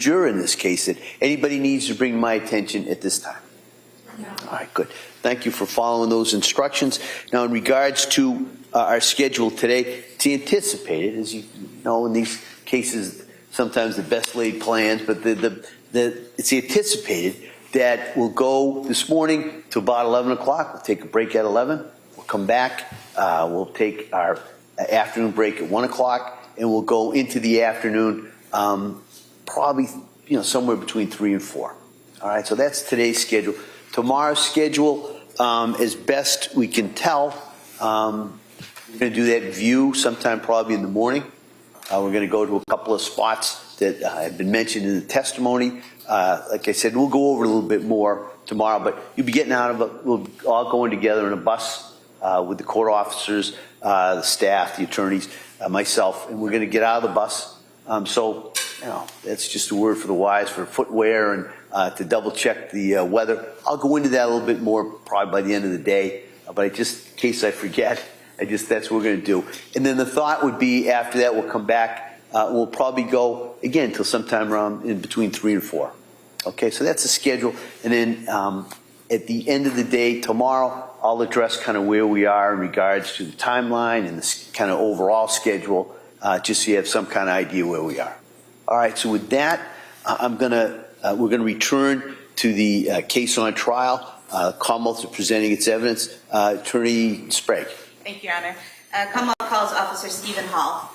juror in this case that anybody needs to bring to my attention at this time? No. All right, good. Thank you for following those instructions. Now, in regards to our schedule today, it's anticipated, as you know, in these cases, sometimes the best laid plans, but it's anticipated that we'll go this morning to about 11 o'clock. We'll take a break at 11. We'll come back. We'll take our afternoon break at 1 o'clock, and we'll go into the afternoon, probably somewhere between 3 and 4. All right, so that's today's schedule. Tomorrow's schedule, as best we can tell, we're going to do that view sometime probably in the morning. We're going to go to a couple of spots that have been mentioned in the testimony. Like I said, we'll go over a little bit more tomorrow, but you'll be getting out of it. We'll all going together in a bus with the court officers, the staff, the attorneys, myself, and we're going to get out of the bus. So, that's just a word for the wise for footwear and to double check the weather. I'll go into that a little bit more probably by the end of the day, but just in case I forget, that's what we're going to do. And then the thought would be after that we'll come back. We'll probably go again till sometime around in between 3 and 4. Okay, so that's the schedule. And then at the end of the day tomorrow, I'll address kind of where we are in regards to the timeline and the kind of overall schedule, just so you have some kind of idea where we are. All right, so with that, we're gonna return to the case on trial. Commonwealth is presenting its evidence. Attorney Sprague. Thank you, Your Honor. Commonwealth calls Officer Stephen Hall.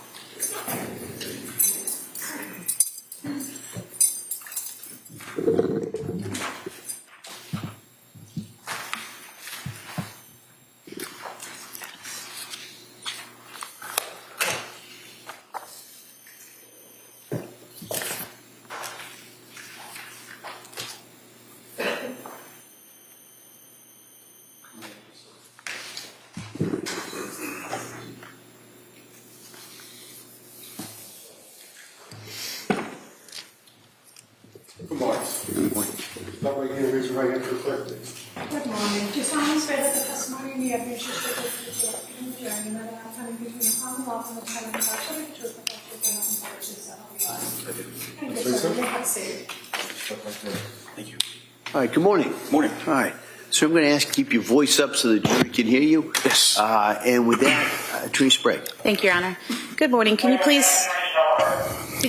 Good morning. Good morning. Stop right here, raise your right hand for the clerk, please. Good morning. Do solemnly swear that the testimony in the evidence you shall give in the hearing and that I have found between the Commonwealth and the Town of Duxbury, the truth, the whole truth, and nothing but the truth, so help me God. Thank you, sir. You may have a seat. Thank you. All right, good morning. Morning. All right. So I'm going to ask keep your voice up so the jury can hear you. Yes. And with that, Attorney Sprague. Thank you, Your Honor. Good morning. Could you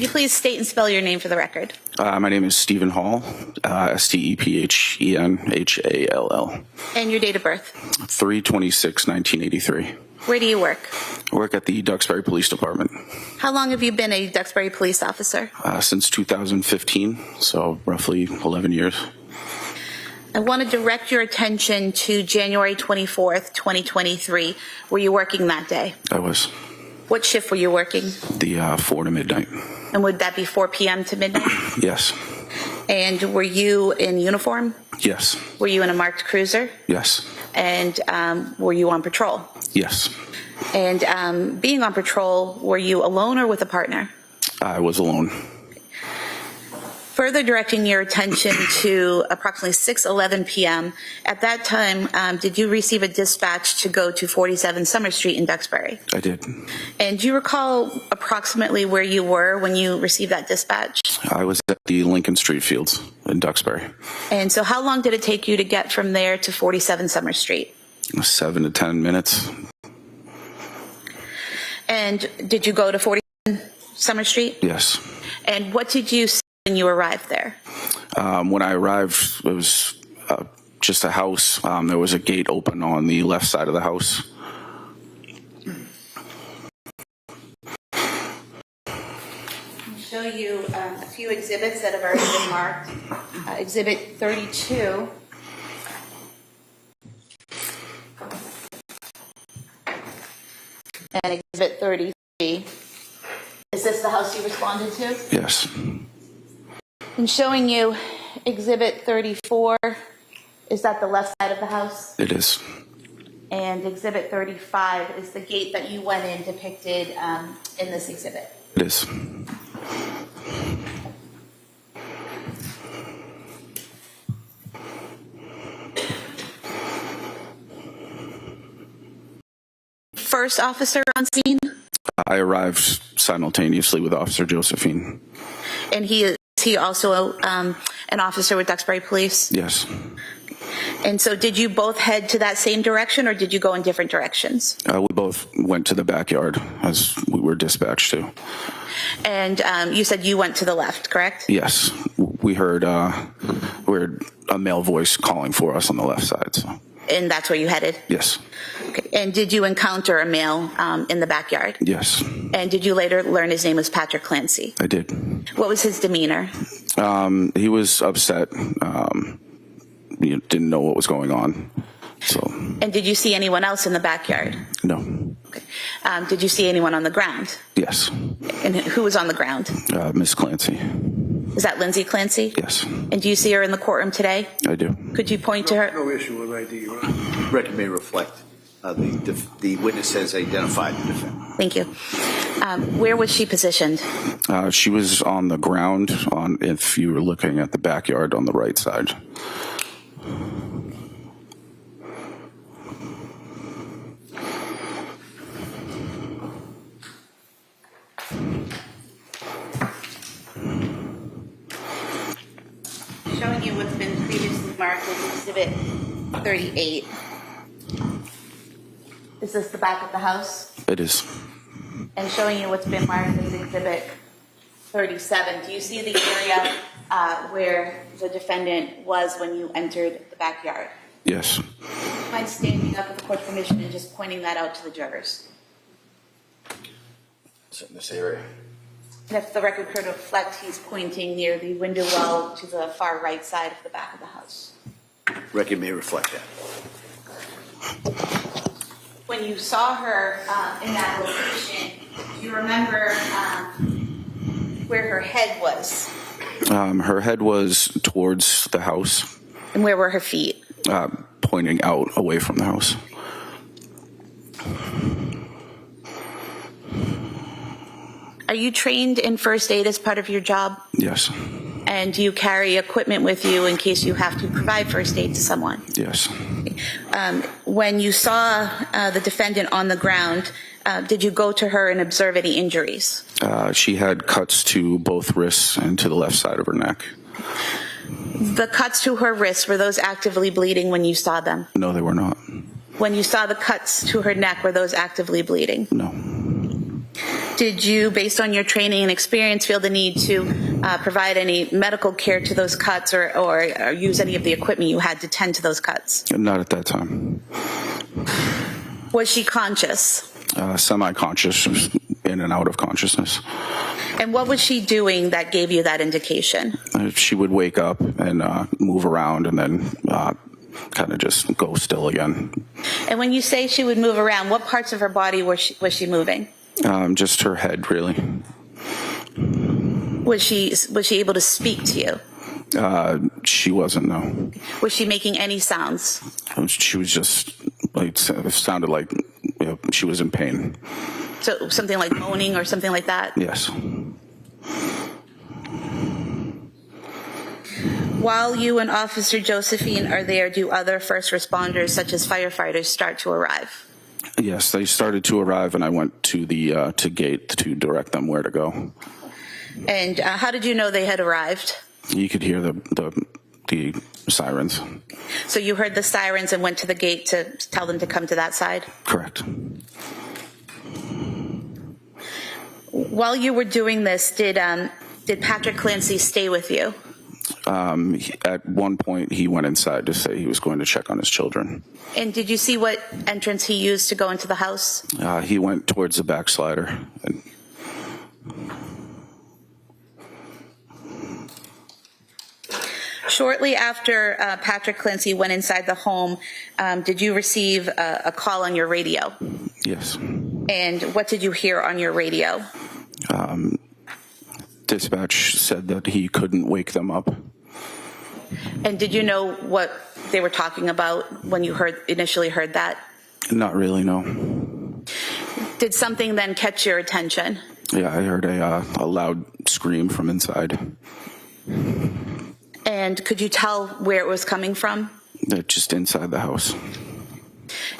please state and spell your name for the record? My name is Stephen Hall, Stephenhall. And your date of birth? 3/26/1983. Where do you work? I work at the Duxbury Police Department. How long have you been a Duxbury police officer? Since 2015, so roughly 11 years. I want to direct your attention to January 24th, 2023. Were you working that day? I was. What shift were you working? The 4 to midnight. And would that be 4 p.m. to midnight? Yes. And were you in uniform? Yes. Were you in a marked cruiser? Yes. And were you on patrol? Yes. And being on patrol, were you alone or with a partner? I was alone. Further directing your attention to approximately 6:11 p.m. At that time, did you receive a dispatch to go to 47 Summer Street in Duxbury? I did. And do you recall approximately where you were when you received that dispatch? I was at the Lincoln Street Fields in Duxbury. And so how long did it take you to get from there to 47 Summer Street? 7 to 10 minutes. And did you go to 47 Summer Street? Yes. And what did you see when you arrived there? When I arrived, it was just a house. There was a gate open on the left side of the house. I'll show you a few exhibits that have already been marked. Exhibit 32. And exhibit 33. Is this the house you responded to? Yes. I'm showing you exhibit 34. Is that the left side of the house? It is. And exhibit 35 is the gate that you went in depicted in this exhibit. It is. First officer on scene? I arrived simultaneously with Officer Josephine. And he he also an officer with Duxbury Police? Yes. And so did you both head to that same direction, or did you go in different directions? We both went to the backyard as we were dispatched to. And you said you went to the left, correct? Yes. We heard a male voice calling for us on the left side. So. And that's where you headed? Yes. Okay. And did you encounter a male in the backyard? Yes. And did you later learn his name was Patrick Clancy? I did. What was his demeanor? He was upset. He didn't know what was going on. So. And did you see anyone else in the backyard? No. Okay. Did you see anyone on the ground? Yes. And who was on the ground? Miss Clancy. Is that Lindsay Clancy? Yes. And do you see her in the courtroom today? I do. Could you point to her? No issue with ID, Your Honor. Record may reflect the witness has identified the defendant. Thank you. Where was she positioned? She was on the ground, if you were looking at the backyard on the right side. Showing you what's been previously marked as Exhibit 38. Is this the back of the house? It is. And showing you what's been marked as Exhibit 37. Do you see the area where the defendant was when you entered the backyard? Yes. Do you mind standing up with the court's permission and just pointing that out to the jurors? It's in this area. And if the record could reflect, he's pointing near the window well to the far right side of the back of the house. Record may reflect that. When you saw her in that location, do you remember where her head was? Her head was towards the house, And where were her feet? pointing out away from the house. Are you trained in first aid as part of your job? Yes. And do you carry equipment with you in case you have to provide first aid to someone? Yes. When you saw the defendant on the ground, did you go to her and observe any injuries? She had cuts to both wrists and to the left side of her neck. The cuts to her wrists, were those actively bleeding when you saw them? No, they were not. When you saw the cuts to her neck, were those actively bleeding? No. Did you, based on your training and experience, feel the need to provide any medical care to those cuts or use any of the equipment you had to tend to those cuts? Not at that time. Was she conscious? Semi-conscious, in and out of consciousness. And what was she doing that gave you that indication? She would wake up and move around and then kind of just go still again. And when you say she would move around, what parts of her body was she moving? Just her head, really. Was she able to speak to you? She wasn't, no. Was she making any sounds? She was just, like, it sounded like she was in pain. So something like moaning or something like that? Yes. While you and Officer Josephine are there, do other first responders, such as firefighters, start to arrive? Yes, they started to arrive, and I went to the gate to direct them where to go. And how did you know they had arrived? You could hear the sirens. So you heard the sirens and went to the gate to tell them to come to that side? Correct. While you were doing this, did Patrick Clancy stay with you? At one point, he went inside to say he was going to check on his children. And did you see what entrance he used to go into the house? He went towards the backslider. And Shortly after Patrick Clancy went inside the home, did you receive a call on your radio? yes. And what did you hear on your radio? Dispatch said that he couldn't wake them up. And did you know what they were talking about when you initially heard that? Not really, no. Did something then catch your attention? Yeah, I heard a loud scream from inside. And could you tell where it was coming from? Just inside the house.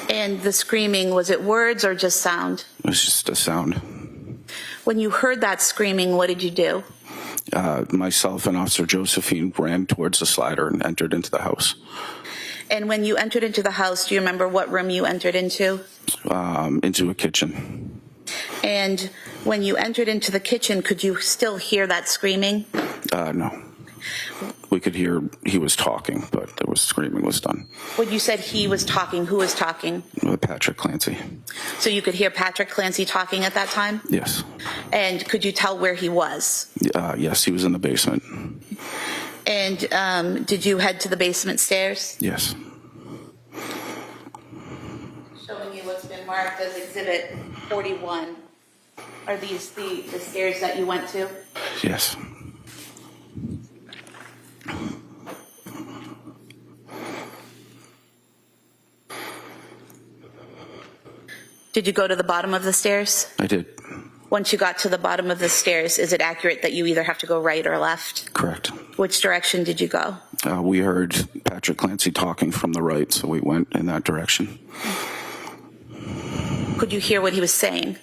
And the screaming, was it words or just sound? It was just a sound. When you heard that screaming, what did you do? Myself and Officer Josephine ran towards the slider and entered into the house. And when you entered into the house, do you remember what room you entered into? Into a kitchen. And when you entered into the kitchen, could you still hear that screaming? No. We could hear he was talking, but there was screaming was done. When you said he was talking, who was talking? Patrick Clancy. So you could hear Patrick Clancy talking at that time? Yes. And could you tell where he was? Yes, he was in the basement. And did you head to the basement stairs? Yes. Showing you what's been marked as Exhibit 41. Are these the stairs that you went to? Yes. Did you go to the bottom of the stairs? I did. Once you got to the bottom of the stairs, is it accurate that you either have to go right or left? Correct. Which direction did you go? We heard Patrick Clancy talking from the right, so we went in that direction. Could you hear what he was saying?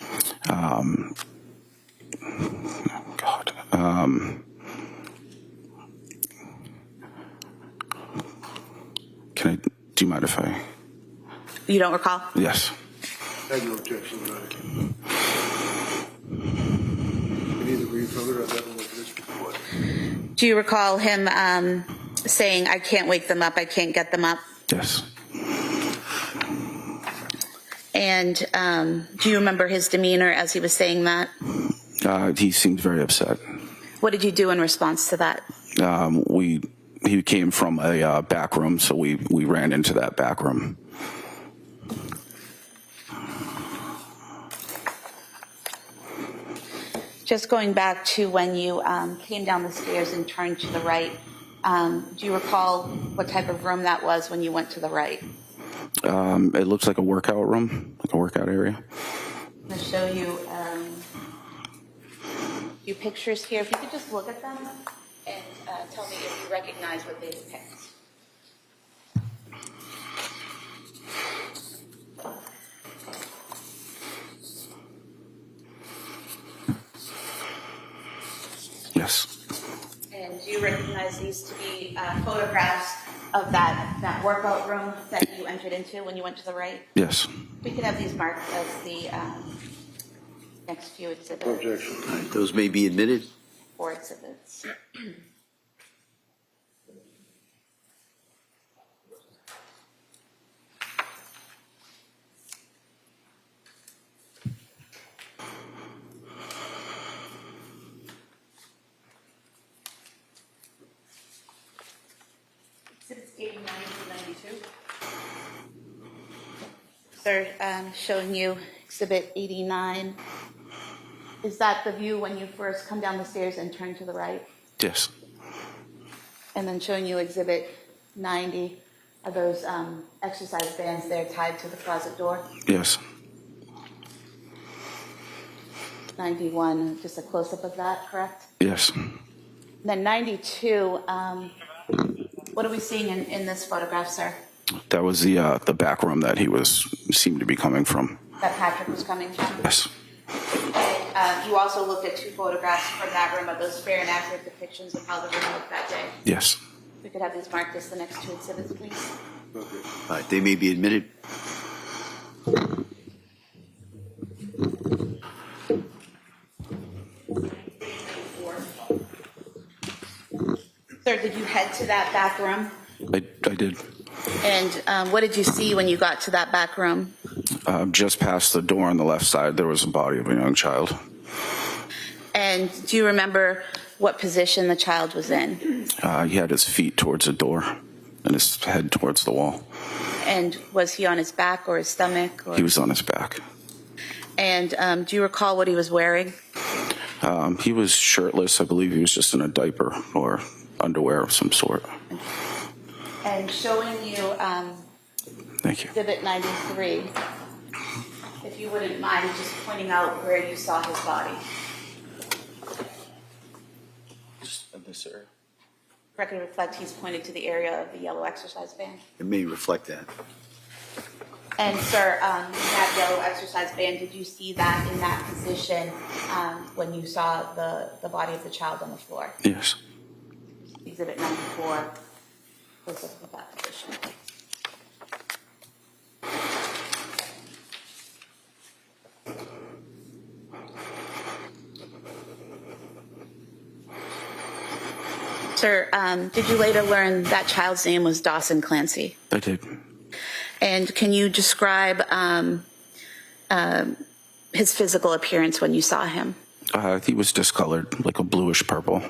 God. Do you mind if I? You don't recall? Yes. I have no objection to that. You need to read from it or have a look at this report. Do you recall him saying, I can't wake them up, I can't get them up? Yes. And do you remember his demeanor as he was saying that? He seemed very upset. What did you do in response to that? He came from a back room, so we ran into that back room. Just going back to when you came down the stairs and turned to the right, do you recall what type of room that was when you went to the right? It looks like a workout room, like a workout area. I'm going to show you a few pictures here. If you could just look at them and tell me if you recognize what they depict. Yes. And do you recognize these to be photographs of that workout room that you entered into when you went to the right? Yes. We could have these marked as the next few exhibits. No objection. All right, those may be admitted. 4 exhibits. Exhibits 89 to 92. Sir, showing you Exhibit 89. Is that the view when you first come down the stairs and turn to the right? Yes. And then showing you Exhibit 90. Are those exercise bands there tied to the closet door? Yes. 91, just a close-up of that, correct? Yes. Then 92, what are we seeing in this photograph, sir? That was the back room that he seemed to be coming from. That Patrick was coming from? Yes. And you also looked at 2 photographs from that room. Are those fair and accurate depictions of how the room looked that day? Yes. We could have these marked as the next 2 exhibits, please. Okay. All right, they may be admitted. Sir, did you head to that back room? I did. And what did you see when you got to that back room? Just past the door on the left side, there was a body of a young child. And do you remember what position the child was in? He had his feet towards the door and his head towards the wall. And was he on his back or his stomach? Or... He was on his back. And do you recall what he was wearing? He was shirtless. I believe he was just in a diaper or underwear of some sort. And showing you Thank you. Exhibit 93, if you wouldn't mind just pointing out where you saw his body. Just in this area. Record reflect he's pointed to the area of the yellow exercise band. It may reflect that. And sir, that yellow exercise band, did you see that in that position when you saw the body of the child on the floor? Yes. Exhibit 94 was with that position. Sir, did you later learn that child's name was Dawson Clancy? I did. And can you describe his physical appearance when you saw him? He was discolored, like a bluish purple.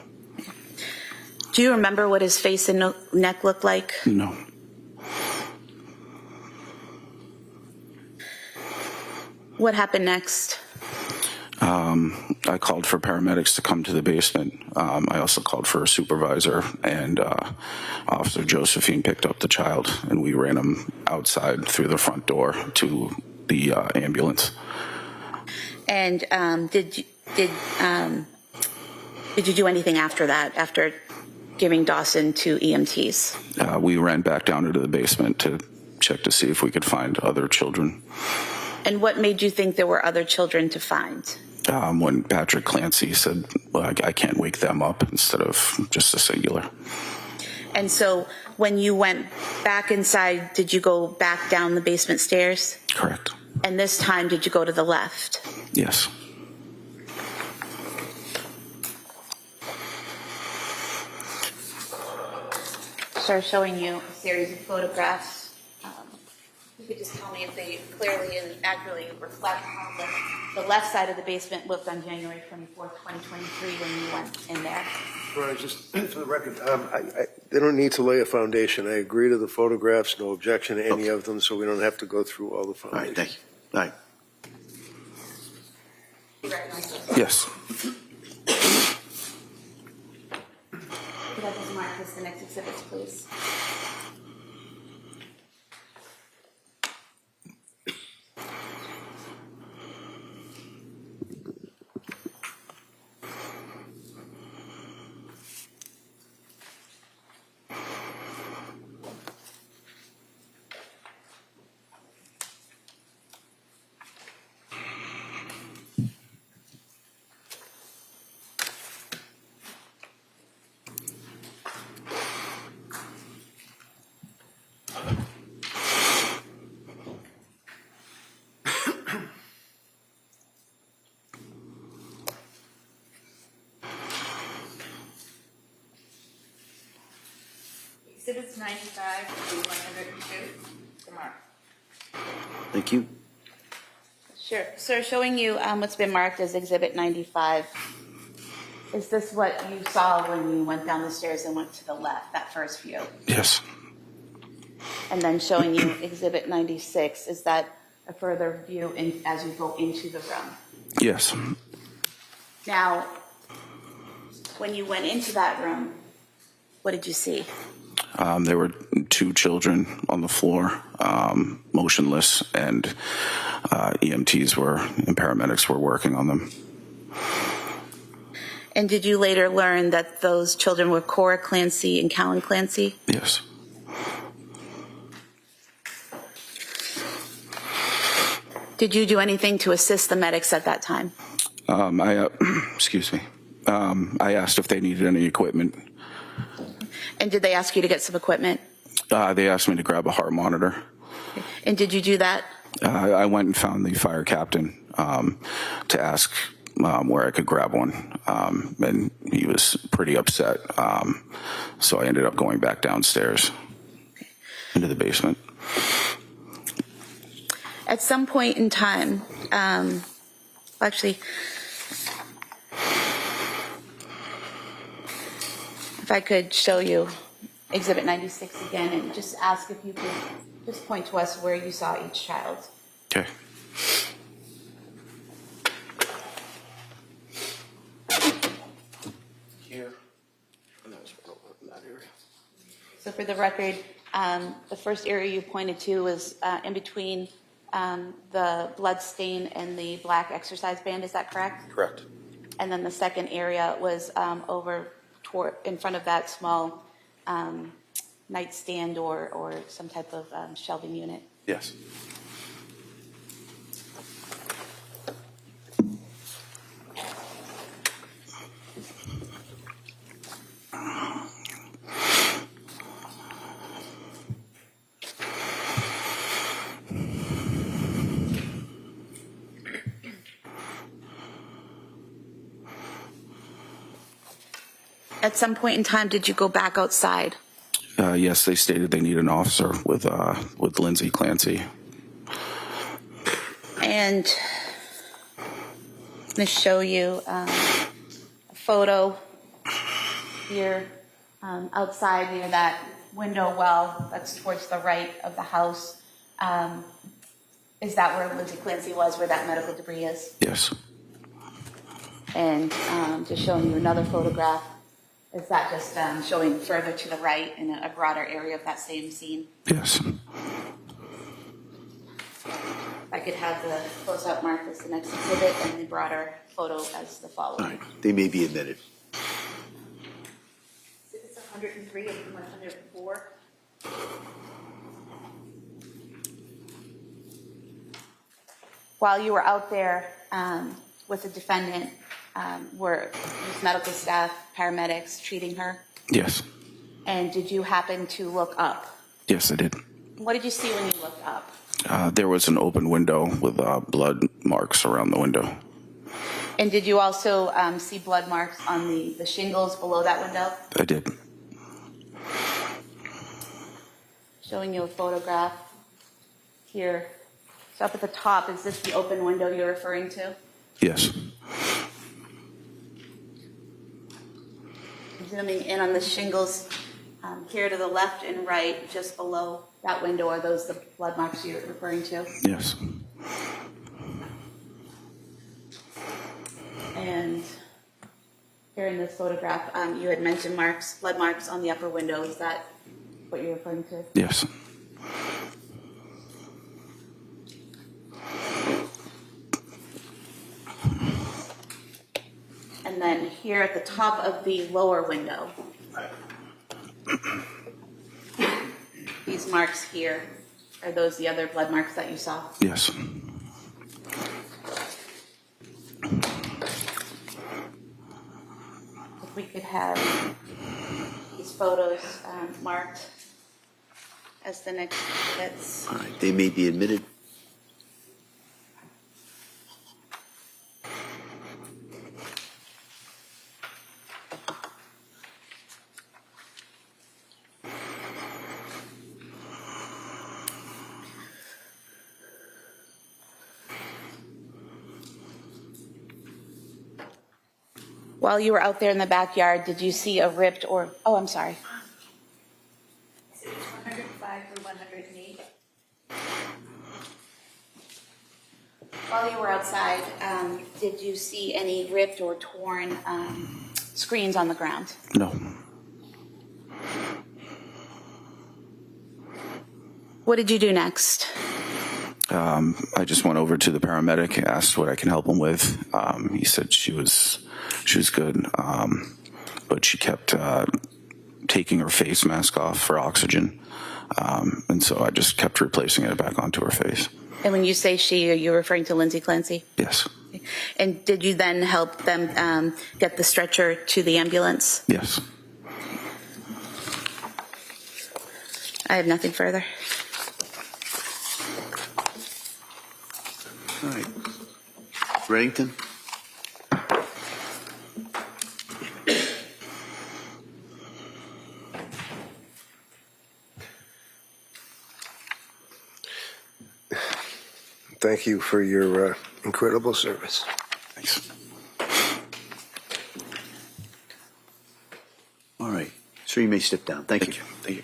Do you remember what his face and neck looked like? No. What happened next? I called for paramedics to come to the basement. I also called for a supervisor, and Officer Josephine picked up the child, and we ran him outside through the front door to the ambulance. And did you do anything after that, after giving Dawson to EMTs? We ran back down into the basement to check to see if we could find other children. And what made you think there were other children to find? When Patrick Clancy said, well, I can't wake them up, instead of just a singular. And so when you went back inside, did you go back down the basement stairs? Correct. And this time, did you go to the left? Yes. Sir, showing you a series of photographs. You could just tell me if they clearly and accurately reflect how the left side of the basement looked on January 24th, 2023 when you went in there. Right, just for the record, they don't need to lay a foundation. I agree to the photographs, no objection to any of them, so we don't have to go through all the All right, foundations. thank you. All right. You recognize those? Yes. Could I just mark this the next exhibits, please? Exhibits 95 to 102. Mark. Thank you. Sure. Sir, showing you what's been marked as Exhibit 95. Is this what you saw when you went down the stairs and went to the left, that first view? Yes. And then showing you Exhibit 96. Is that a further view as you go into the room? Yes. Now, when you went into that room, what did you see? There were two children on the floor, motionless, and EMTs and paramedics were working on them. And did you later learn that those children were Cora Clancy and Callan Clancy? Yes. Did you do anything to assist the medics at that time? Excuse me. I asked if they needed any equipment. And did they ask you to get some equipment? They asked me to grab a heart monitor. And did you do that? I went and found the fire captain to ask where I could grab one, and he was pretty upset. So I ended up going back downstairs into the basement. At some point in time, actually, if I could show you Exhibit 96 again and just ask if you could just point to us where you saw each child. Okay. Here. And that was in that area. So for the record, the first area you pointed to was in between the blood stain and the black exercise band, is that correct? Correct. And then the second area was over in front of that small nightstand or some type of shelving unit. Yes. At some point in time, did you go back outside? Yes, they stated they need an officer with Lindsay Clancy. And I'm going to show you a photo here outside near that window well that's towards the right of the house. Is that where Lindsay Clancy was, where that medical debris is? Yes. And just showing you another photograph. Is that just showing further to the right in a broader area of that same scene? Yes. I could have the close-up mark as the next exhibit and the broader photo as the All following. right, they may be admitted. It's 103 and 104. While you were out there with the defendant, were medical staff, paramedics treating her? Yes. And did you happen to look up? Yes, I did. What did you see when you looked up? There was an open window with blood marks around the window. And did you also see blood marks on the shingles below that window? I did. Showing you a photograph here. So up at the top, is this the open window you're referring to? Yes. Zooming in on the shingles here to the left and right, just below that window, are those the blood marks you're referring to? Yes. And here in this photograph, you had mentioned blood marks on the upper window. Is that what you're referring to? Yes. And then here at the top of the lower window, these marks here, are those the other blood marks that you saw? Yes. If we could have these photos marked as the next exhibits. All right, they may be admitted. While you were out there in the backyard, did you see a ripped or, oh, I'm sorry. It's 105 through 108. While you were outside, did you see any ripped or torn screens on the ground? No. What did you do next? I just went over to the paramedic, asked what I can help him with. He said she was good, but she kept taking her face mask off for oxygen, and so I just kept replacing it back onto her face. And when you say she, are you referring to Lindsay Clancy? Yes. And did you then help them get the stretcher to the ambulance? Yes. I have nothing further. All right. Reddington? Thank you for your incredible service. Thanks. All right. Sir, you may step down. Thank you. Thank you.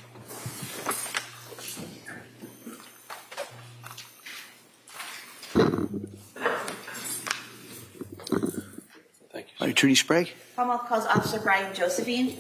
All right, Attorney Sprague? Commonwealth calls Officer Brian Josephine.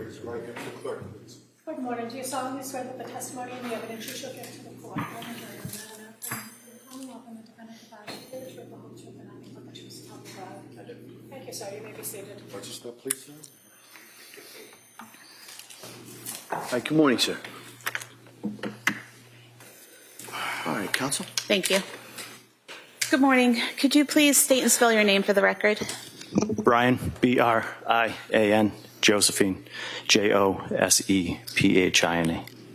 Raise your right hand for the clerk, please. Good morning. Do you solemnly swear that the testimony and the evidence you shall give to the court will be true, and that in the Commonwealth and the defendant advise you to tell the truth, the whole truth, and nothing but the truth, so help you God? I do. Thank you, sir. You may be seated. Watch your step, please, sir. Hi, good morning, sir. All right, counsel. Thank you. Good morning. Could you please state and spell your name for the record? Brian, B-R-I-A-N, Josephine, J-O-S-E-P-H-I-N-E.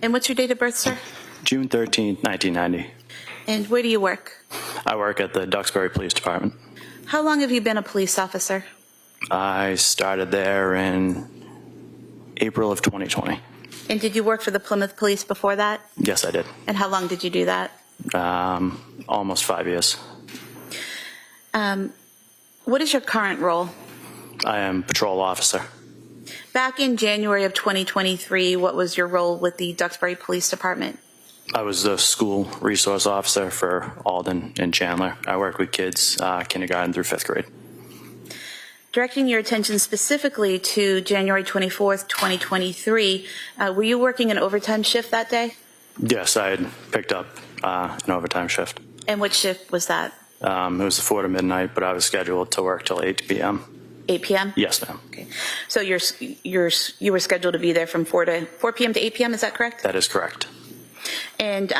And what's your date of birth, sir? June 13, 1990. And where do you work? I work at the Duxbury Police Department. How long have you been a police officer? I started there in April of 2020. And did you work for the Plymouth Police before that? Yes, I did. And how long did you do that? Almost 5 years. What is your current role? I am patrol officer. Back in January of 2023, what was your role with the Duxbury Police Department? I was the school resource officer for Alden and Chandler. I worked with kids kindergarten through 5th grade. Directing your attention specifically to January 24th, 2023, were you working an overtime shift that day? Yes, I had picked up an overtime shift. And what shift was that? It was 4 to midnight, but I was scheduled to work till 8 p.m. 8 p.m.? Yes, ma'am. Okay. So you were scheduled to be there from 4 p.m. to 8 p.m., is that correct? That is correct. And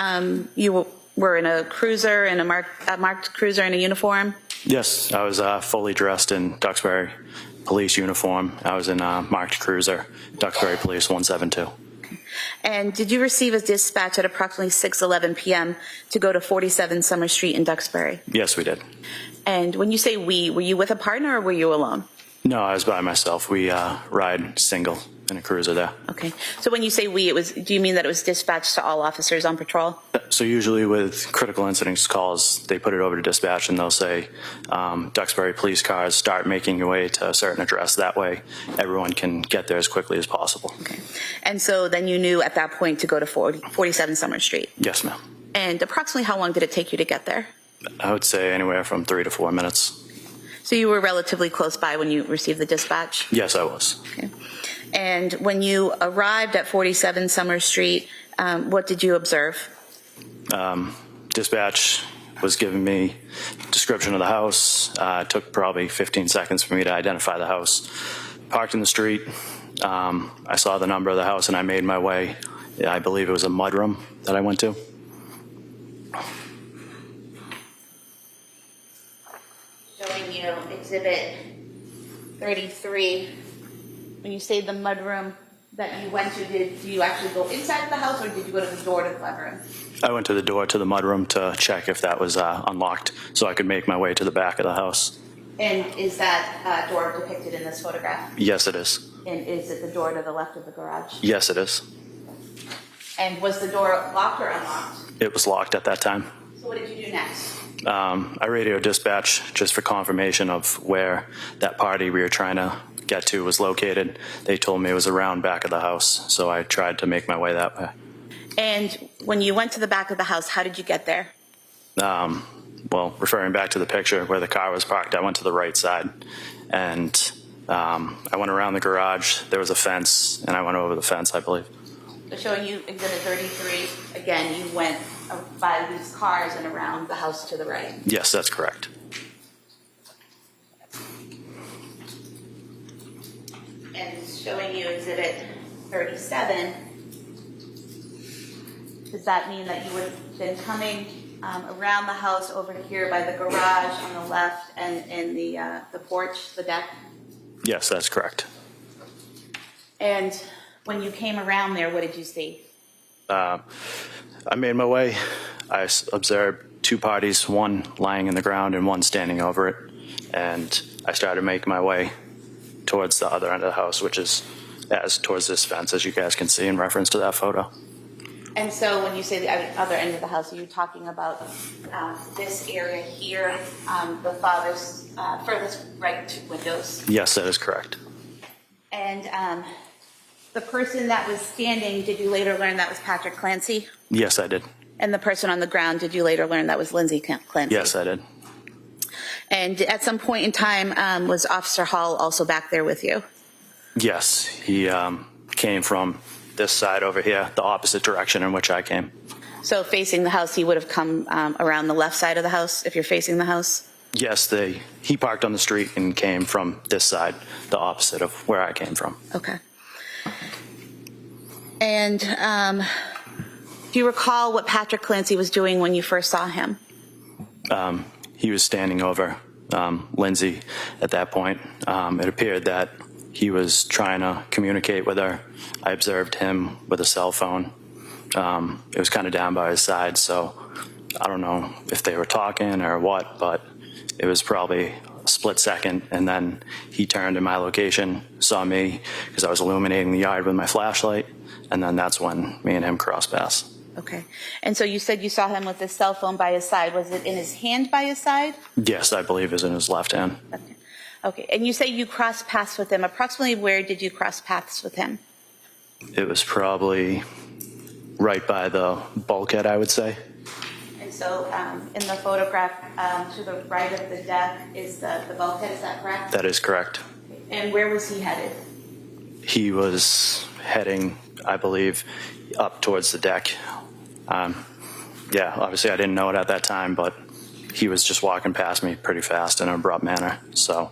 you were in a cruiser, in a marked cruiser in a uniform? Yes, I was fully dressed in Duxbury police uniform. I was in a marked cruiser, Duxbury Police 172. And did you receive a dispatch at approximately 6:11 p.m. to go to 47 Summer Street in Duxbury? Yes, we did. And when you say we, were you with a partner or were you alone? No, I was by myself. We ride single in a cruiser there. Okay. So when you say we, do you mean that it was dispatched to all officers on patrol? So usually with critical incidents calls, they put it over to dispatch and they'll say, Duxbury police cars, start making your way to a certain address. That way everyone can get there as quickly as possible. Okay. And so then you knew at that point to go to 47 Summer Street? Yes, ma'am. And approximately how long did it take you to get there? I would say anywhere from 3 to 4 minutes. So you were relatively close by when you received the dispatch? Yes, I was. Okay. And when you arrived at 47 Summer Street, what did you observe? Dispatch was giving me a description of the house. It took probably 15 seconds for me to identify the house. Parked in the street. I saw the number of the house and I made my way. I believe it was a mudroom that I went to. Showing you Exhibit 33. When you say the mudroom that you went to, did you actually go inside of the house or did you go to the door to the mudroom? I went to the door to the mudroom to check if that was unlocked so I could make my way to the back of the house. And is that door depicted in this photograph? Yes, it is. And is it the door to the left of the garage? Yes, it is. And was the door locked or unlocked? It was locked at that time. So what did you do next? I radioed dispatch just for confirmation of where that party we were trying to get to was located. They told me it was around back of the house, so I tried to make my way that way. And when you went to the back of the house, how did you get there? Well, referring back to the picture where the car was parked, I went to the right side, and I went around the garage. There was a fence, and I went over the fence, I believe. So showing you Exhibit 33, again, you went by these cars and around the house to the right. Yes, that's correct. And showing you Exhibit 37, does that mean that you would have been coming around the house over here by the garage on the left and in the porch, the deck? Yes, that's correct. And when you came around there, what did you see? I made my way. I observed two parties, one lying in the ground and one standing over it. And I started making my way towards the other end of the house, which is towards this fence, as you guys can see in reference to that photo. And so when you say the other end of the house, are you talking about this area here, the father's furthest right windows? Yes, that is correct. And the person that was standing, did you later learn that was Patrick Clancy? Yes, I did. And the person on the ground, did you later learn that was Lindsay Clancy? Yes, I did. And at some point in time, was Officer Hall also back there with you? Yes, he came from this side over here, the opposite direction in which I came. So facing the house, he would have come around the left side of the house if you're facing the house? Yes, he parked on the street and came from this side, the opposite of where I came from. Okay. And do you recall what Patrick Clancy was doing when you first saw him? He was standing over Lindsay at that point. It appeared that he was trying to communicate with her. I observed him with a cell phone. It was kind of down by his side, so I don't know if they were talking or what, but it was probably a split second, and then he turned in my location, saw me because I was illuminating the yard with my flashlight, and then that's when me and him crossed paths. Okay. And so you said you saw him with his cell phone by his side. Was it in his hand by his side? Yes, I believe it was in his left hand. Okay. Okay. And you say you crossed paths with him. Approximately where did you cross paths with him? It was probably right by the bulkhead, I would say. And so in the photograph to the right of the deck is the bulkhead, is that correct? That is correct. And where was he headed? He was heading, I believe, up towards the deck. Yeah, obviously I didn't know it at that time, but he was just walking past me pretty fast in an abrupt manner. So.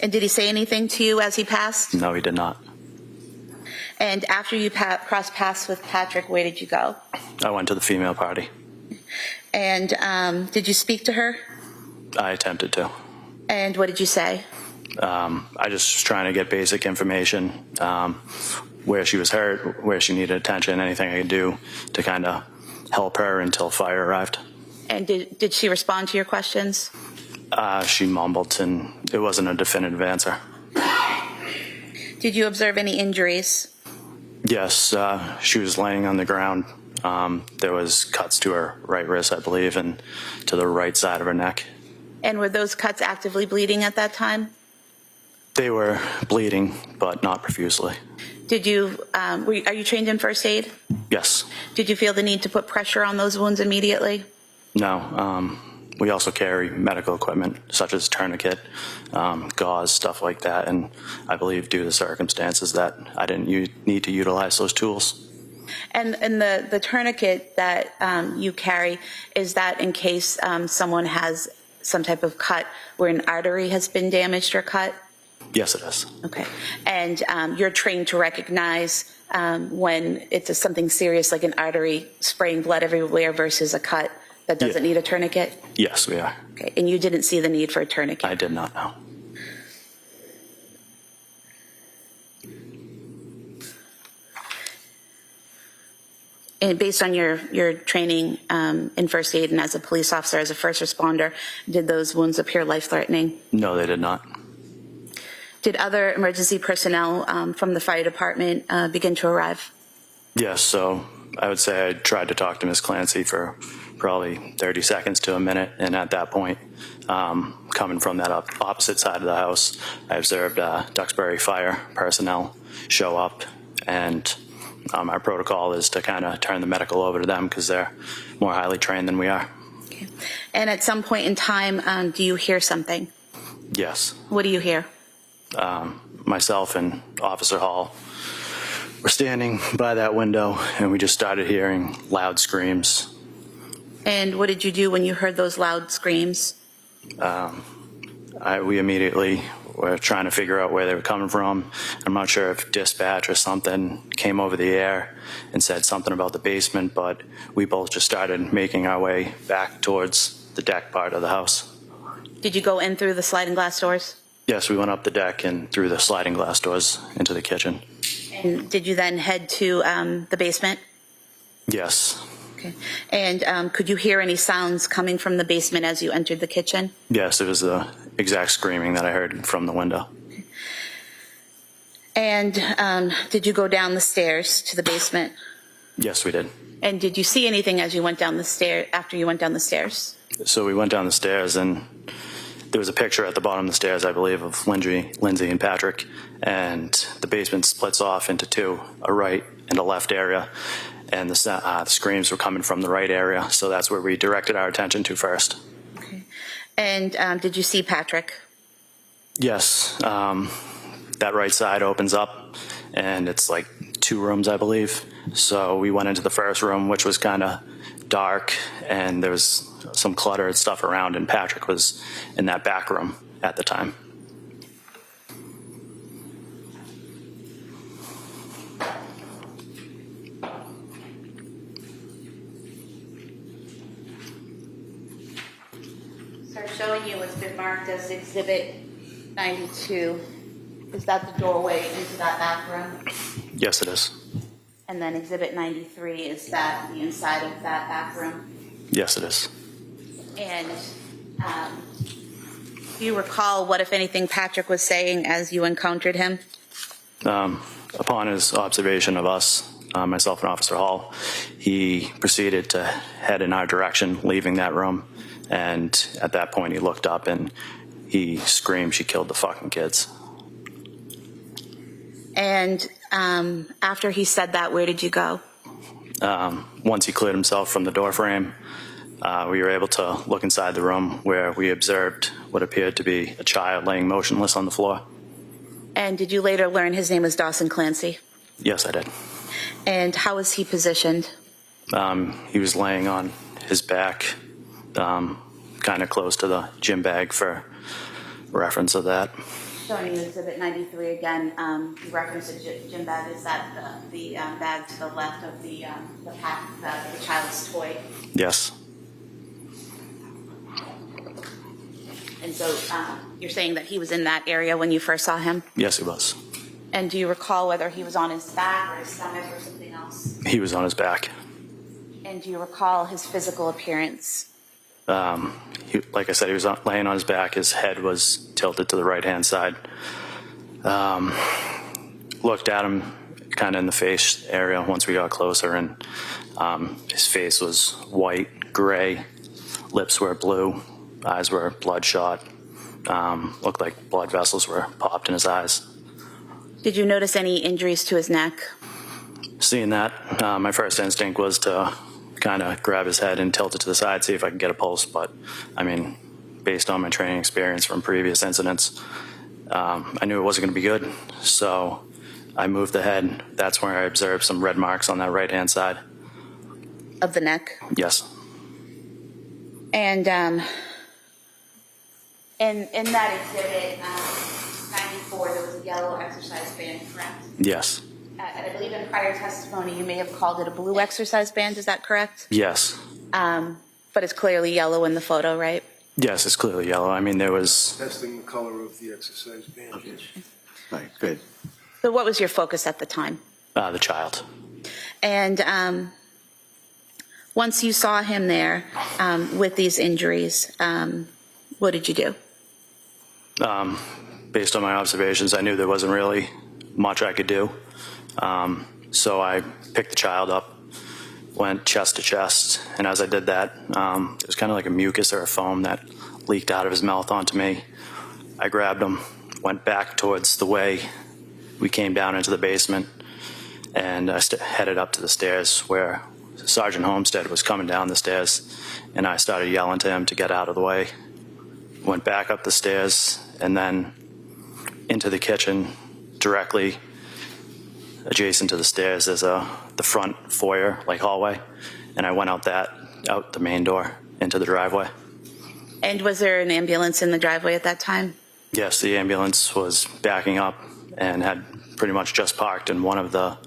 And did he say anything to you as he passed? No, he did not. And after you crossed paths with Patrick, where did you go? I went to the female party. And did you speak to her? I attempted to. And what did you say? I just was trying to get basic information, where she was hurt, where she needed attention, anything I could do to kind of help her until fire arrived. And did she respond to your questions? She mumbled, and it wasn't a definitive answer. Did you observe any injuries? Yes, she was laying on the ground. There was cuts to her right wrist, I believe, and to the right side of her neck. And were those cuts actively bleeding at that time? They were bleeding, but not profusely. Did you, are you trained in first aid? Yes. Did you feel the need to put pressure on those wounds immediately? No. We also carry medical equipment such as tourniquet, gauze, stuff like that. And I believe due to the circumstances that I didn't need to utilize those tools. And the tourniquet that you carry, is that in case someone has some type of cut where an artery has been damaged or cut? Yes, it is. Okay. And you're trained to recognize when it's something serious like an artery spraying blood everywhere versus a cut that doesn't need a tourniquet? Yes, we are. Okay. And you didn't see the need for a tourniquet? I did not know. And based on your training in first aid and as a police officer, as a first responder, did those wounds appear life-threatening? No, they did not. Did other emergency personnel from the fire department begin to arrive? Yes, so I would say I tried to talk to Ms. Clancy for probably 30 seconds to a minute, and at that point, coming from that opposite side of the house, I observed Duxbury fire personnel show up, and our protocol is to kind of turn the medical over to them because they're more highly trained than we are. Okay. And at some point in time, do you hear something? Yes. What do you hear? Myself and Officer Hall were standing by that window, and we just started hearing loud screams. And what did you do when you heard those loud screams? We immediately were trying to figure out where they were coming from. I'm not sure if dispatch or something came over the air and said something about the basement, but we both just started making our way back towards the deck part of the house. Did you go in through the sliding glass doors? Yes, we went up the deck and through the sliding glass doors into the kitchen. And did you then head to the basement? Yes. Okay. And could you hear any sounds coming from the basement as you entered the kitchen? Yes, it was the exact screaming that I heard from the window. And did you go down the stairs to the basement? Yes, we did. And did you see anything as you went down the stair after you went down the stairs? So we went down the stairs, and there was a picture at the bottom of the stairs, I believe, of Lindsay and Patrick, and the basement splits off into two, a right and a left area, and the screams were coming from the right area, so that's where we directed our attention to first. Okay. And did you see Patrick? Yes, that right side opens up, and it's like 2 rooms, I believe. So we went into the first room, which was kind of dark, and there was some clutter and stuff around, and Patrick was in that back room at the time. Sir, showing you what's been marked as Exhibit 92. Is that the doorway into that back room? Yes, it is. And then Exhibit 93, is that the inside of that back room? Yes, it is. And do you recall what, if anything, Patrick was saying as you encountered him? Upon his observation of us, myself and Officer Hall, he proceeded to head in our direction, leaving that room. And at that point, he looked up and he screamed, "She killed the fucking kids." And after he said that, where did you go? Once he cleared himself from the door frame, we were able to look inside the room where we observed what appeared to be a child laying motionless on the floor. And did you later learn his name was Dawson Clancy? Yes, I did. And how was he positioned? He was laying on his back, kind of close to the gym bag for reference of that. Showing you Exhibit 93 again, you referenced the gym bag. Is that the bag to the left of the pack, the child's toy? Yes. And so you're saying that he was in that area when you first saw him? Yes, he was. And do you recall whether he was on his back or his stomach or something else? He was on his back. And do you recall his physical appearance? Like I said, he was laying on his back. His head was tilted to the right-hand side. Looked at him kind of in the face area once we got closer, and his face was white, gray, lips were blue, eyes were bloodshot. Looked like blood vessels were popped in his eyes. Did you notice any injuries to his neck? Seeing that, my first instinct was to kind of grab his head and tilt it to the side, see if I could get a pulse. But, I mean, based on my training experience from previous incidents, I knew it wasn't going to be good. So I moved the head. That's where I observed some red marks on that right-hand side. Of the neck? Yes. And in that exhibit, 94, there was a yellow exercise band, correct? Yes. And I believe in prior testimony, you may have called it a blue exercise band. Is that correct? Yes. But it's clearly yellow in the photo, right? Yes, it's clearly yellow. I mean, there was... Testing the color of the exercise band. Okay. All right, good. So what was your focus at the time? the child. And once you saw him there with these injuries, what did you do? Based on my observations, I knew there wasn't really much I could do. So I picked the child up, went chest to chest, and as I did that, it was kind of like a mucus or a foam that leaked out of his mouth onto me. I grabbed him, went back towards the way we came down into the basement, and I headed up to the stairs where Sergeant Homestead was coming down the stairs, and I started yelling to him to get out of the way. Went back up the stairs and then into the kitchen, directly adjacent to the stairs. There's the front foyer, like hallway, and I went out the main door into the driveway. And was there an ambulance in the driveway at that time? Yes, the ambulance was backing up and had pretty much just parked, and one of the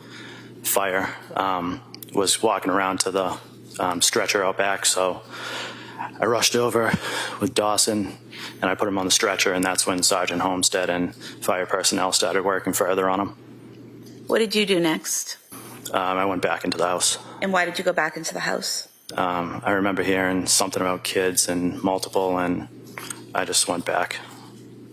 fire was walking around to the stretcher out back. So I rushed over with Dawson and I put him on the stretcher, and that's when Sergeant Homestead and fire personnel started working further on him. What did you do next? I went back into the house. And why did you go back into the house? I remember hearing something about kids and multiple, and I just went back.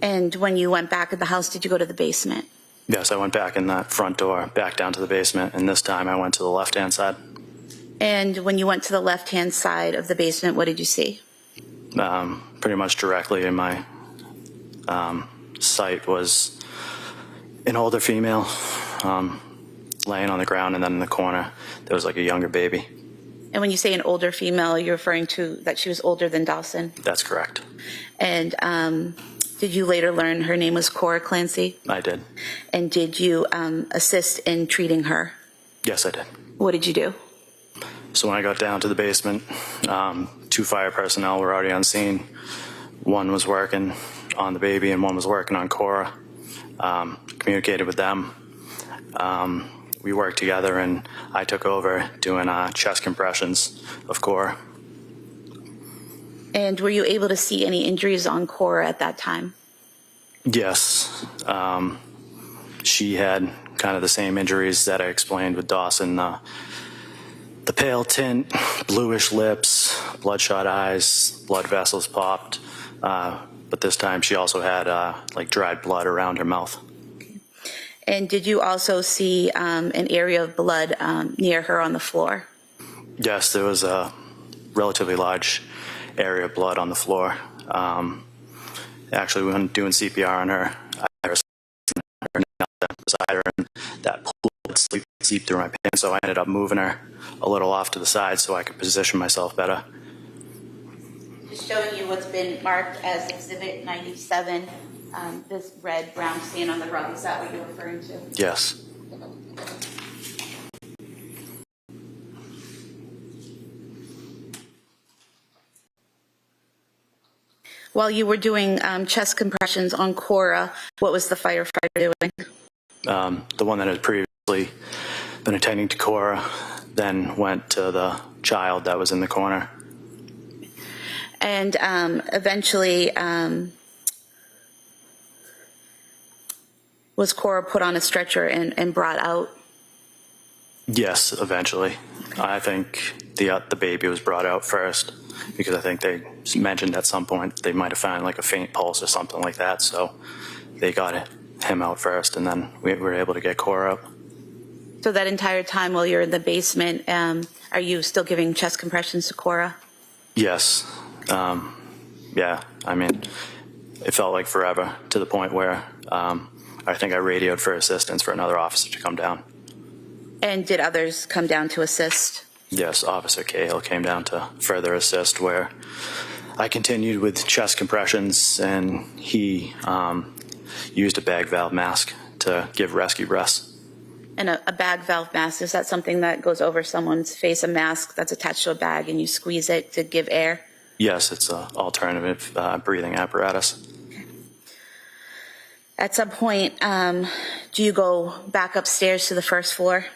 And when you went back in the house, did you go to the basement? Yes, I went back in that front door, back down to the basement, and this time I went to the left-hand side. And when you went to the left-hand side of the basement, what did you see? Pretty much directly in my sight was an older female laying on the ground, and then in the corner there was like a younger baby. And when you say an older female, you're referring to that she was older than Dawson? That's correct. And Did you later learn her name was Cora Clancy? I did. And did you assist in treating her? Yes, I did. What did you do? So when I got down to the basement, 2 fire personnel were already on scene. One was working on the baby and one was working on Cora. Communicated with them. We worked together and I took over doing chest compressions of Cora. And were you able to see any injuries on Cora at that time? Yes. She had kind of the same injuries that I explained with Dawson. The pale tint, bluish lips, bloodshot eyes, blood vessels popped. But this time she also had like dried blood around her mouth. And did you also see an area of blood near her on the floor? Yes, there was a relatively large area of blood on the floor. Actually, when doing CPR on her, I was beside her and that pool would seep through my pants, so I ended up moving her a little off to the side so I could position myself better. Just showing you what's been marked as Exhibit 97, this red-brown stain on the rug. Is that what you're referring to? Yes. While you were doing chest compressions on Cora, what was the firefighter doing? The one that had previously been attending to Cora then went to the child that was in the corner. And eventually, was Cora put on a stretcher and brought out? Yes, eventually. I think the baby was brought out first because I think they mentioned at some point they might have found like a faint pulse or something like that. So they got him out first, and then we were able to get Cora up. So that entire time while you're in the basement, are you still giving chest compressions to Cora? Yes. Yeah. I mean, it felt like forever to the point where I think I radioed for assistance for another officer to come down. And did others come down to assist? Yes, Officer Cahill came down to further assist, where I continued with chest compressions and he used a bag valve mask to give rescue breaths. And a bag valve mask, is that something that goes over someone's face, a mask that's attached to a bag and you squeeze it to give air? Yes, it's an alternative breathing apparatus. At some point, do you go back upstairs to the first floor?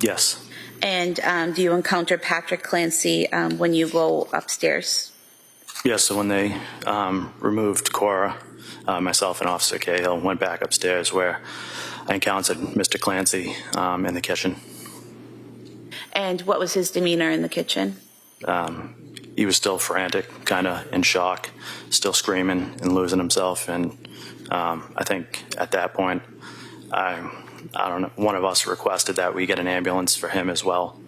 Yes. And do you encounter Patrick Clancy when you go upstairs? Yes, so when they removed Cora, myself and Officer Cahill went back upstairs where I encountered Mr. Clancy in the kitchen. And what was his demeanor in the kitchen? He was still frantic, kind of in shock, still screaming and losing himself. And I think at that point, I don't know, one of us requested that we get an ambulance for him as well.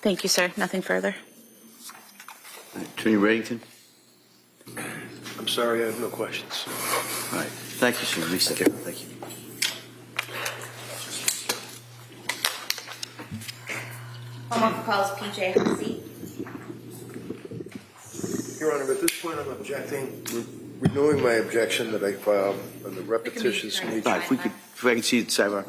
Thank you, sir. Nothing further. Attorney Reddington? I'm sorry, I have no questions. All right. Thank you, sir. Lisa. Thank you. Someone calls PJ. Have a seat. Your Honor, at this point, I'm objecting, renewing my objection that I filed on the repetitious All right, All right, if I can see the sidebar.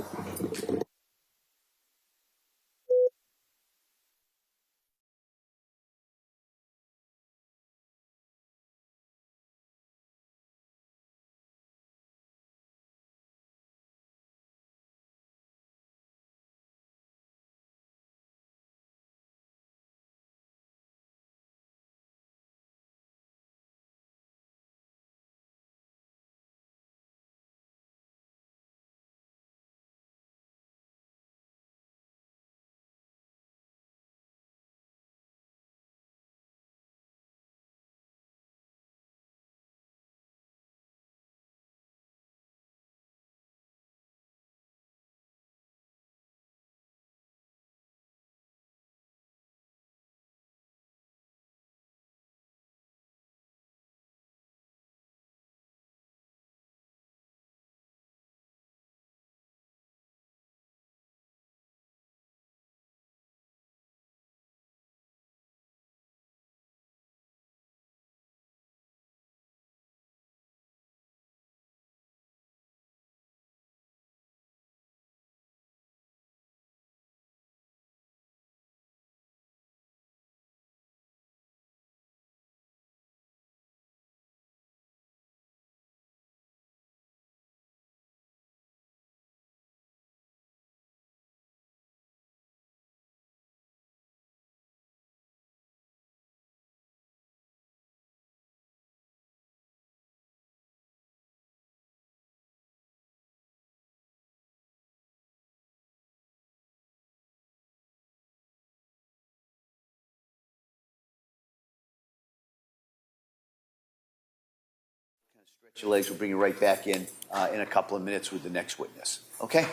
Stretch your legs. We'll bring you right back in a couple of minutes with the next witness. Okay?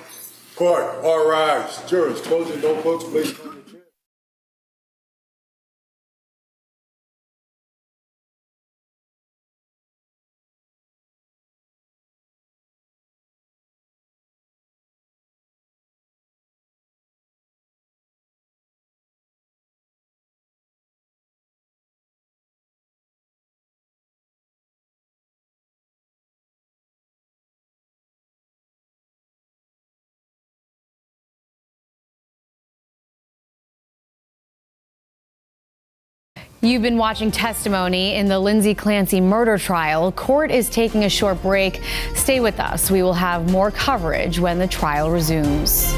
Court, all rise. Jurors, closing notebooks, please. You've been watching testimony in the Lindsay Clancy murder trial. Court is taking a short break. Stay with us. We will have more coverage when the trial resumes.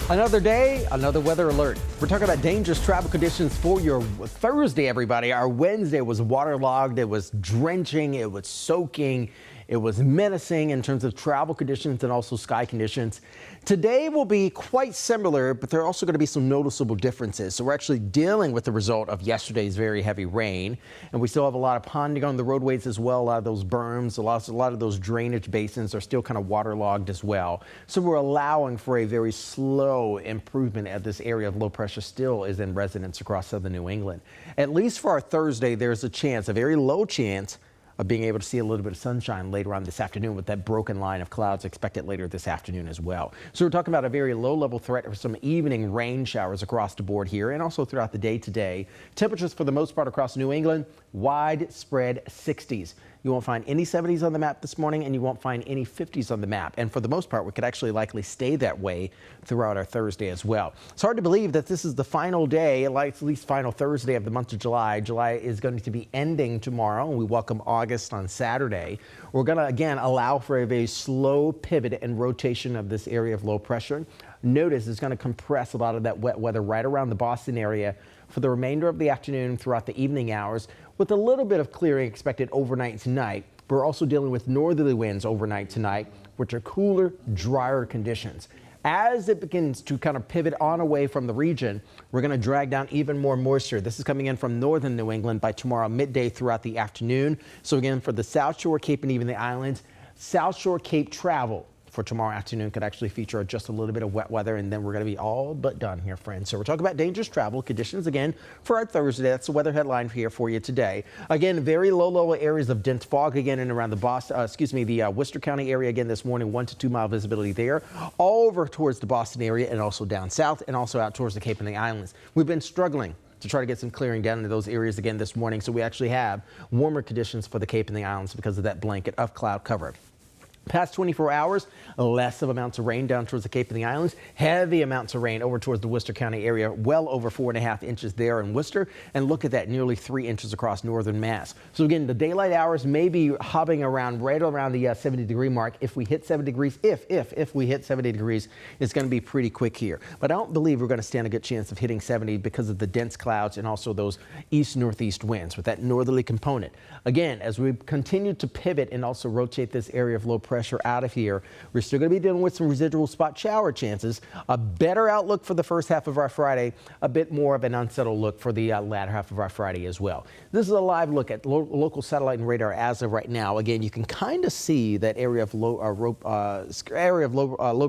Another day, another weather alert. We're talking about dangerous travel conditions for your Thursday, everybody. Our Wednesday was waterlogged, it was drenching, it was soaking, it was menacing in terms of travel conditions and also sky conditions. Today will be quite similar, but there are also going to be some noticeable differences. So we're actually dealing with the result of yesterday's very heavy rain, and we still have a lot of ponding on the roadways as well. A lot of those berms, a lot of those drainage basins are still kind of waterlogged as well. So we're allowing for a very slow improvement as this area of low pressure still is in residence across southern New England. At least for our Thursday, there's a chance, a very low chance, of being able to see a little bit of sunshine later on this afternoon with that broken line of clouds expected later this afternoon as well. So we're talking about a very low level threat for some evening rain showers across the board here and also throughout the day today. Temperatures for the most part across New England, widespread 60s. You won't find any 70s on the map this morning, and you won't find any 50s on the map. And for the most part, we could actually likely stay that way throughout our Thursday as well. It's hard to believe that this is the final day, like at least final Thursday of the month of July. July is going to be ending tomorrow, and we welcome August on Saturday. We're going to, again, allow for a very slow pivot and rotation of this area of low pressure. Notice it's going to compress a lot of that wet weather right around the Boston area for the remainder of the afternoon throughout the evening hours, with a little bit of clearing expected overnight tonight. We're also dealing with northerly winds overnight tonight, which are cooler, drier conditions. As it begins to kind of pivot on away from the region, we're going to drag down even more moisture. This is coming in from northern New England by tomorrow midday throughout the afternoon. So again, for the South Shore, Cape, and even the islands, South Shore, Cape travel for tomorrow afternoon could actually feature just a little bit of wet weather, and then we're going to be all but done here, friends. So we're talking about dangerous travel conditions again for our Thursday. That's the weather headline here for you today. Again, very low areas of dense fog again and around the Worcester County area again this morning, 1 to 2 mile visibility there, all over towards the Boston area and also down south and also out towards the Cape and the Islands. We've been struggling to try to get some clearing down into those areas again this morning, so we actually have warmer conditions for the Cape and the Islands because of that blanket of cloud cover. Past 24 hours, less of amounts of rain down towards the Cape and the Islands. Heavy amounts of rain over towards the Worcester County area, well over 4.5 inches there in Worcester. And look at that, nearly 3 inches across northern Mass. So again, the daylight hours may be hopping around right around the 70-degree mark. If we hit 70 degrees, if we hit 70 degrees, it's going to be pretty quick here. But I don't believe we're going to stand a good chance of hitting 70 because of the dense clouds and also those east-northeast winds with that northerly component. Again, as we continue to pivot and also rotate this area of low pressure out of here, we're still going to be dealing with some residual spot shower chances. A better outlook for the first half of our Friday, a bit more of an unsettled look for the latter half of our Friday as well. This is a live look at local satellite and radar as of right now. Again, you can kind of see that area of low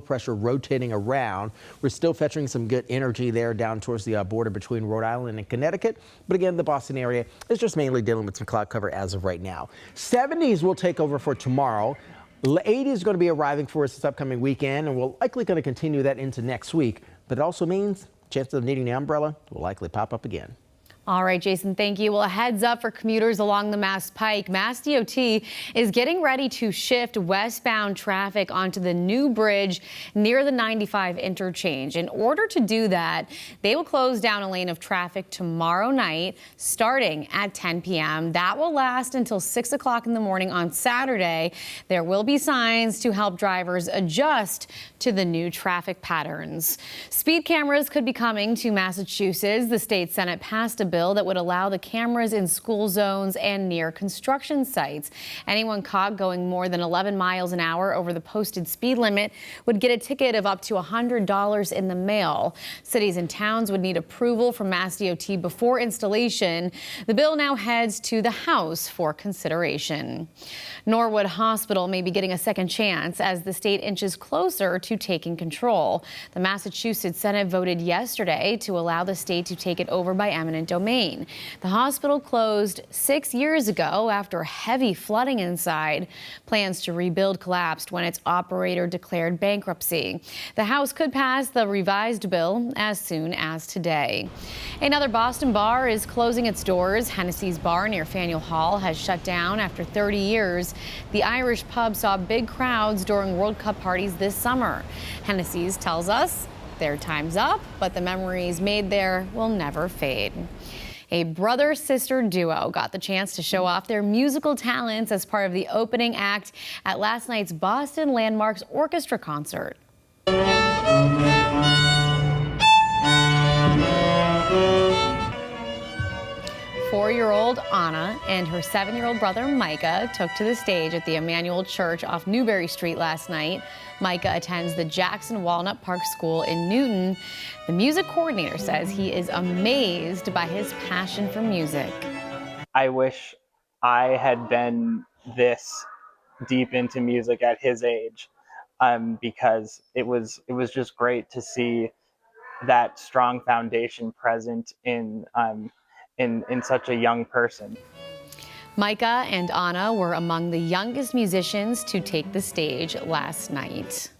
pressure rotating around. We're still fetching some good energy there down towards the border between Rhode Island and Connecticut. But again, the Boston area is just mainly dealing with some cloud cover as of right now. 70s will take over for tomorrow. 80 is going to be arriving for us this upcoming weekend, and we're likely going to continue that into next week. But it also means chances of needing the umbrella will likely pop up again. All right, Jason, thank you. Well, a heads up for commuters along the Mass Pike. Mass DOT is getting ready to shift westbound traffic onto the new bridge near the 95 interchange. In order to do that, they will close down a lane of traffic tomorrow night starting at 10 p.m. That will last until 6 o'clock in the morning on Saturday. There will be signs to help drivers adjust to the new traffic patterns. Speed cameras could be coming to Massachusetts. The state Senate passed a bill that would allow the cameras in school zones and near construction sites. Anyone caught going more than 11 miles an hour over the posted speed limit would get a ticket of up to $100 in the mail. Cities and towns would need approval from Mass DOT before installation. The bill now heads to the House for consideration. Norwood Hospital may be getting a second chance as the state inches closer to taking control. The Massachusetts Senate voted yesterday to allow the state to take it over by eminent domain. The hospital closed 6 years ago after heavy flooding inside. Plans to rebuild collapsed when its operator declared bankruptcy. The House could pass the revised bill as soon as today. Another Boston bar is closing its doors. Hennessy's bar near Faneuil Hall has shut down after 30 years. The Irish pub saw big crowds during World Cup parties this summer. Hennessy's tells us their time's up, but the memories made there will never fade. A brother-sister duo got the chance to show off their musical talents as part of the opening act at last night's Boston Landmarks Orchestra concert. 4-year-old Anna and her 7-year-old brother Micah took to the stage at the Emmanuel Church off Newberry Street last night. Micah attends the Jackson Walnut Park School in Newton. The music coordinator says he is amazed by his passion for music. I wish I had been this deep into music at his age, because it was just great to see that strong foundation present in such a young person. Micah and Anna were among the youngest musicians to take the stage last night.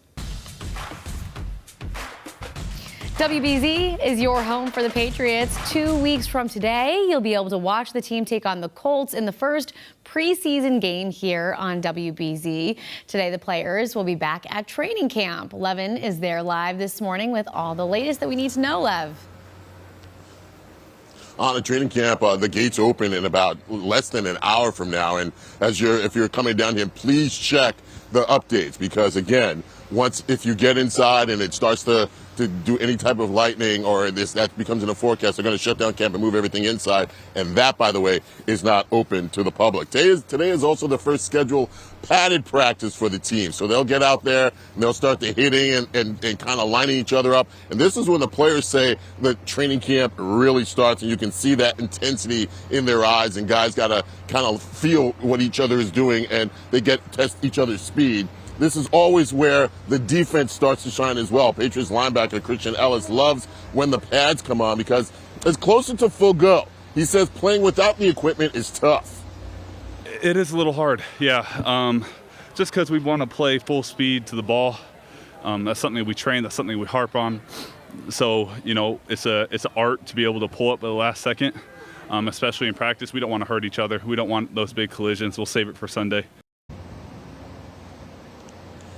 WBZ is your home for the Patriots. 2 weeks from today, you'll be able to watch the team take on the Colts in the first preseason game here on WBZ. Today, the players will be back at training camp. Levin is there live this morning with all the latest that we need to know, Lev. On the training camp, the gates open in about less than an hour from now. And if you're coming down here, please check the updates, because again, if you get inside and it starts to do any type of lightning or that becomes in a forecast, they're going to shut down camp and move everything inside. And that, by the way, is not open to the public. Today is also the first scheduled padded practice for the team. So they'll get out there and they'll start the hitting and kind of lining each other up. And this is when the players say the training camp really starts, and you can see that intensity in their eyes, and guys got to kind of feel what each other is doing, and they test each other's speed. This is always where the defense starts to shine as well. Patriots linebacker Christian Ellis loves when the pads come on because it's closer to full go. He says playing without the equipment is tough. It is a little hard, yeah. Just because we want to play full speed to the ball. That's something we train. That's something we harp on. So, it's an art to be able to pull up at the last second, especially in practice. We don't want to hurt each other. We don't want those big collisions. We'll save it for Sunday.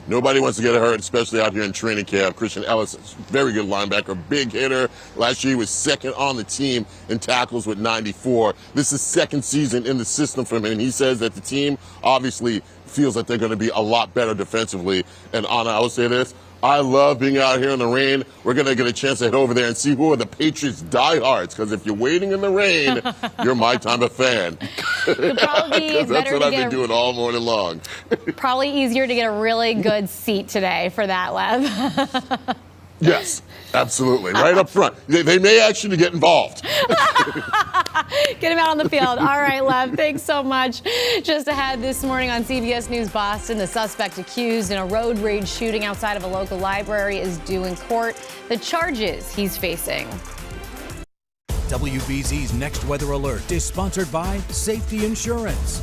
Nobody wants to get hurt, especially out here in training camp. Christian Ellis, very good linebacker, big hitter. Last year he was second on the team in tackles with 94. This is second season in the system for him, and he says that the team obviously feels that they're going to be a lot better defensively. And Anna, I will say this. I love being out here in the rain. We're going to get a chance to head over there and see who are the Patriots diehards, because if you're waiting in the rain, you're my type of fan. Could probably be Because that's better what to I've get been doing all morning long. Probably easier to get a really good seat today for that, Lev. Yes, absolutely. Right up front. They may actually get involved. Get him out on the field. All right, Lev, thanks so much. Just ahead this morning on CBS News Boston, the suspect accused in a road rage shooting outside of a local library is due in court. The charges he's facing. WBZ's Next Weather Alert is sponsored by Safety Insurance.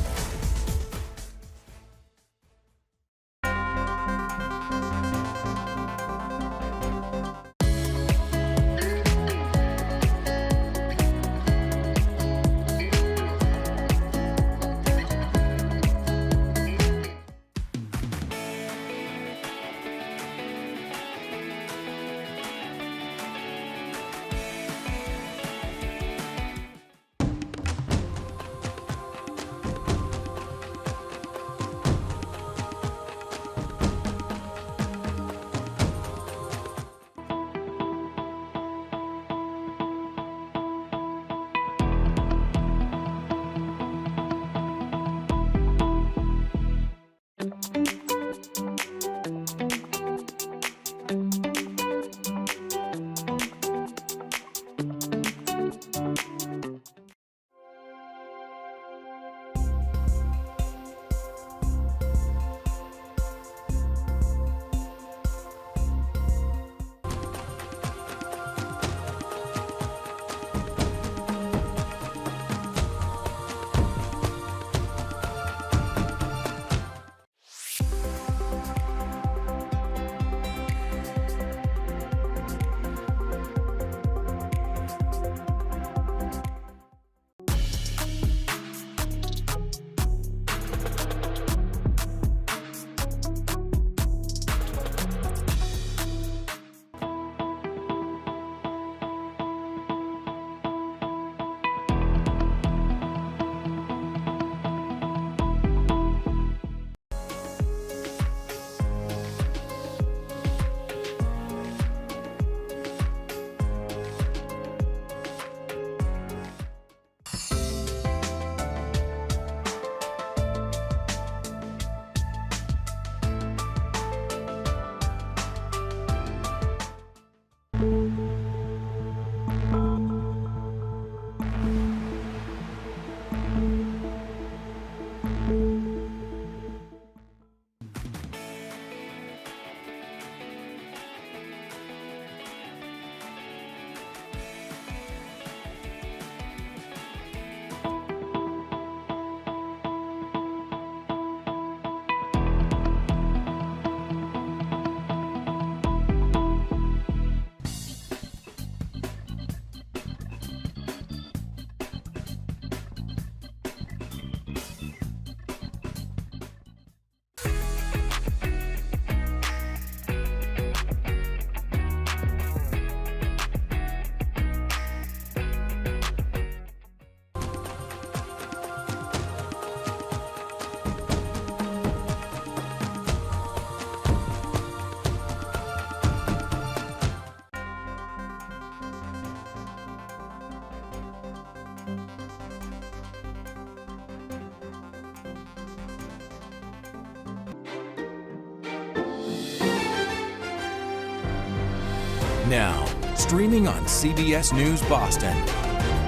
now, streaming on CBS News Boston.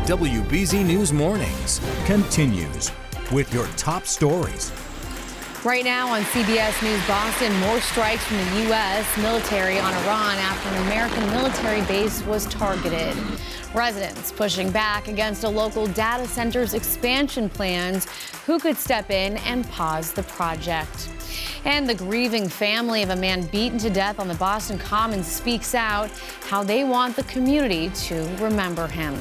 WBZ News Mornings continues with your top stories. Right now on CBS News Boston, more strikes from the U.S. military on Iran after an American military base was targeted. Residents pushing back against a local data center's expansion plans. Who could step in and pause the project? And the grieving family of a man beaten to death on the Boston Common speaks out how they want the community to remember him.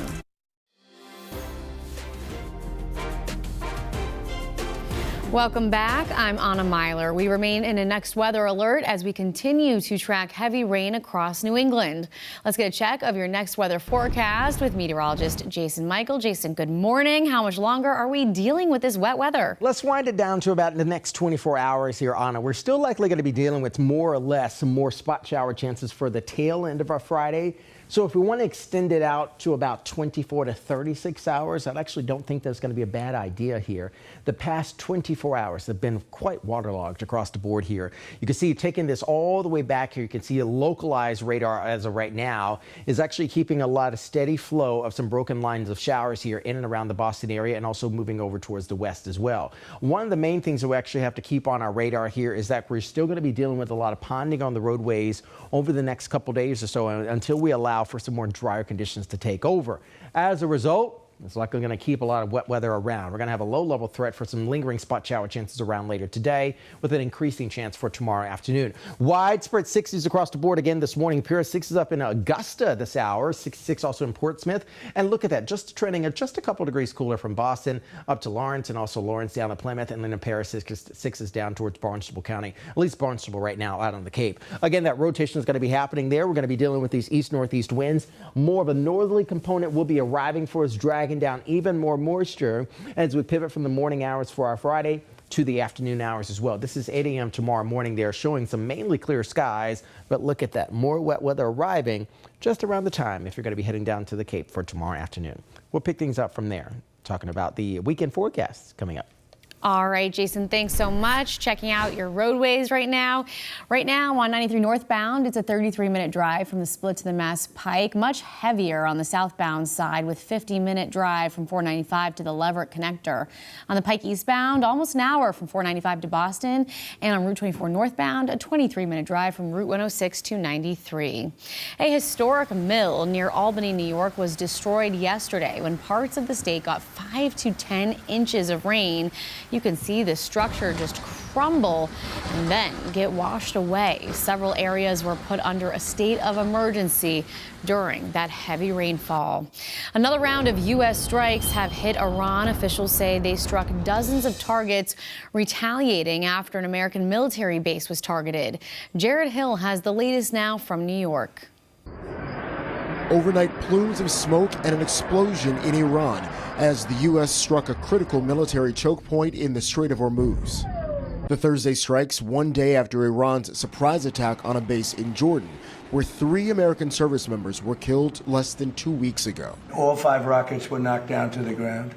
Welcome back. I'm Anna Myler. We remain in a next weather alert as we continue to track heavy rain across New England. Let's get a check of your next weather forecast with meteorologist Jason Michael. Jason, good morning. How much longer are we dealing with this wet weather? Let's wind it down to about the next 24 hours here, Anna. We're still likely going to be dealing with more or less some more spot shower chances for the tail end of our Friday. So if we want to extend it out to about 24 to 36 hours, I actually don't think that's going to be a bad idea here. The past 24 hours have been quite waterlogged across the board here. You can see taking this all the way back here, you can see a localized radar as of right now is actually keeping a lot of steady flow of some broken lines of showers here in and around the Boston area and also moving over towards the west as well. One of the main things that we actually have to keep on our radar here is that we're still going to be dealing with a lot of ponding on the roadways over the next couple days or so until we allow for some more drier conditions to take over. As a result, it's likely going to keep a lot of wet weather around. We're going to have a low-level threat for some lingering spot shower chances around later today with an increasing chance for tomorrow afternoon. Widespread 60s across the board again this morning. Pure 6s up in Augusta this hour, 66 also in Portsmouth. And look at that, just trending just a couple degrees cooler from Boston up to Lawrence and also Lawrence down to Plymouth and then in Paris 6s down towards Barnstable County, at least Barnstable right now out on the Cape. Again, that rotation is going to be happening there. We're going to be dealing with these east-northeast winds. More of a northerly component will be arriving for us, dragging down even more moisture as we pivot from the morning hours for our Friday to the afternoon hours as well. This is 8 a.m. tomorrow morning. They're showing some mainly clear skies, but look at that, more wet weather arriving just around the time if you're going to be heading down to the Cape for tomorrow afternoon. We'll pick things up from there, talking about the weekend forecasts coming up. All right, Jason, thanks so much. Checking out your roadways right now. Right now on 93 northbound, it's a 33-minute drive from the split to the Mass Pike. Much heavier on the southbound side with 50-minute drive from 495 to the Leverett connector. On the Pike eastbound, almost an hour from 495 to Boston. And on Route 24 northbound, a 23-minute drive from Route 106 to 93. A historic mill near Albany, New York was destroyed yesterday when parts of the state got 5 to 10 inches of rain. You can see the structure just crumble and then get washed away. Several areas were put under a state of emergency during that heavy rainfall. Another round of U.S. strikes have hit Iran. Officials say they struck dozens of targets, retaliating after an American military base was targeted. Jared Hill has the latest now from New York. Overnight plumes of smoke and an explosion in Iran as the U.S. struck a critical military choke point in the Strait of Hormuz. The Thursday strikes one day after Iran's surprise attack on a base in Jordan, where 3 American service members were killed less than 2 weeks ago. All 5 rockets were knocked down to the ground,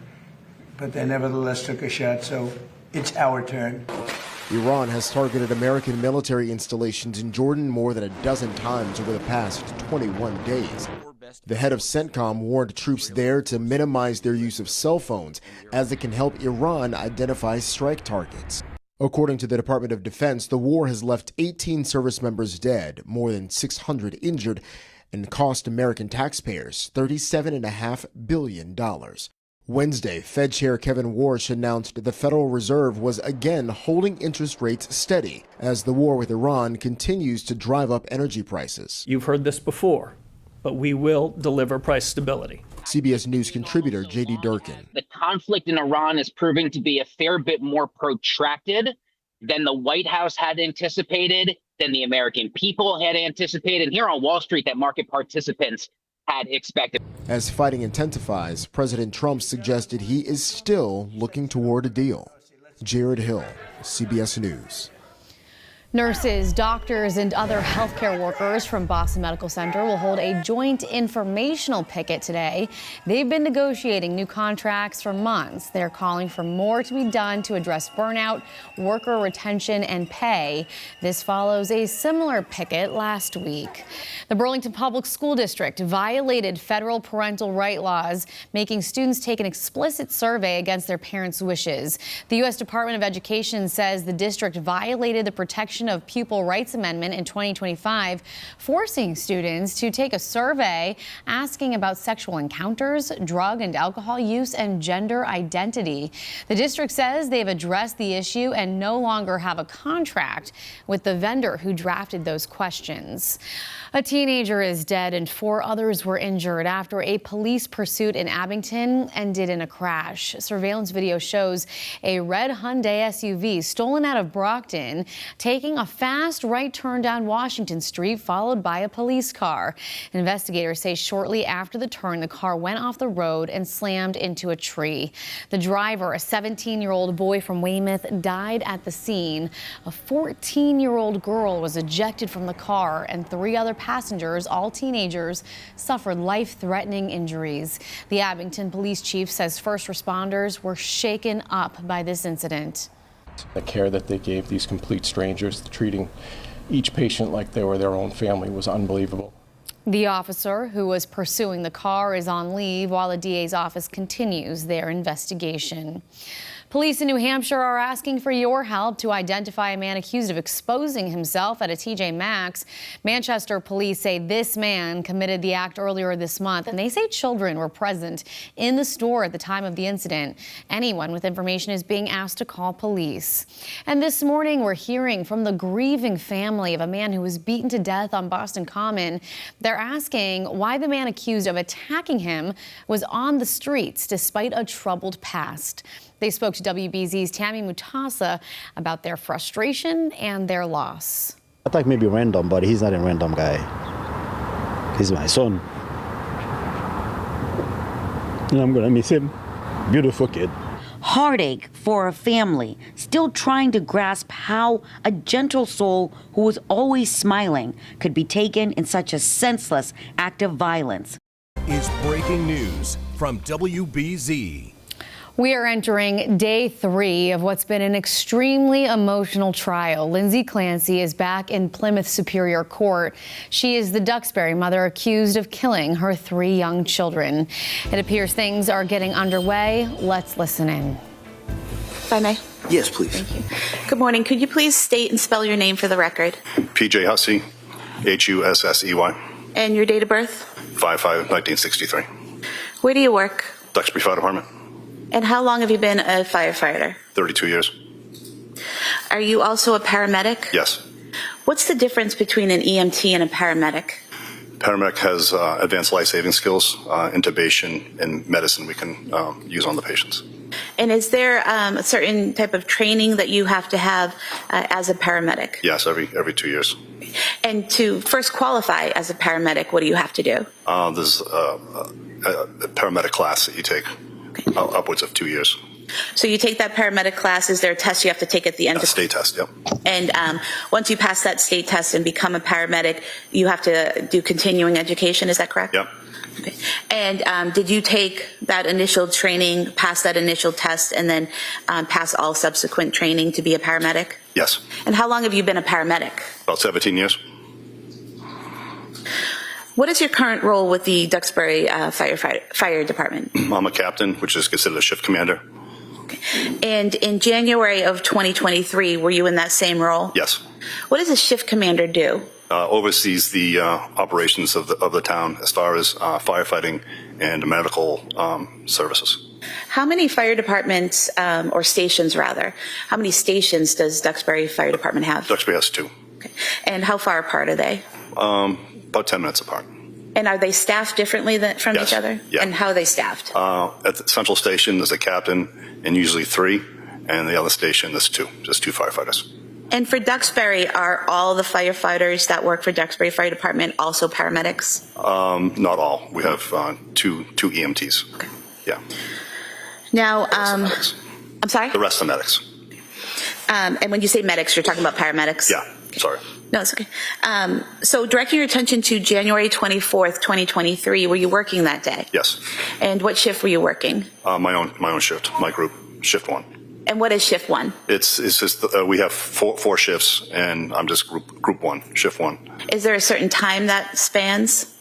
but they nevertheless took a shot, so it's our turn. Iran has targeted American military installations in Jordan more than a dozen times over the past 21 days. The head of CENTCOM warned troops there to minimize their use of cell phones, as it can help Iran identify strike targets. According to the Department of Defense, the war has left 18 service members dead, more than 600 injured, and cost American taxpayers $37.5 billion. Wednesday, Fed Chair Kevin Warsh announced the Federal Reserve was again holding interest rates steady as the war with Iran continues to drive up energy prices. You've heard this before, but we will deliver price stability. CBS News contributor J.D. Durkin. The conflict in Iran is proving to be a fair bit more protracted than the White House had anticipated, than the American people had anticipated, and here on Wall Street that market participants had expected. As fighting intensifies, President Trump suggested he is still looking toward a deal. Jared Hill, CBS News. Nurses, doctors, and other healthcare workers from Boston Medical Center will hold a joint informational picket today. They've been negotiating new contracts for months. They're calling for more to be done to address burnout, worker retention, and pay. This follows a similar picket last week. The Burlington Public School District violated federal parental right laws, making students take an explicit survey against their parents' wishes. The U.S. Department of Education says the district violated the Protection of Pupil Rights Amendment in 2025, forcing students to take a survey asking about sexual encounters, drug and alcohol use, and gender identity. The district says they've addressed the issue and no longer have a contract with the vendor who drafted those questions. A teenager is dead and 4 others were injured after a police pursuit in Abington ended in a crash. Surveillance video shows a red Hyundai SUV stolen out of Brockton, taking a fast right turn down Washington Street, followed by a police car. Investigators say shortly after the turn, the car went off the road and slammed into a tree. The driver, a 17-year-old boy from Weymouth, died at the scene. A 14-year-old girl was ejected from the car, and 3 other passengers, all teenagers, suffered life-threatening injuries. The Abington police chief says first responders were shaken up by this incident. The care that they gave these complete strangers, treating each patient like they were their own family, was unbelievable. The officer who was pursuing the car is on leave while the DA's office continues their investigation. Police in New Hampshire are asking for your help to identify a man accused of exposing himself at a TJ Maxx. Manchester police say this man committed the act earlier this month, and they say children were present in the store at the time of the incident. Anyone with information is being asked to call police. And this morning, we're hearing from the grieving family of a man who was beaten to death on Boston Common. They're asking why the man accused of attacking him was on the streets despite a troubled past. They spoke to WBZ's Tammy Mutasa about their frustration and their loss. I thought maybe random, but he's not a random guy. He's my son. And I'm gonna miss him. Beautiful kid. Heartache for a family still trying to grasp how a gentle soul who was always smiling could be taken in such a senseless act of violence. Is breaking news from WBZ. We are entering day 3 of what's been an extremely emotional trial. Lindsay Clancy is back in Plymouth Superior Court. She is the Duxbury mother accused of killing her 3 young children. It appears things are getting underway. Let's listen in. If I may. Yes, please. Thank you. Good morning. Could you please state and spell your name for the record? PJ Hussey, Hussey. And your date of birth? 5/5/1963. Where do you work? Duxbury Fire Department. And how long have you been a firefighter? 32 years. Are you also a paramedic? Yes. What's the difference between an EMT and a paramedic? Paramedic has advanced life-saving skills, intubation, and medicine we can use on the patients. And is there a certain type of training that you have to have as a paramedic? Yes, every 2 years. And to first qualify as a paramedic, what do you have to do? There's a paramedic class that you take, upwards of 2 years. So you take that paramedic class. Is there a test you have to take at the end? A state test, yep. And once you pass that state test and become a paramedic, you have to do continuing education. Is that correct? Yep. Okay. And did you take that initial training, pass that initial test, and then pass all subsequent training to be a paramedic? Yes. And how long have you been a paramedic? About 17 years. What is your current role with the Duxbury Fire Department? I'm a captain, which is considered a shift commander. Okay. And in January of 2023, were you in that same role? Yes. What does a shift commander do? Oversees the operations of the town as far as firefighting and medical services. How many fire departments, or stations rather, how many stations does Duxbury Fire Department have? Duxbury has 2. Okay. And how far apart are they? About 10 minutes apart. And are they staffed differently from Yes. each other? Yeah. And how are they staffed? At the central station, there's a captain and usually 3, and the other station, there's 2, just 2 firefighters. And for Duxbury, are all the firefighters that work for Duxbury Fire Department also paramedics? Not all. We have 2 EMTs. Okay. Yeah. Now, I'm sorry? The rest are medics. And when you say medics, you're talking about paramedics? Yeah. Sorry. No, it's okay. So directing your attention to January 24th, 2023, were you working that day? Yes. And what shift were you working? My own shift, my group, shift 1. And what is shift 1? It's just we have four shifts, and I'm just group 1, shift 1. Is there a certain time that spans?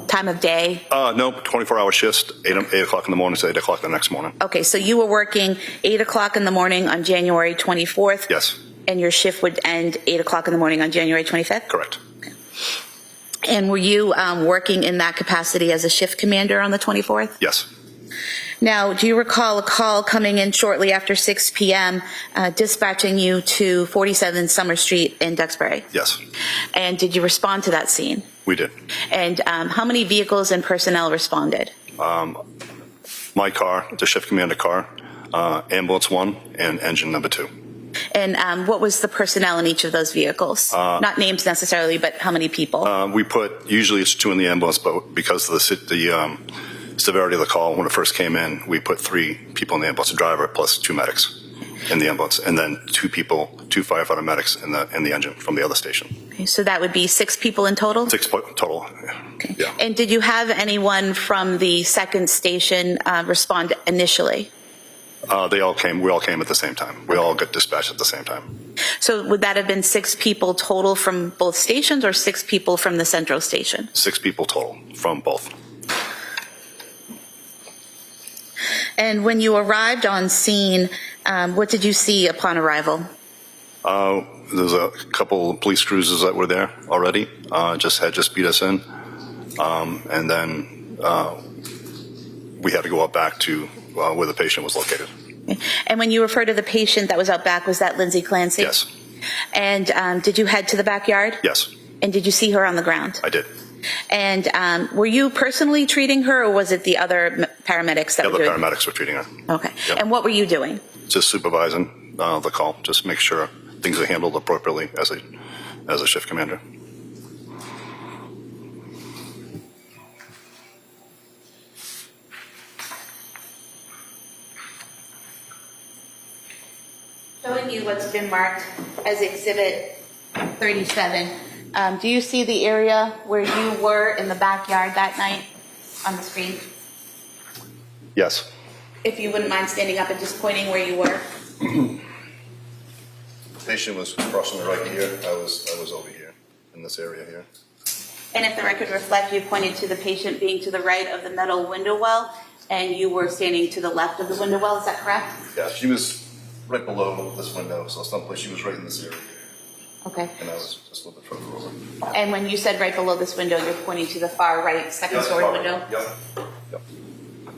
Time of day? No, 24-hour shifts, 8 o'clock in the morning to 8 o'clock the next morning. Okay, so you were working 8 o'clock in the morning on January 24th? Yes. And your shift would end 8 o'clock in the morning on January 25th? Correct. Okay. And were you working in that capacity as a shift commander on the 24th? Yes. Now, do you recall a call coming in shortly after 6 p.m. Dispatching you to 47 Summer Street in Duxbury? Yes. And did you respond to that scene? We did. And how many vehicles and personnel responded? My car, the shift commander car, ambulance 1, and engine number 2. And what was the personnel in each of those vehicles? Not names necessarily, but how many people? Usually it's 2 in the ambulance, but because of the severity of the call when it first came in, we put 3 people in the ambulance, a driver plus 2 medics in the ambulance, and then 2 firefighter medics in the engine from the other station. Okay, so that would be 6 people in total? 6 total. Okay. Yeah. And did you have anyone from the second station respond initially? We all came at the same time. We all got dispatched at the same time. So would that have been 6 people total from both stations or 6 people from the central station? 6 people total from both. And when you arrived on scene, what did you see upon arrival? There's a couple of police cruisers that were there already, just beat us in. And then we had to go out back to where the patient was located. And when you refer to the patient that was out back, was that Lindsay Clancy? Yes. And did you head to the backyard? Yes. And did you see her on the ground? I did. And were you personally treating her, or was it the other paramedics that The were other doing it? paramedics were treating her. Okay. Yep. And what were you doing? Just supervising the call, just make sure things are handled appropriately as a shift commander. Showing you what's been marked as Exhibit 37. Do you see the area where you were in the backyard that night on the screen? Yes. If you wouldn't mind standing up and just pointing where you were. The patient was crossing the right here. I was over here in this area here. And if the record reflects, you pointed to the patient being to the right of the metal window well, and you were standing to the left of the window well. Is that correct? Yeah, she was right below this window, so someplace she was right in this area. Okay. And I was just a little bit further over. And when you said right below this window, you're pointing to the far right second story window? Yep.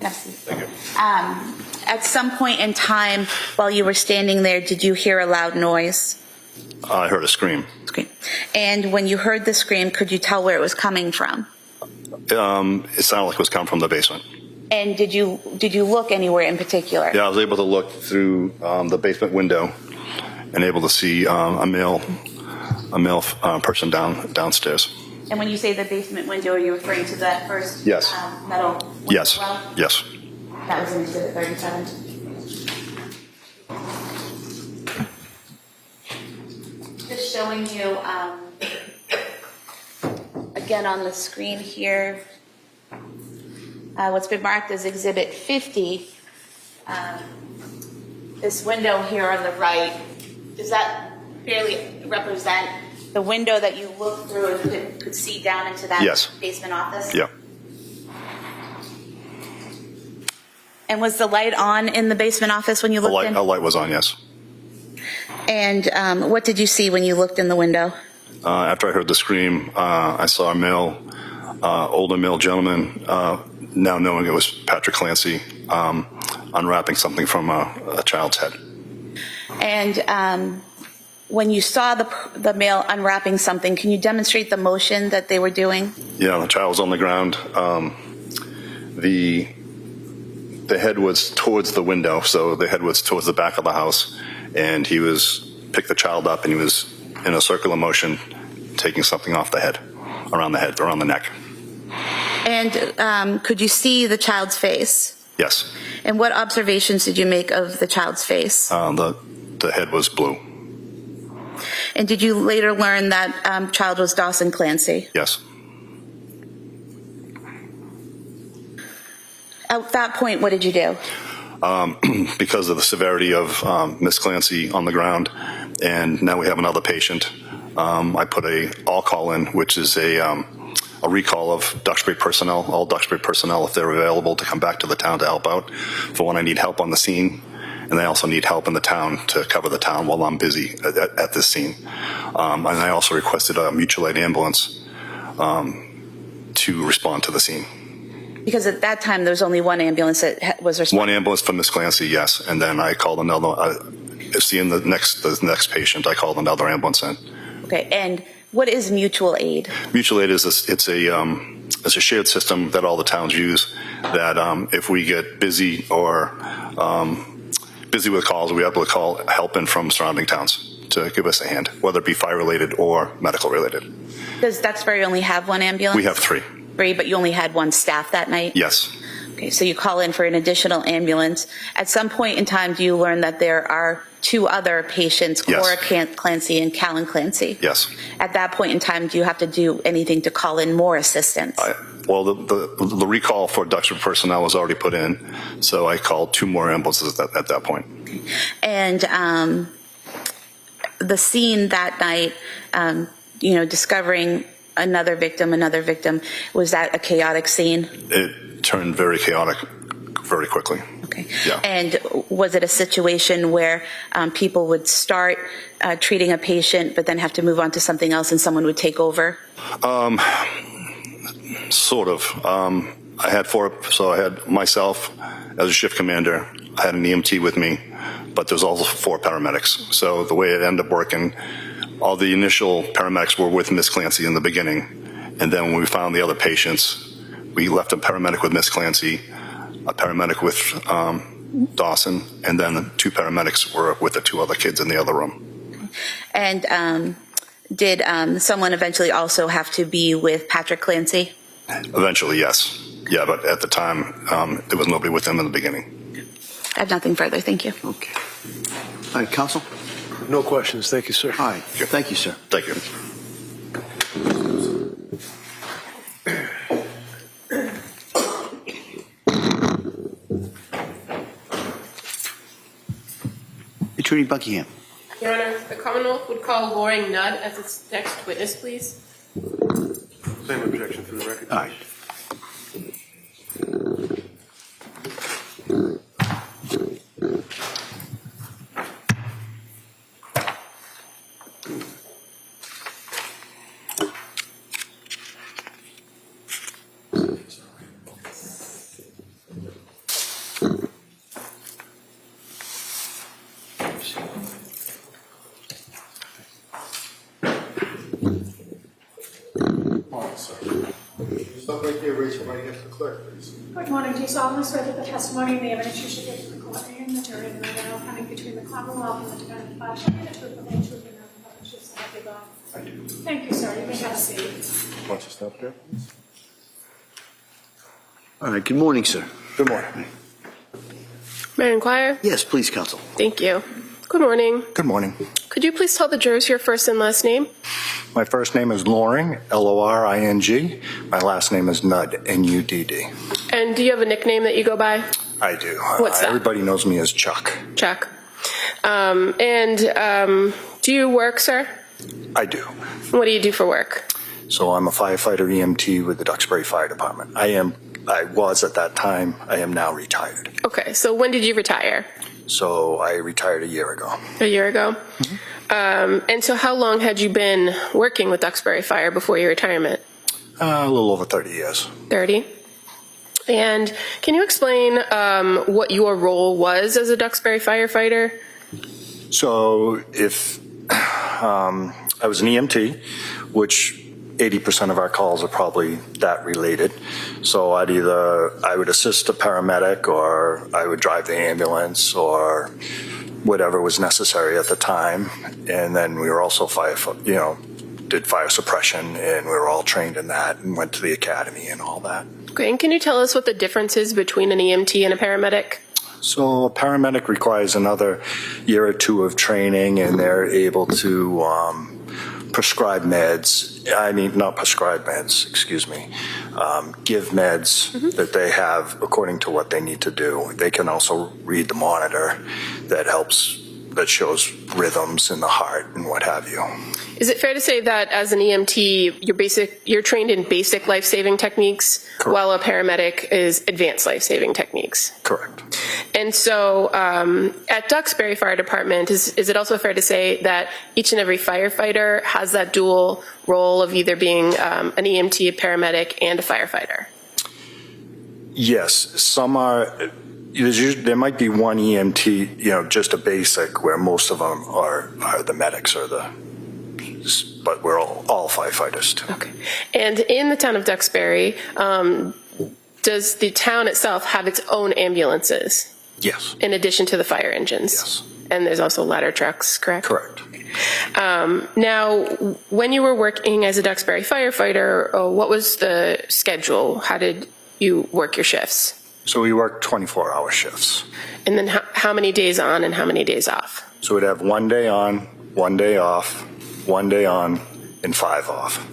Yes. Thank you. At some point in time while you were standing there, did you hear a loud noise? I heard a scream. And when you heard the scream, could you tell where it was coming from? It sounded like it was coming from the basement. And did you look anywhere in particular? Yeah, I was able to look through the basement window and able to see a male person downstairs. And when you say the basement window, are you referring to that first Yes. metal window? Yes. Well? Yes. That was in Exhibit 37. Just showing you, again on the screen here, what's been marked as Exhibit 50. This window here on the right, does that fairly represent the window that you looked through and could see down into that Yes. basement office? Yeah. And was the light on in the basement office when you looked in? A light was on, yes. And what did you see when you looked in the window? After I heard the scream, I saw a older male gentleman, now knowing it was Patrick Clancy, unwrapping something from a child's head. And when you saw the male unwrapping something, can you demonstrate the motion that they were doing? Yeah, the child was on the ground. The head was towards the window, so the head was towards the back of the house, and he picked the child up, and he was in a circular motion, taking something off the head, around the neck. And could you see the child's face? Yes. And what observations did you make of the child's face? The head was blue. And did you later learn that child was Dawson Clancy? Yes. At that point, what did you do? Because of the severity of Miss Clancy on the ground, and now we have another patient, I put a all call in, which is a recall of Duxbury personnel, all Duxbury personnel, if they're available, to come back to the town to help out for when I need help on the scene. And they also need help in the town to cover the town while I'm busy at this scene. And I also requested a mutual aid ambulance to respond to the scene. Because at that time, there was only one ambulance that was responsible. One ambulance for Miss Clancy, yes. And then I called another, seeing the next patient, I called another ambulance in. Okay, and what is mutual aid? Mutual aid is it's a shared system that all the towns use. That if we get busy or busy with calls, we're able to call help in from surrounding towns to give us a hand, whether it be fire related or medical related. Does Duxbury only have one ambulance? We have 3. 3, but you only had one staff that night? Yes. Okay, so you call in for an additional ambulance. At some point in time, do you learn that there are 2 other patients, Yes. Cora Clancy and Callan Clancy? Yes. At that point in time, do you have to do anything to call in more assistance? Well, the recall for Duxbury personnel was already put in, so I called 2 more ambulances at that point. And the scene that night, discovering another victim, was that a chaotic scene? It turned very chaotic very quickly. Okay. Yeah. And was it a situation where people would start treating a patient but then have to move on to something else and someone would take over? Sort of. I had 4, so I had myself as a shift commander. I had an EMT with me, but there's also 4 paramedics. So the way it ended up working, all the initial paramedics were with Miss Clancy in the beginning, and then when we found the other patients, we left a paramedic with Miss Clancy, a paramedic with Dawson, and then 2 paramedics were with the 2 other kids in the other room. And did someone eventually also have to be with Patrick Clancy? Eventually, yes. Yeah, but at the time, there was nobody with him in the beginning. I have nothing further. Thank you. Okay. All right, counsel? No questions. Thank you, sir. All right. Thank you, sir. Thank you. Attorney Buckingham. Your Honor, the Commonwealth would call Loring Nudd as its next witness, please. Same objection for the record. All right. Stop right there, raise your right hand for the clerk, please. Good morning. Do you solemnly swear that the testimony in the evidence you should give to the court and the jury and the matter coming between the Commonwealth and the defendant shall be the truth, the whole truth, and nothing but the truth, so help you God? I do. Thank you, sir. You may have a seat. Why don't you stop there, please? All right. Good morning, sir. Good morning. May I inquire? Yes, please, counsel. Thank you. Good morning. Good morning. Could you please tell the jurors your first and last name? My first name is Loring, Loring. My last name is Nudd, Nudd. And do you have a nickname that you go by? I do. What's that? Everybody knows me as Chuck. Chuck. Do you work, sir? I do. What do you do for work? So I'm a firefighter EMT with the Duxbury Fire Department. I was at that time. I am now retired. Okay, so when did you retire? So I retired a year ago. A year ago? Mm-hmm. And so how long had you been working with Duxbury Fire before your retirement? A little over 30 years. 30. And can you explain what your role was as a Duxbury firefighter? So if I was an EMT, which 80% of our calls are probably that related. So I would assist a paramedic, or I would drive the ambulance, or whatever was necessary at the time. And then we were also did fire suppression, and we were all trained in that and went to the academy and all that. Okay, and can you tell us what the difference is between an EMT and a paramedic? So a paramedic requires another year or two of training, and they're able to prescribe meds. I mean, not prescribe meds, excuse me. Give meds that they have according to what they need to do. They can also read the monitor that shows rhythms in the heart and what have you. Is it fair to say that as an EMT, you're trained in basic life-saving techniques, while a paramedic is advanced life-saving techniques? Correct. And so at Duxbury Fire Department, is it also fair to say that each and every firefighter has that dual role of either being an EMT, a paramedic, and a firefighter? Yes, some are. There might be one EMT, just a basic, where most of them are the medics but we're all firefighters too. Okay. And in the town of Duxbury, does the town itself have its own ambulances? Yes. In addition to the fire engines? Yes. And there's also ladder trucks, correct? Correct. Now, when you were working as a Duxbury firefighter, what was the schedule? How did you work your shifts? So we work 24-hour shifts. And then how many days on and how many days off? So we'd have 1 day on, 1 day off, 1 day on, and 5 off.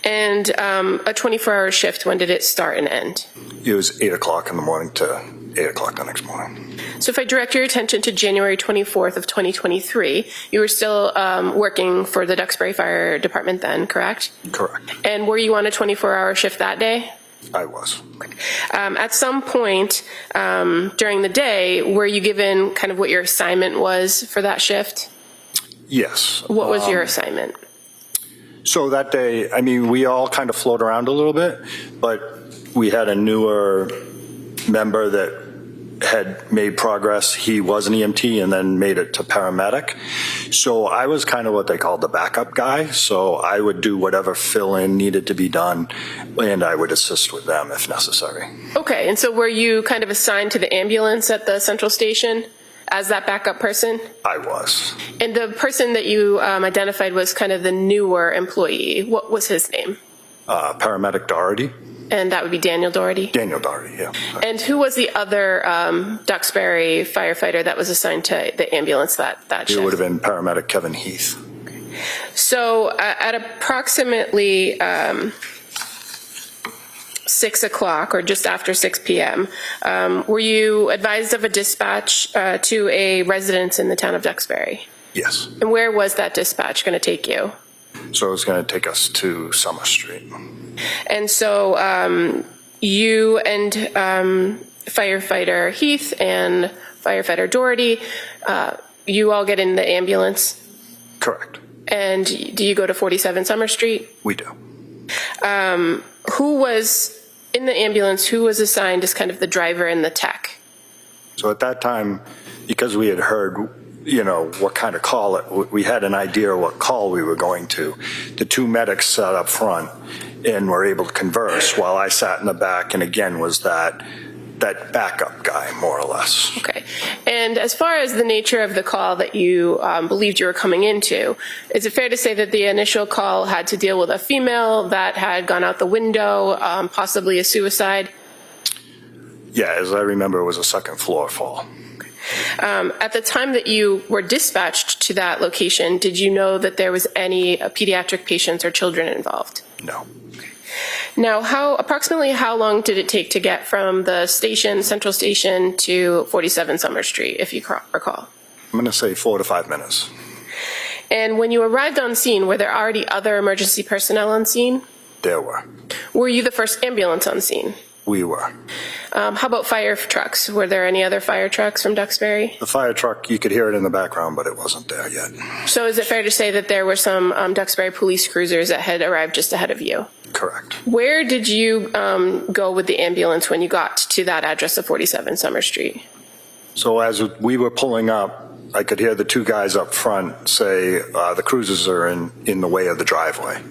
And a 24-hour shift, when did it start and end? It was 8 o'clock in the morning to 8 o'clock the next morning. So if I direct your attention to January 24th of 2023, you were still working for the Duxbury Fire Department then, correct? Correct. And were you on a 24-hour shift that day? I was. At some point during the day, were you given kind of what your assignment was for that shift? Yes. What was your assignment? So that day, we all kind of float around a little bit, but we had a newer member that had made progress. He was an EMT and then made it to paramedic. So I was kind of what they called the backup guy. So I would do whatever fill-in needed to be done, and I would assist with them if necessary. Okay, and so were you kind of assigned to the ambulance at the central station as that backup person? I was. And the person that you identified was kind of the newer employee. What was his name? Paramedic Doherty. And that would be Daniel Doherty? Daniel Doherty, yeah. And who was the other Duxbury firefighter that was assigned to the ambulance that shift? It would have been paramedic Kevin Heath. Okay. So at approximately 6 o'clock or just after 6 p.m., were you advised of a dispatch to a residence in the town of Duxbury? Yes. And where was that dispatch going to take you? So it was going to take us to Summer Street. And so you and firefighter Heath and firefighter Doherty, you all get in the ambulance? Correct. And do you go to 47 Summer Street? We do. Who was in the ambulance? Who was assigned as kind of the driver and the tech? So at that time, because we had heard what kind of call we had an idea of what call we were going to. The two medics sat up front and were able to converse while I sat in the back and again was that backup guy, more or less. Okay. And as far as the nature of the call that you believed you were coming into, is it fair to say that the initial call had to deal with a female that had gone out the window, possibly a suicide? Yeah, as I remember, it was a second floor fall. At the time that you were dispatched to that location, did you know that there was any pediatric patients or children involved? No. Now, approximately how long did it take to get from the station, Central Station, to 47 Summer Street, if you recall? I'm going to say 4 to 5 minutes. And when you arrived on scene, were there already other emergency personnel on scene? There were. Were you the first ambulance on scene? We were. How about fire trucks? Were there any other fire trucks from Duxbury? The fire truck, you could hear it in the background, but it wasn't there yet. So is it fair to say that there were some Duxbury police cruisers that had arrived just ahead of you? Correct. Where did you go with the ambulance when you got to that address of 47 Summer Street? So as we were pulling up, I could hear the two guys up front say, the cruisers are in the way of the driveway.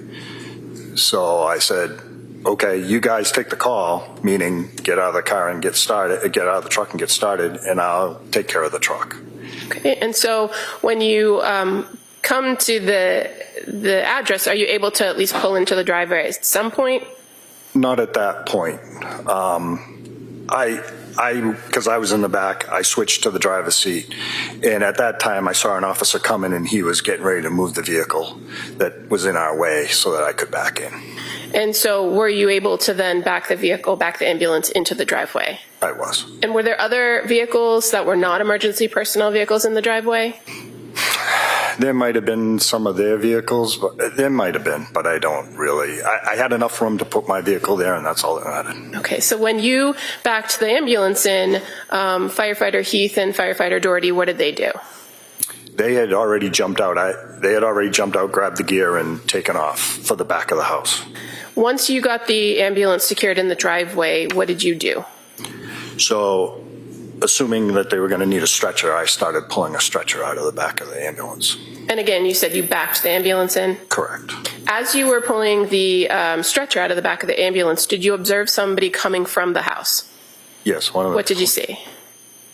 So I said, okay, you guys take the call, meaning get out of the car and get out of the truck and get started, and I'll take care of the truck. Okay, and so when you come to the address, are you able to at least pull into the driveway at some point? Not at that point. Because I was in the back, I switched to the driver's seat. And at that time, I saw an officer coming and he was getting ready to move the vehicle that was in our way so that I could back in. And so were you able to then back the ambulance into the driveway? I was. And were there other vehicles that were not emergency personnel vehicles in the driveway? There might have been some of their vehicles, but there might have been, but I don't really. I had enough room to put my vehicle there, and that's all that mattered. Okay, so when you backed the ambulance in, firefighter Heath and firefighter Doherty, what did they do? They had already jumped out. Grabbed the gear, and taken off for the back of the house. Once you got the ambulance secured in the driveway, what did you do? So, assuming that they were going to need a stretcher, I started pulling a stretcher out of the back of the ambulance. And again, you said you backed the ambulance in? Correct. As you were pulling the stretcher out of the back of the ambulance, did you observe somebody coming from the house? Yes. What did you see?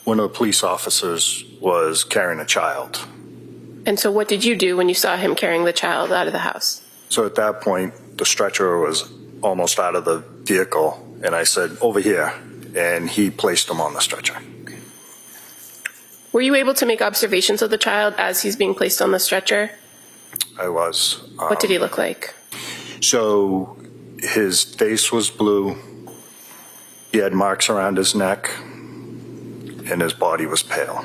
One of the police officers was carrying a child. And so what did you do when you saw him carrying the child out of the house? So at that point, the stretcher was almost out of the vehicle, and I said, over here, and he placed him on the stretcher. Were you able to make observations of the child as he's being placed on the stretcher? I was. What did he look like? So his face was blue. He had marks around his neck, and his body was pale.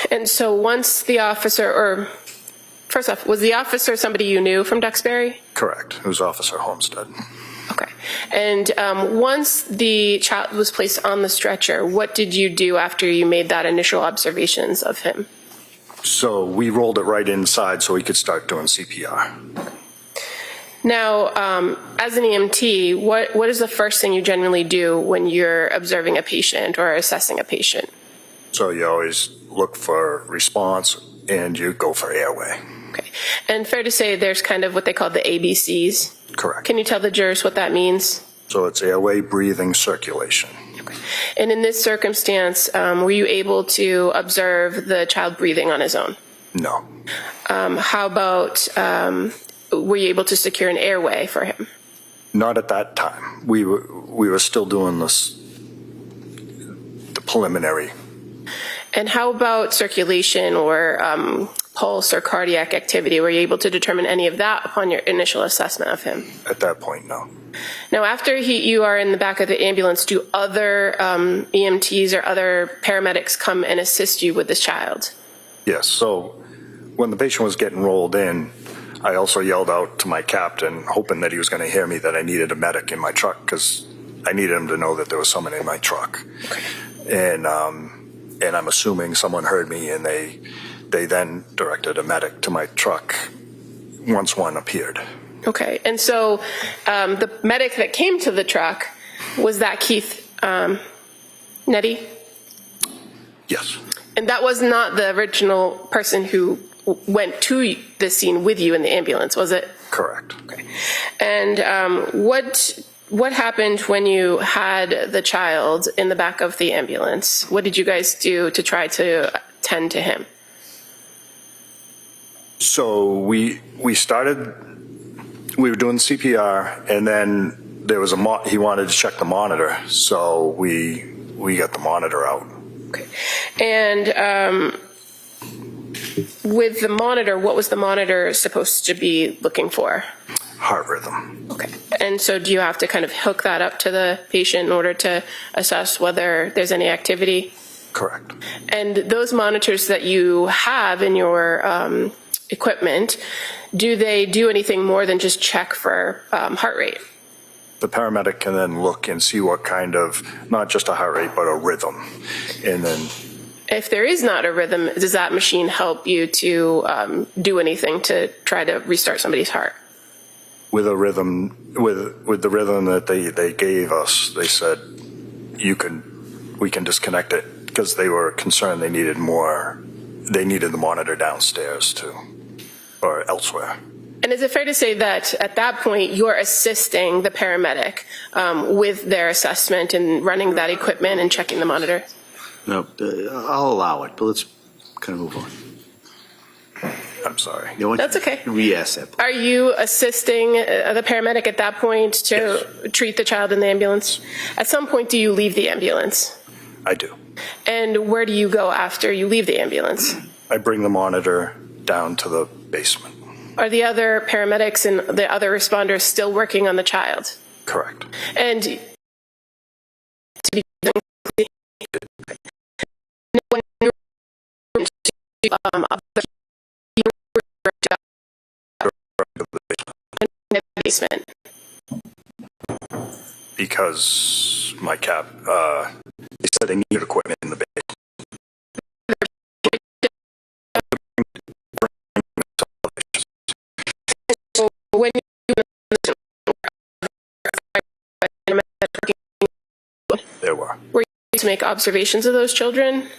And so once the officer, or first off, was the officer somebody you knew from Duxbury? Correct. It was Officer Homestead. Okay. And once the child was placed on the stretcher, what did you do after you made that initial observations of him? So we rolled it right inside so he could start doing CPR. Now, as an EMT, what is the first thing you generally do when you're observing a patient or assessing a patient? So you always look for response and you go for airway. Okay. And fair to say there's kind of what they call the ABCs? Correct. Can you tell the jurors what that means? So it's airway, breathing, circulation. Okay. And in this circumstance, were you able to observe the child breathing on his own? No. How about, were you able to secure an airway for him? Not at that time. We were still doing the preliminary. And how about circulation or pulse or cardiac activity? Were you able to determine any of that upon your initial assessment of him? At that point, no. Now, after you are in the back of the ambulance, do other EMTs or other paramedics come and assist you with this child? Yes. So when the patient was getting rolled in, I also yelled out to my captain, hoping that he was going to hear me, that I needed a medic in my truck because I needed him to know that there was someone in my truck. Okay. And I'm assuming someone heard me, and they then directed a medic to my truck once one appeared. Okay. And so the medic that came to the truck, was that Keith Nettie? Yes. And that was not the original person who went to the scene with you in the ambulance, was it? Correct. Okay. And what happened when you had the child in the back of the ambulance? What did you guys do to try to tend to him? So we were doing CPR, and then there was he wanted to check the monitor, so we got the monitor out. Okay. And with the monitor, what was the monitor supposed to be looking for? Heart rhythm. Okay. And so do you have to kind of hook that up to the patient in order to assess whether there's any activity? Correct. And those monitors that you have in your equipment, do they do anything more than just check for heart rate? The paramedic can then look and see what kind of, not just a heart rate, but a rhythm. And then if there is not a rhythm, does that machine help you to do anything to try to restart somebody's heart? With a rhythm, with the rhythm that they gave us, they said we can disconnect it, because they were concerned they needed the monitor downstairs too, or elsewhere. And is it fair to say that at that point you're assisting the paramedic with their assessment and running that equipment and checking the monitor? No, I'll allow it, but let's kind of move on. I'm sorry. That's okay. Re-ask that. Are you assisting the paramedic at that point to treat the child in the ambulance? At some point, do you leave the ambulance? I do. And where do you go after you leave the ambulance? I bring the monitor down to the basement. Are the other paramedics and the other responders still working on the child? Correct. And to be when you basement. Because my cap, they said they needed equipment in the basement. So when you There were. Were you to make observations of those children?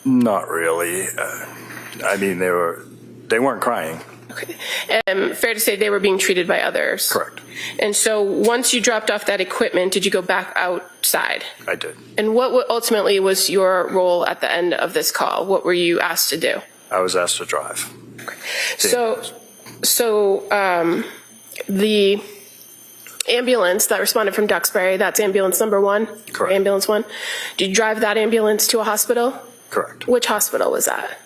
Not really. I mean, they weren't crying. Okay. Fair to say they were being treated by others? Correct. And so once you dropped off that equipment, did you go back outside? I did. And what ultimately was your role at the end of this call? What were you asked to do? I was asked to drive. So the ambulance that responded from Duxbury, that's ambulance number 1? Correct. Ambulance 1. Did you drive that ambulance to a hospital? Correct. Which hospital was that?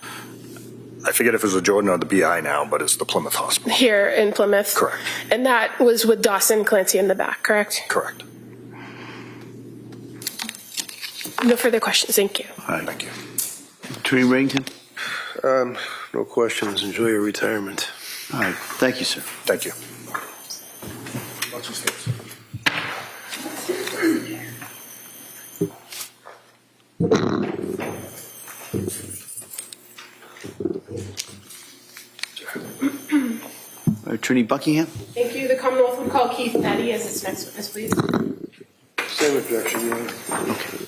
I forget if it was the Jordan or the BI now, but it's the Plymouth Hospital. Here in Plymouth? Correct. And that was with Dawson Clancy in the back, correct? Correct. No further questions. Thank you. All right. Thank you. Attorney Remington? No questions. Enjoy your retirement. All right. Thank you, sir. Thank you. Attorney Buckingham? Thank you. The Commonwealth will call Keith Petty as its next witness, please. Same objection, Your Honor. Okay.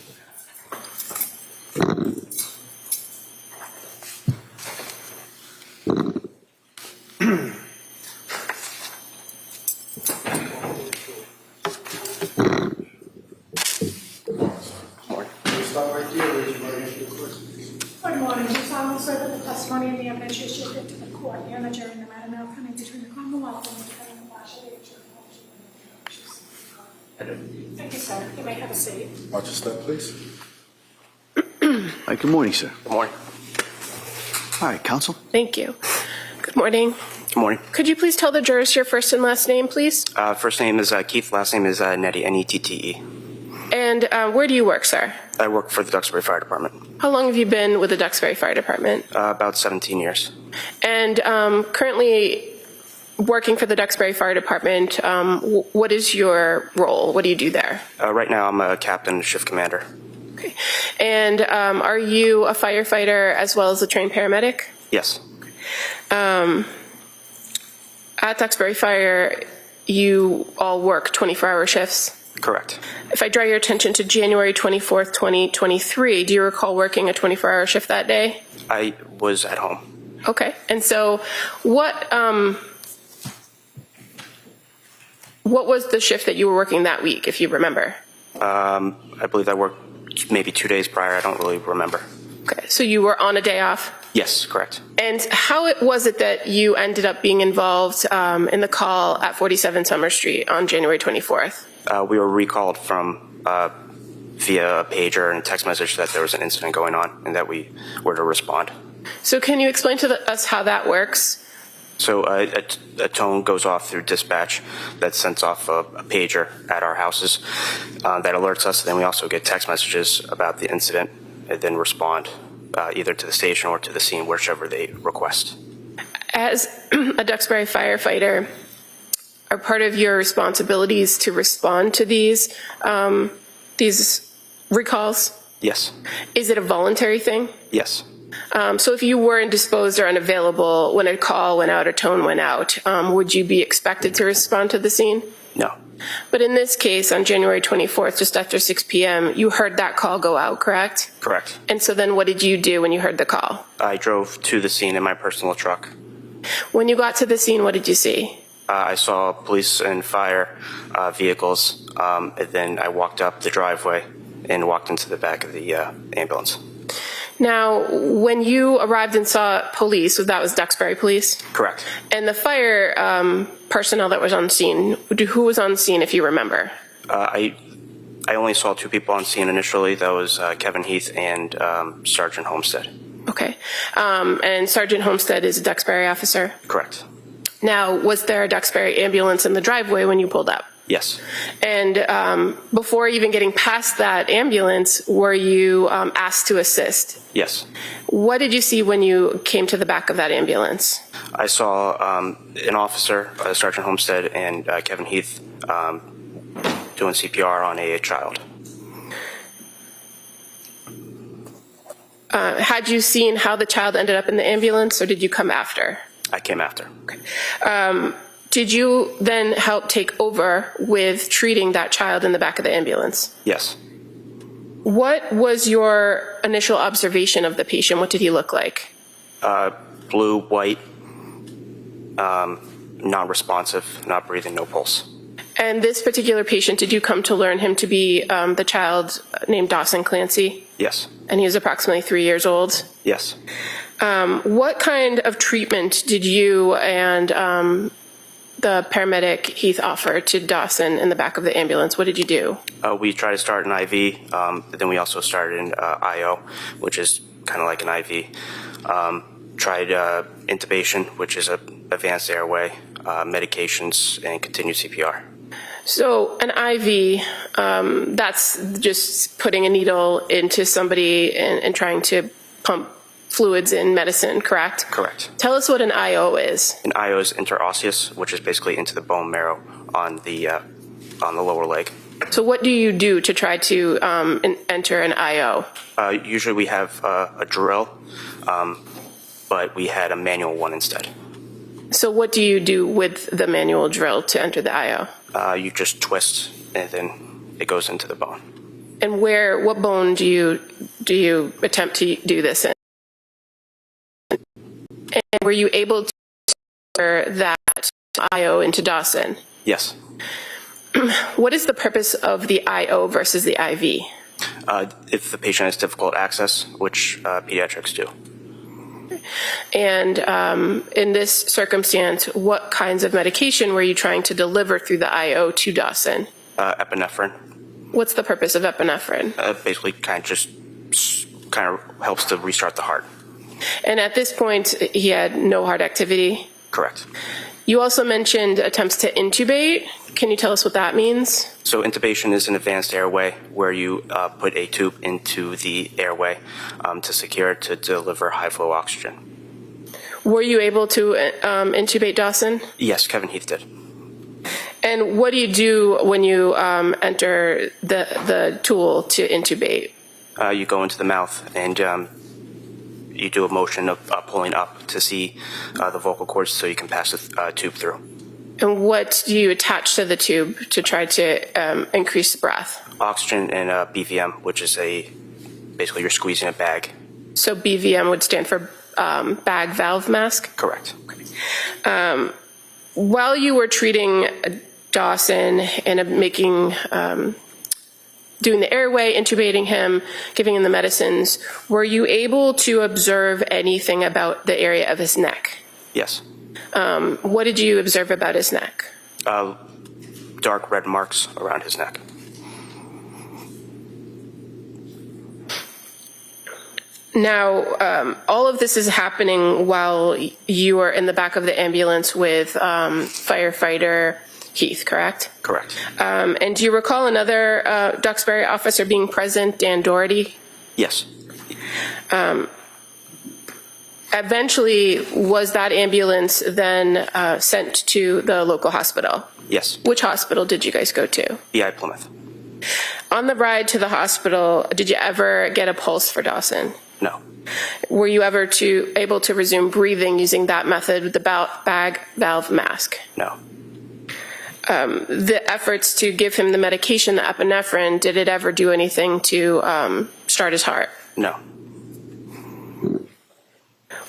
Good morning. Do solemnly swear that the testimony and the evidence you share to the court and the jury in the matter now coming between the Commonwealth and the defendant impartially and truthfully. Thank you, sir. You may have a seat. Watch your step, please. All right. Good morning, sir. Good morning. All right, counsel. Thank you. Good morning. Good morning. Could you please tell the jurors your first and last name, please? First name is Keith. Last name is Nettie, N-E-T-T-E. And where do you work, sir? I work for the Duxbury Fire Department. How long have you been with the Duxbury Fire Department? About 17 years. And currently working for the Duxbury Fire Department, what is your role? What do you do there? Right now, I'm a captain, shift commander. Okay. And are you a firefighter as well as a trained paramedic? Yes. At Duxbury Fire, you all work 24-hour shifts? Correct. If I draw your attention to January 24th, 2023, do you recall working a 24-hour shift that day? I was at home. Okay. And so what was the shift that you were working that week, if you remember? I believe I worked maybe 2 days prior. I don't really remember. Okay. So you were on a day off? Yes, correct. And how was it that you ended up being involved in the call at 47 Summer Street on January 24th? We were recalled from via a pager and a text message that there was an incident going on and that we were to respond. So can you explain to us how that works? So a tone goes off through dispatch that sends off a pager at our houses that alerts us. Then we also get text messages about the incident and then respond either to the station or to the scene, whichever they request. As a Duxbury firefighter, are part of your responsibilities to respond to these recalls? Yes. Is it a voluntary thing? Yes. So if you were indisposed or unavailable when a call went out or tone went out, would you be expected to respond to the scene? No. But in this case, on January 24th, just after 6 p.m., you heard that call go out, correct? Correct. And so then what did you do when you heard the call? I drove to the scene in my personal truck. When you got to the scene, what did you see? I saw police and fire vehicles, and then I walked up the driveway and walked into the back of the ambulance. Now, when you arrived and saw police, so that was Duxbury Police? Correct. And the fire personnel that was on scene, who was on scene, if you remember? I only saw 2 people on scene initially. That was Kevin Heath and Sergeant Homestead. Okay. And Sergeant Homestead is a Duxbury officer? Correct. Now, was there a Duxbury ambulance in the driveway when you pulled up? Yes. And before even getting past that ambulance, were you asked to assist? Yes. What did you see when you came to the back of that ambulance? I saw an officer, Sergeant Homestead, and Kevin Heath doing CPR on a child. Had you seen how the child ended up in the ambulance, or did you come after? I came after. Okay. Did you then help take over with treating that child in the back of the ambulance? Yes. What was your initial observation of the patient? What did he look like? Blue, white, non-responsive, not breathing, no pulse. And this particular patient, did you come to learn him to be the child named Dawson Clancy? Yes. And he was approximately 3 years old? Yes. What kind of treatment did you and the paramedic Heath offer to Dawson in the back of the ambulance? What did you do? We tried to start an IV, but then we also started an IO, which is kind of like an IV. Tried intubation, which is an advanced airway, medications, and continued CPR. So an IV, that's just putting a needle into somebody and trying to pump fluids in medicine, correct? Correct. Tell us what an IO is. An IO is interosseous, which is basically into the bone marrow on the lower leg. So what do you do to try to enter an IO? Usually we have a drill, but we had a manual one instead. So what do you do with the manual drill to enter the IO? You just twist, and then it goes into the bone. And what bone do you attempt to do this in? And were you able to enter that IO into Dawson? Yes. What is the purpose of the IO versus the IV? If the patient has difficult access, which pediatrics do. And in this circumstance, what kinds of medication were you trying to deliver through the IO to Dawson? Epinephrine. What's the purpose of epinephrine? Basically kind of helps to restart the heart. And at this point, he had no heart activity? Correct. You also mentioned attempts to intubate. Can you tell us what that means? So intubation is an advanced airway where you put a tube into the airway to secure it to deliver high flow oxygen. Were you able to intubate Dawson? Yes, Kevin Heath did. And what do you do when you enter the tool to intubate? You go into the mouth and you do a motion of pulling up to see the vocal cords so you can pass the tube through. And what do you attach to the tube to try to increase the breath? Oxygen and BVM, which is basically you're squeezing a bag. So BVM would stand for bag valve mask? Correct. While you were treating Dawson and doing the airway, intubating him, giving him the medicines, were you able to observe anything about the area of his neck? Yes. What did you observe about his neck? Dark red marks around his neck. Now, all of this is happening while you are in the back of the ambulance with firefighter Heath, correct? Correct. And do you recall another Duxbury officer being present, Dan Doherty? Yes. Eventually, was that ambulance then sent to the local hospital? Yes. Which hospital did you guys go to? BI Plymouth. On the ride to the hospital, did you ever get a pulse for Dawson? No. Were you ever able to resume breathing using that method with the bag valve mask? No. The efforts to give him the medication, the epinephrine, did it ever do anything to start his heart? No.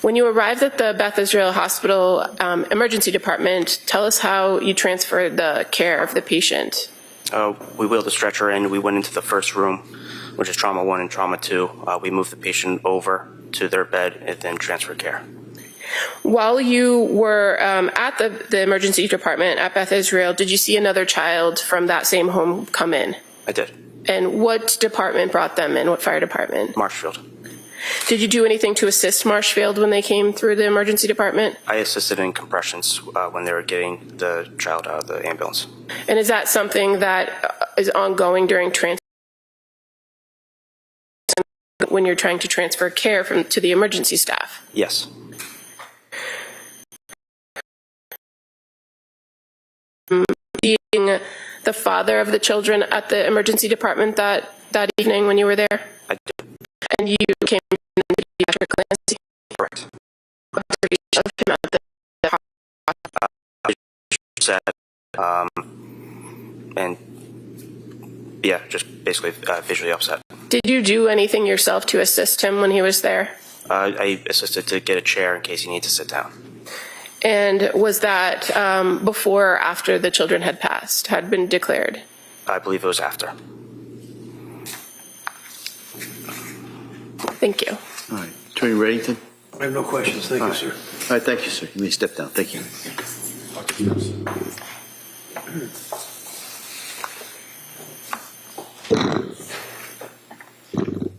When you arrived at the Beth Israel Hospital emergency department, tell us how you transferred the care of the patient. We wheeled the stretcher in. We went into the first room which is trauma 1 and trauma 2. We move the patient over to their bed and then transfer care. While you were at the emergency department at Beth Israel, did you see another child from that same home come in? I did. And what department brought them in? What fire department? Marshfield. Did you do anything to assist Marshfield when they came through the emergency department? I assisted in compressions when they were getting the child out of the ambulance. And is that something that is ongoing during when you're trying to transfer care to the emergency staff? Yes. Being the father of the children at the emergency department that evening when you were there? I did. And you came in to Dr. Clancy? Correct. Of him at the Sad, and yeah, just basically visually upset. Did you do anything yourself to assist him when he was there? I assisted to get a chair in case he needed to sit down. And was that before or after the children had been declared? I believe it was after. Thank you. All right. Attorney Reddington? I have no questions. Thank you, sir. All right, thank you, sir. You may step down. Thank you.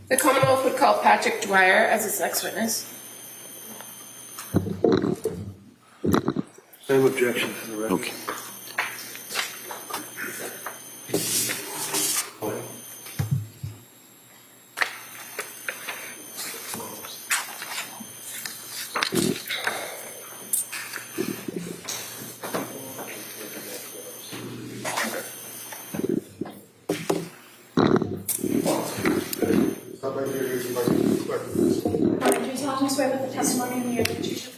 The Commonwealth would call Patrick Dwyer as its next witness. Same objection for the record. Okay. Do you solemnly swear that the testimony in the evidence you shall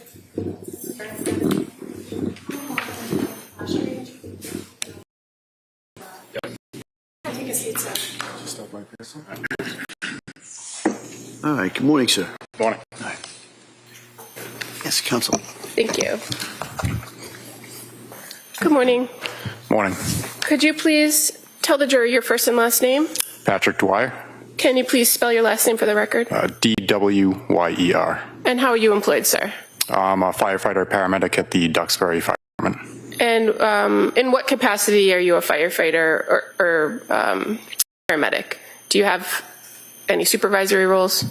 take a seat, sir. All right. Good morning, sir. Morning. All right. Yes, counsel. Thank you. Good morning. Morning. Could you please tell the jury your first and last name? Patrick Dwyer, Can you please spell your last name for the record? D-W-Y-E-R. And how are you employed, sir? I'm a firefighter paramedic at the Duxbury Fire Department. And in what capacity are you a firefighter or paramedic? Do you have any supervisory roles?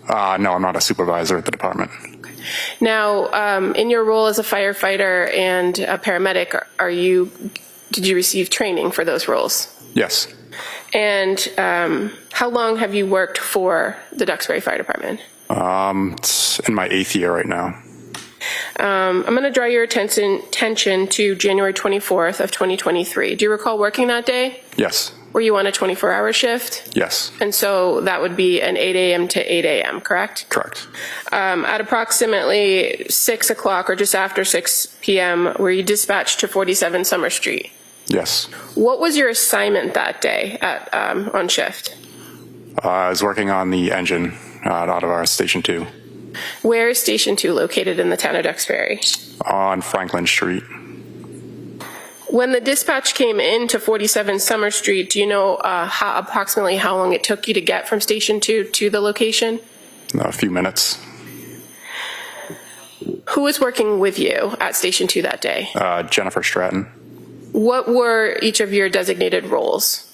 No, I'm not a supervisor at the department. Now, in your role as a firefighter and a paramedic, did you receive training for those roles? Yes. And how long have you worked for the Duxbury Fire Department? It's in my 8th year right now. I'm going to draw your attention to January 24th of 2023. Do you recall working that day? Yes. Were you on a 24-hour shift? Yes. And so that would be an 8 a.m. to 8 a.m., correct? Correct. At approximately 6 o'clock or just after 6 p.m., were you dispatched to 47 Summer Street? Yes. What was your assignment that day on shift? I was working on the engine out of our Station 2. Where is Station 2 located in the town of Duxbury? On Franklin Street. When the dispatch came in to 47 Summer Street, do you know approximately how long it took you to get from Station 2 to the location? A few minutes. Who was working with you at Station 2 that day? Jennifer Stratton. What were each of your designated roles?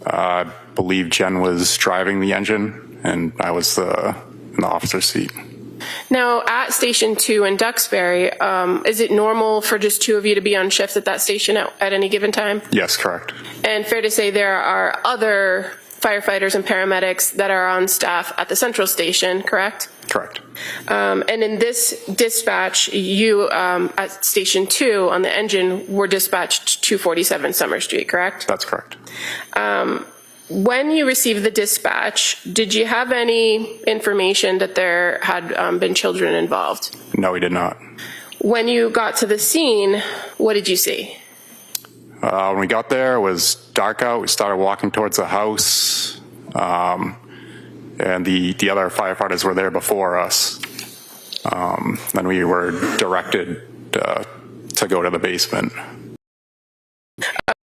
I believe Jen was driving the engine, and I was in the officer's seat. Now, at Station 2 in Duxbury, is it normal for just two of you to be on shift at that station at any given time? Yes, correct. And fair to say there are other firefighters and paramedics that are on staff at the central station, correct? Correct. And in this dispatch, you at Station 2 on the engine were dispatched to 47 Summer Street, correct? That's correct. When you received the dispatch, did you have any information that there had been children involved? No, we did not. When you got to the scene, what did you see? When we got there, it was dark out. We started walking towards the house, and the other firefighters were there before us. Then we were directed to go to the basement.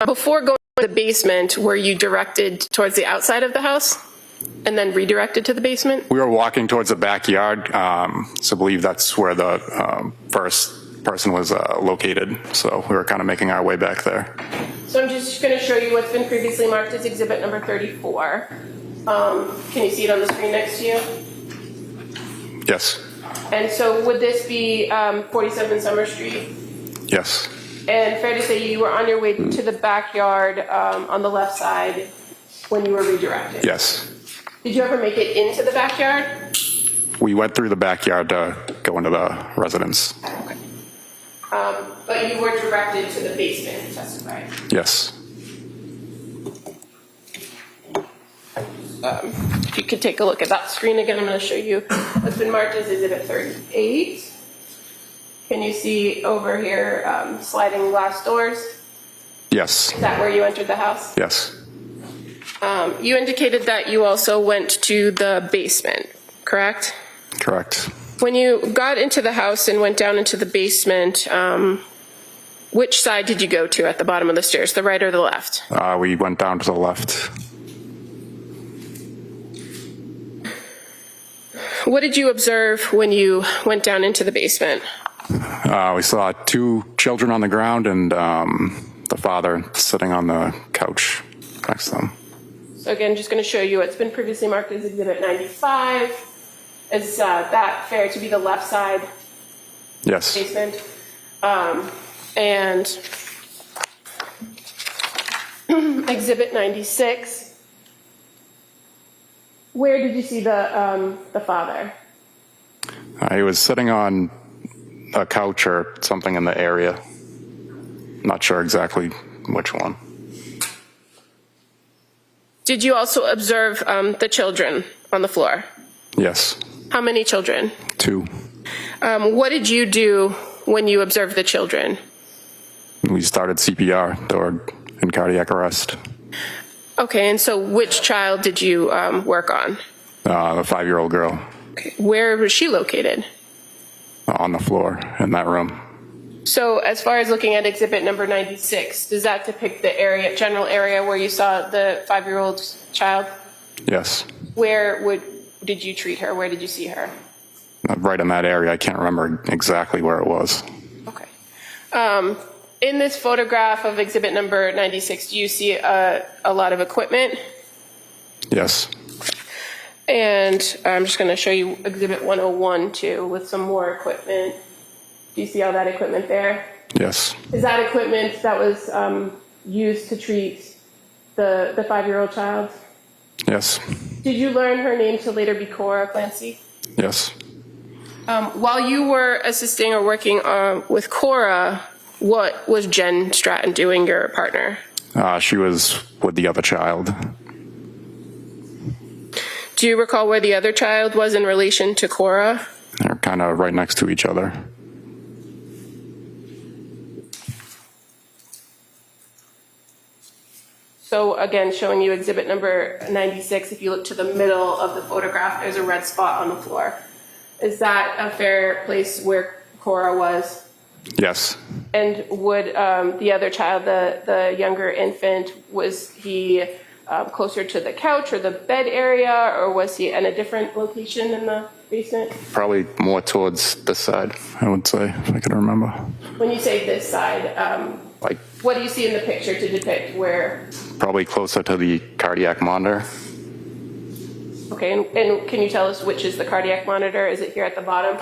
Before going to the basement, were you directed towards the outside of the house and then redirected to the basement? We were walking towards the backyard, so I believe that's where the first person was located. So we were kind of making our way back there. So I'm just going to show you what's been previously marked as exhibit number 34. Can you see it on the screen next to you? Yes. And so would this be 47 Summer Street? Yes. And fair to say you were on your way to the backyard on the left side when you were redirected? Yes. Did you ever make it into the backyard? We went through the backyard to go into the residence. Okay. But you were directed to the basement to testify? Yes. If you could take a look at that screen again, I'm going to show you what's been marked as exhibit 38. Can you see over here sliding glass doors? Yes. Is that where you entered the house? Yes. You indicated that you also went to the basement, correct? Correct. When you got into the house and went down into the basement, which side did you go to at the bottom of the stairs, the right or the left? We went down to the left. What did you observe when you went down into the basement? We saw 2 children on the ground and the father sitting on the couch next to them. So again, just going to show you what's been previously marked as exhibit 95. Is that fair to be the left side? Yes. Basement? And exhibit 96. Where did you see the father? He was sitting on a couch or something in the area. Not sure exactly which one. Did you also observe the children on the floor? Yes. How many children? 2. What did you do when you observed the children? We started CPR. They were in cardiac arrest. Okay, and so which child did you work on? The 5-year-old girl. Okay. Where was she located? On the floor in that room. So as far as looking at exhibit number 96, does that depict the area, general area where you saw the 5-year-old child? Yes. Where did you treat her? Where did you see her? Right in that area. I can't remember exactly where it was. Okay. In this photograph of exhibit number 96, do you see a lot of equipment? Yes. And I'm just going to show you exhibit 101 too, with some more equipment. Do you see all that equipment there? Yes. Is that equipment that was used to treat the 5-year-old child? Yes. Did you learn her name to later be Cora Clancy? Yes. While you were assisting or working with Cora, what was Jen Stratton doing, your partner? She was with the other child. Do you recall where the other child was in relation to Cora? They're kind of right next to each other. So again, showing you exhibit number 96, if you look to the middle of the photograph, there's a red spot on the floor. Is that a fair place where Cora was? Yes. And would the other child, the younger infant, was he closer to the couch or the bed area, or was he in a different location in the basement? Probably more towards this side, I would say, if I could remember. When you say this side, what do you see in the picture to depict where? Probably closer to the cardiac monitor. Okay, and can you tell us which is the cardiac monitor? Is it here at the bottom?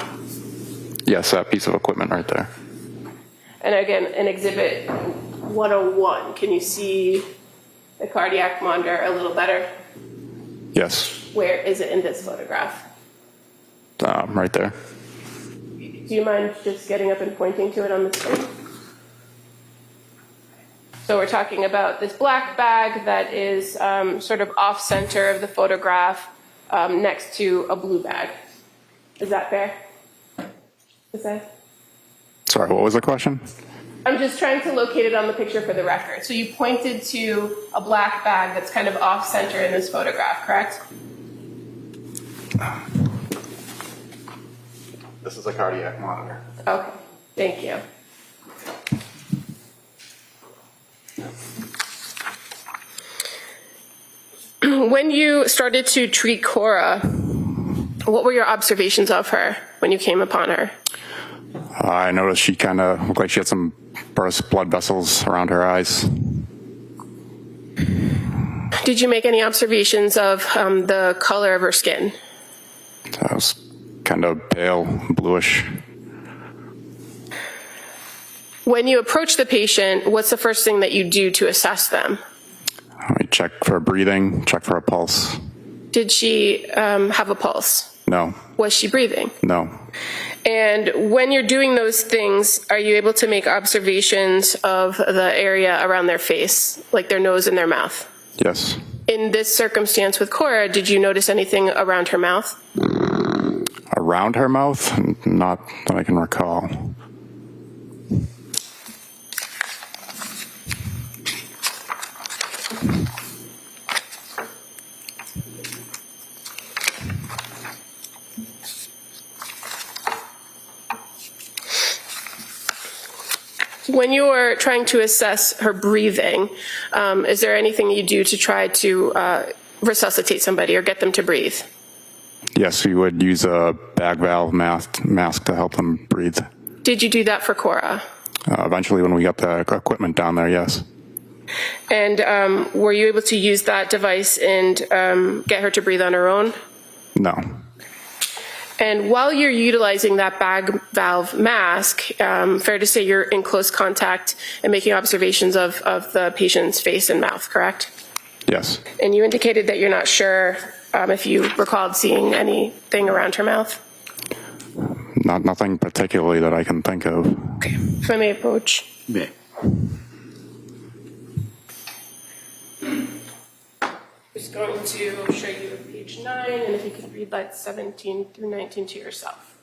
Yes, that piece of equipment right there. And again, in exhibit 101, can you see the cardiac monitor a little better? Yes. Where is it in this photograph? Right there. Do you mind just getting up and pointing to it on the screen? So we're talking about this black bag that is sort of off-center of the photograph next to a blue bag. Is that fair to say? Sorry, what was the question? I'm just trying to locate it on the picture for the record. So you pointed to a black bag that's kind of off-center in this photograph, correct? This is a cardiac monitor. Okay, thank you. When you started to treat Cora, what were your observations of her when you came upon her? I noticed she kind of looked like she had some burst blood vessels around her eyes. Did you make any observations of the color of her skin? It was kind of pale, bluish. When you approach the patient, what's the first thing that you do to assess them? I check for breathing, check for a pulse. Did she have a pulse? No. Was she breathing? No. And when you're doing those things, are you able to make observations of the area around their face, like their nose and their mouth? Yes. In this circumstance with Cora, did you notice anything around her mouth? Around her mouth? Not that I can recall. When you are trying to assess her breathing, is there anything you do to try to resuscitate somebody or get them to breathe? Yes, we would use a bag valve mask to help them breathe. Did you do that for Cora? Eventually, when we got the equipment down there, yes. And were you able to use that device and get her to breathe on her own? No. And while you're utilizing that bag valve mask, fair to say you're in close contact and making observations of the patient's face and mouth, correct? Yes. And you indicated that you're not sure if you recalled seeing anything around her mouth? Nothing particularly that I can think of. Okay. If I may approach. Yeah. Just going to show you page 9, and if you could read that 17 through 19 to yourself.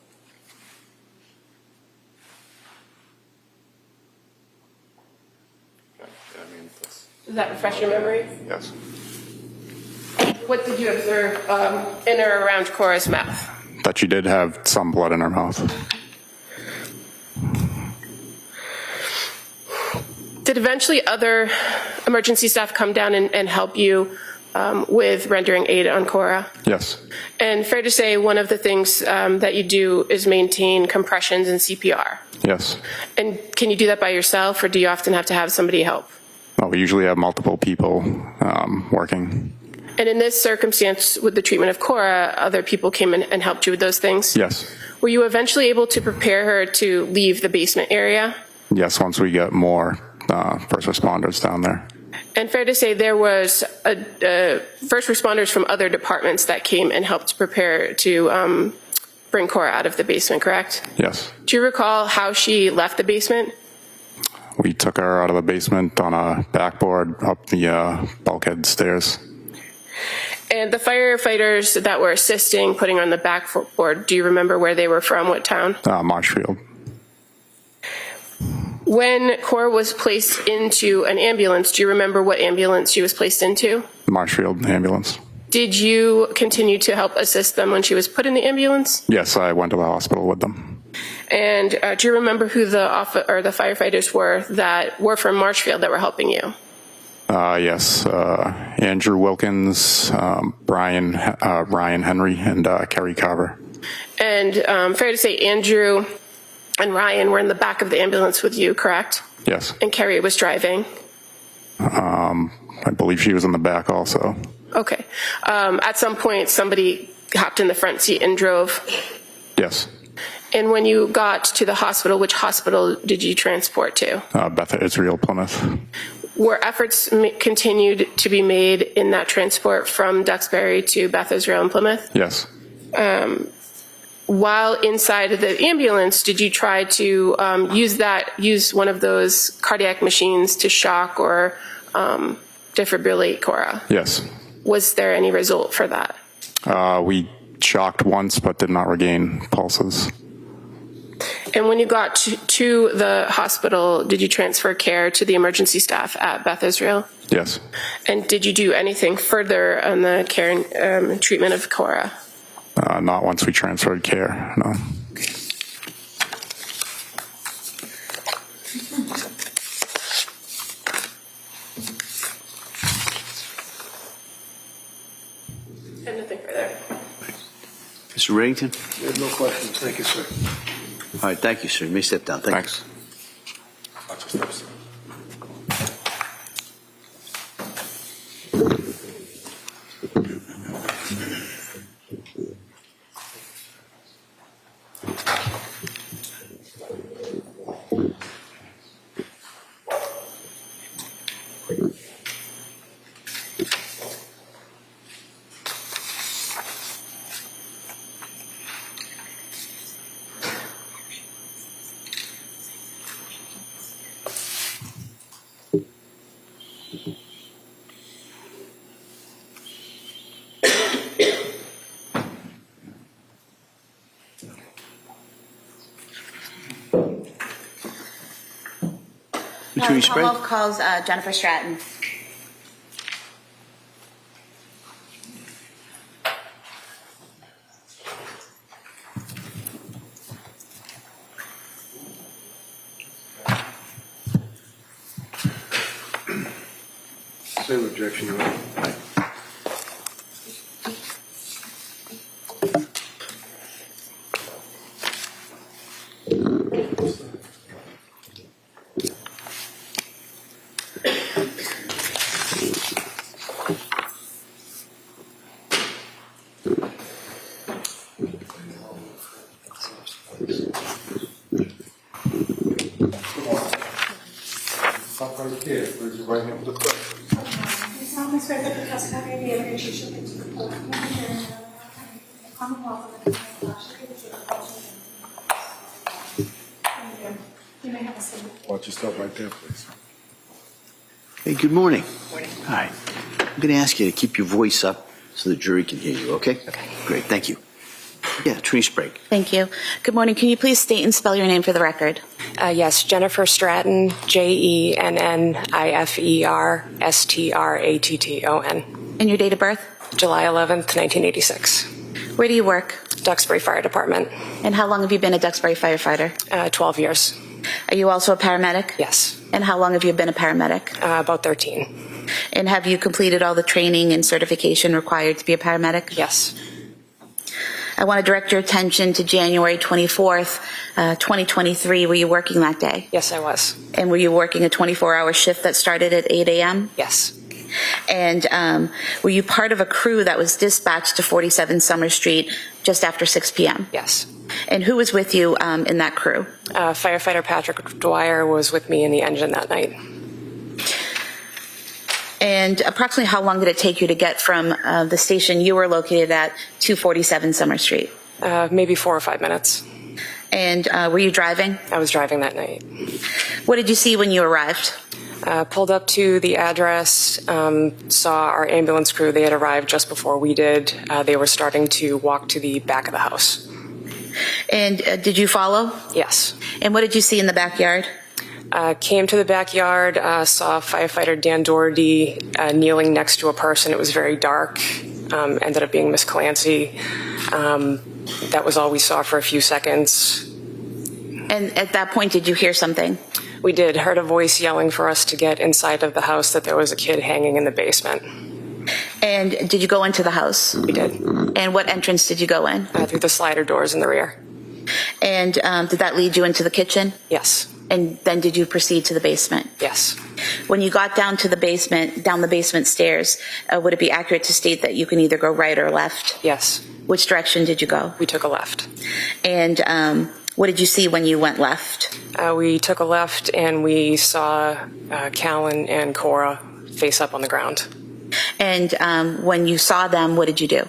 Does that refresh your memory? Yes. What did you observe in or around Cora's mouth? That she did have some blood in her mouth. Did eventually other emergency staff come down and help you with rendering aid on Cora? Yes. And fair to say one of the things that you do is maintain compressions and CPR. Yes. And can you do that by yourself, or do you often have to have somebody help? Well, we usually have multiple people working. And in this circumstance with the treatment of Cora, other people came in and helped you with those things? Yes. Were you eventually able to prepare her to leave the basement area? Yes, once we get more first responders down there. And fair to say there was first responders from other departments that came and helped prepare to bring Cora out of the basement, correct? Yes. Do you recall how she left the basement? We took her out of the basement on a backboard up the bulkhead stairs. And the firefighters that were assisting putting on the backboard, do you remember where they were from, what town? Marshfield. When Cora was placed into an ambulance, do you remember what ambulance she was placed into? Marshfield ambulance. Did you continue to help assist them when she was put in the ambulance? Yes, I went to the hospital with them. And do you remember who the firefighters were that were from Marshfield that were helping you? Yes, Andrew Wilkins, Ryan Henry, and Kerry Carver. And fair to say Andrew and Ryan were in the back of the ambulance with you, correct? Yes. And Kerry was driving? I believe she was in the back also. Okay. At some point, somebody hopped in the front seat and drove? Yes. And when you got to the hospital, which hospital did you transport to? Beth Israel, Plymouth. Were efforts continued to be made in that transport from Duxbury to Beth Israel in Plymouth? Yes. While inside of the ambulance, did you try to use one of those cardiac machines to shock or defibrillate Cora? Yes. Was there any result for that? We shocked once but did not regain pulses. And when you got to the hospital, did you transfer care to the emergency staff at Beth Israel? Yes. And did you do anything further on the care and treatment of Cora? Not once we transferred care, no. And nothing further. Mr. Reddington? There's no questions. Thank you, sir. All right, thank you, sir. You may step down. Thanks. Attorney Sprague? Commonwealth calls Jennifer Stratton. Same objection, Your Honor. Stop right here. Raise your right hand for the question. You solemnly swear that the testimony and the evidence you shall give to the court, in the hearing and on the Commonwealth of the United States, Thank you. You may have a seat. Watch yourself right there, please. Hey, good morning. Morning. Hi. I'm going to ask you to keep your voice up so the jury can hear you, okay? Okay. Great, thank you. Yeah, Attorney Sprague. Thank you. Good morning. Can you please state and spell your name for the record? Yes, Jennifer Stratton, JENNIFERSTRATTON. And your date of birth? July 11th, 1986. Where do you work? Duxbury Fire Department. And how long have you been a Duxbury firefighter? 12 years. Are you also a paramedic? Yes. And how long have you been a paramedic? About 13. And have you completed all the training and certification required to be a paramedic? Yes. I want to direct your attention to January 24th, 2023. Were you working that day? Yes, I was. And were you working a 24-hour shift that started at 8 a.m.? Yes. And were you part of a crew that was dispatched to 47 Summer Street just after 6 p.m.? Yes. And who was with you in that crew? Firefighter Patrick Dwyer was with me in the engine that night. And approximately how long did it take you to get from the station you were located at to 47 Summer Street? Maybe 4 or 5 minutes. And were you driving? I was driving that night. What did you see when you arrived? Pulled up to the address, saw our ambulance crew. They had arrived just before we did. They were starting to walk to the back of the house. And did you follow? Yes. And what did you see in the backyard? Came to the backyard, saw firefighter Dan Doherty kneeling next to a person. It was very dark. Ended up being Miss Clancy. That was all we saw for a few seconds. And at that point, did you hear something? We did. Heard a voice yelling for us to get inside of the house, that there was a kid hanging in the basement. And did you go into the house? We did. And what entrance did you go in? Through the slider doors in the rear. And did that lead you into the kitchen? Yes. And then did you proceed to the basement? Yes. When you got down to the basement, down the basement stairs, would it be accurate to state that you can either go right or left? Yes. Which direction did you go? We took a left. And what did you see when you went left? We took a left and we saw Callan and Cora face up on the ground. And when you saw them, what did you do?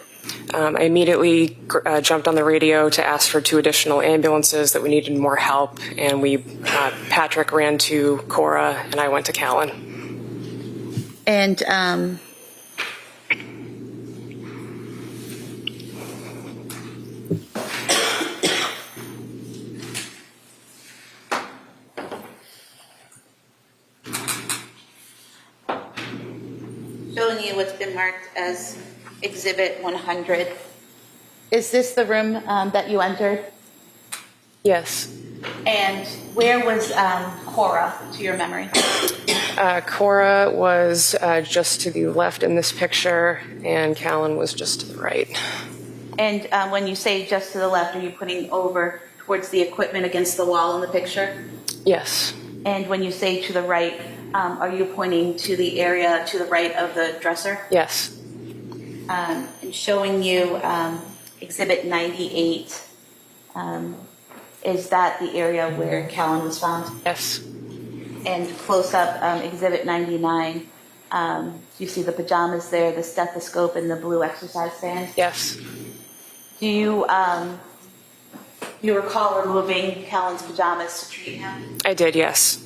I immediately jumped on the radio to ask for 2 additional ambulances, that we needed more help, and Patrick ran to Cora and I went to Callan. And showing you what's been marked as Exhibit 100. Is this the room that you entered? Yes. And where was Cora, to your memory? Cora was just to the left in this picture, and Callan was just to the right. And when you say just to the left, are you putting over towards the equipment against the wall in the picture? Yes. And when you say to the right, are you pointing to the area to the right of the dresser? Yes. And showing you Exhibit 98. Is that the area where Callan was found? Yes. And close up, Exhibit 99. You see the pajamas there, the stethoscope, and the blue exercise band? Yes. Do you recall removing Callan's pajamas to treat him? I did, yes.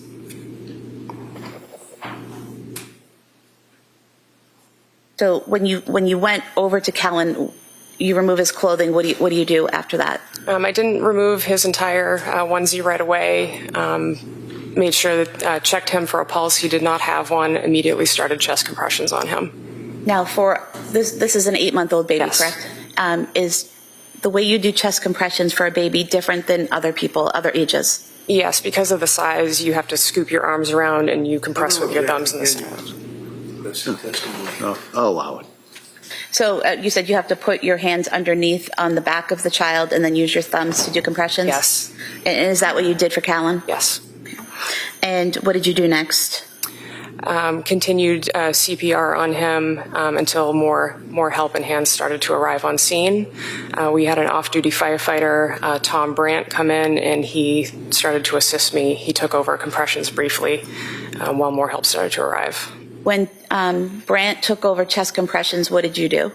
So when you went over to Callan, you remove his clothing. What do you do after that? I didn't remove his entire onesie right away. Made sure that checked him for a pulse. He did not have one. Immediately started chest compressions on him. Now, for this is an 8-month-old baby, Yes. correct? Is the way you do chest compressions for a baby different than other people, other ages? Yes, because of the size, you have to scoop your arms around and you compress with your thumbs in the side. I'll allow it. So you said you have to put your hands underneath on the back of the child and then use your thumbs to do compressions? Yes. And is that what you did for Callan? Yes. And what did you do next? Continued CPR on him until more help and hands started to arrive on scene. We had an off-duty firefighter, Tom Brandt, come in, and he started to assist me. He took over compressions briefly while more help started to arrive. When Brandt took over chest compressions, what did you do?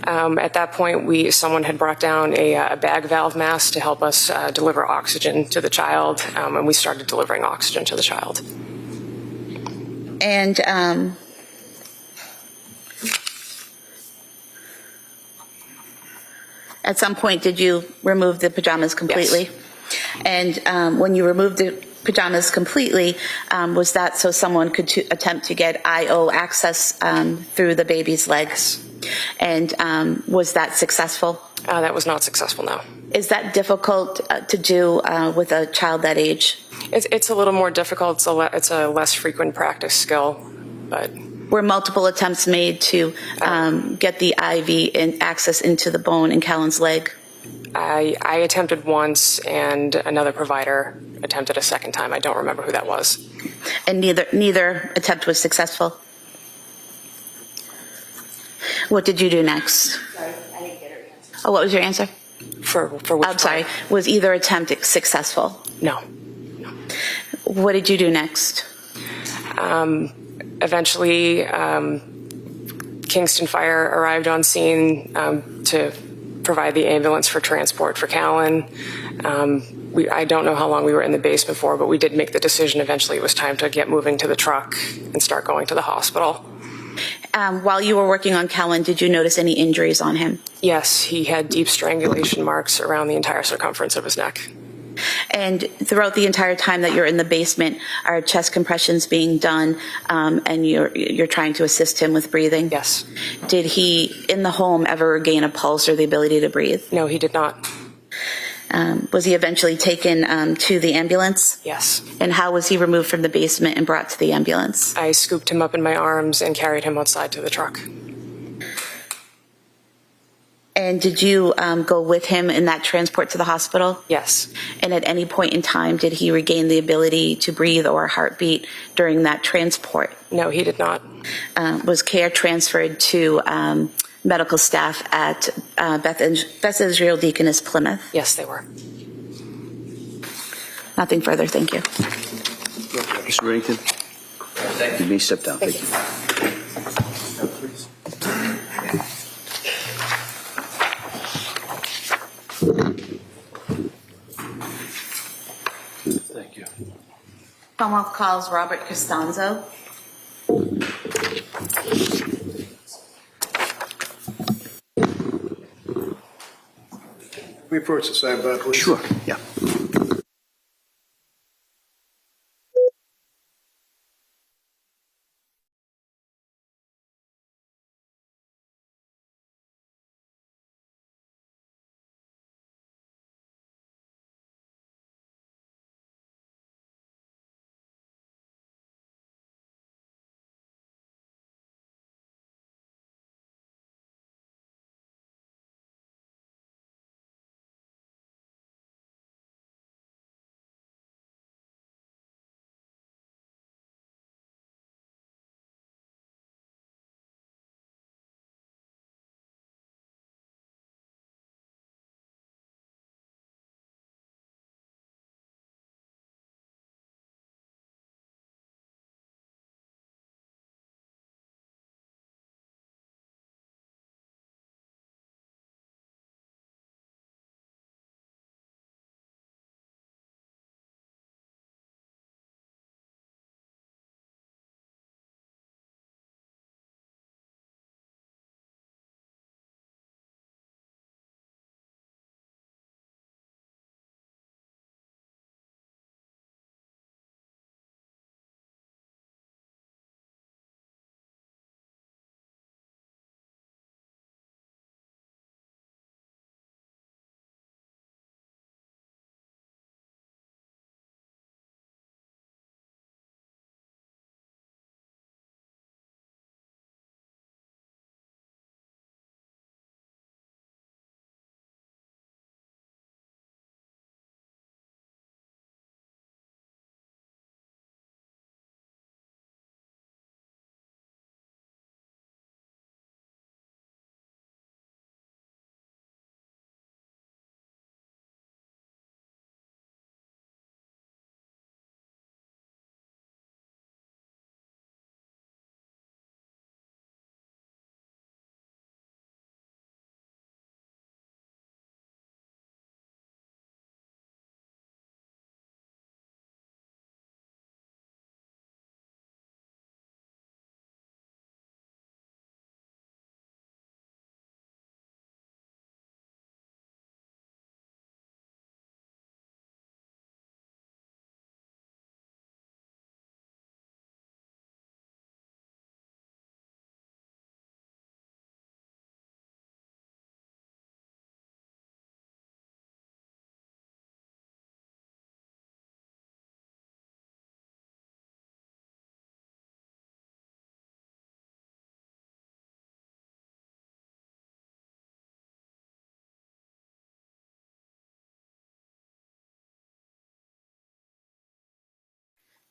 At that point, someone had brought down a bag valve mask to help us deliver oxygen to the child, and we started delivering oxygen to the child. And at some point, did you remove the pajamas completely? Yes. And when you removed the pajamas completely, was that so someone could attempt to get IO access through the baby's legs? And was that successful? That was not successful, no. Is that difficult to do with a child that age? It's a little more difficult. It's a less frequent practice skill, but... Were multiple attempts made to get the IV access into the bone in Callan's leg? I attempted once, and another provider attempted a second time. I don't remember who that was. And neither attempt was successful? What did you do next? Sorry, I didn't get her answer. Oh, what was your answer? For which I'm sorry. Was either attempt successful? No. What did you do next? Eventually, Kingston Fire arrived on scene to provide the ambulance for transport for Callan. I don't know how long we were in the basement for, but we did make the decision eventually it was time to get moving to the truck and start going to the hospital. While you were working on Callan, did you notice any injuries on him? Yes, he had deep strangulation marks around the entire circumference of his neck. And throughout the entire time that you're in the basement, are chest compressions being done and you're trying to assist him with breathing? Yes. Did he, in the home, ever regain a pulse or the ability to breathe? No, he did not. Was he eventually taken to the ambulance? Yes. And how was he removed from the basement and brought to the ambulance? I scooped him up in my arms and carried him outside to the truck. And did you go with him in that transport to the hospital? Yes. And at any point in time, did he regain the ability to breathe or heartbeat during that transport? No, he did not. Was care transferred to medical staff at Beth Israel Deaconess Plymouth? Yes, they were. Nothing further. Thank you. Mr. Remington? You may step down. Thank you. Thank you. Commonwealth calls Robert Costanzo. We approach the sidebar, please. Sure, yeah.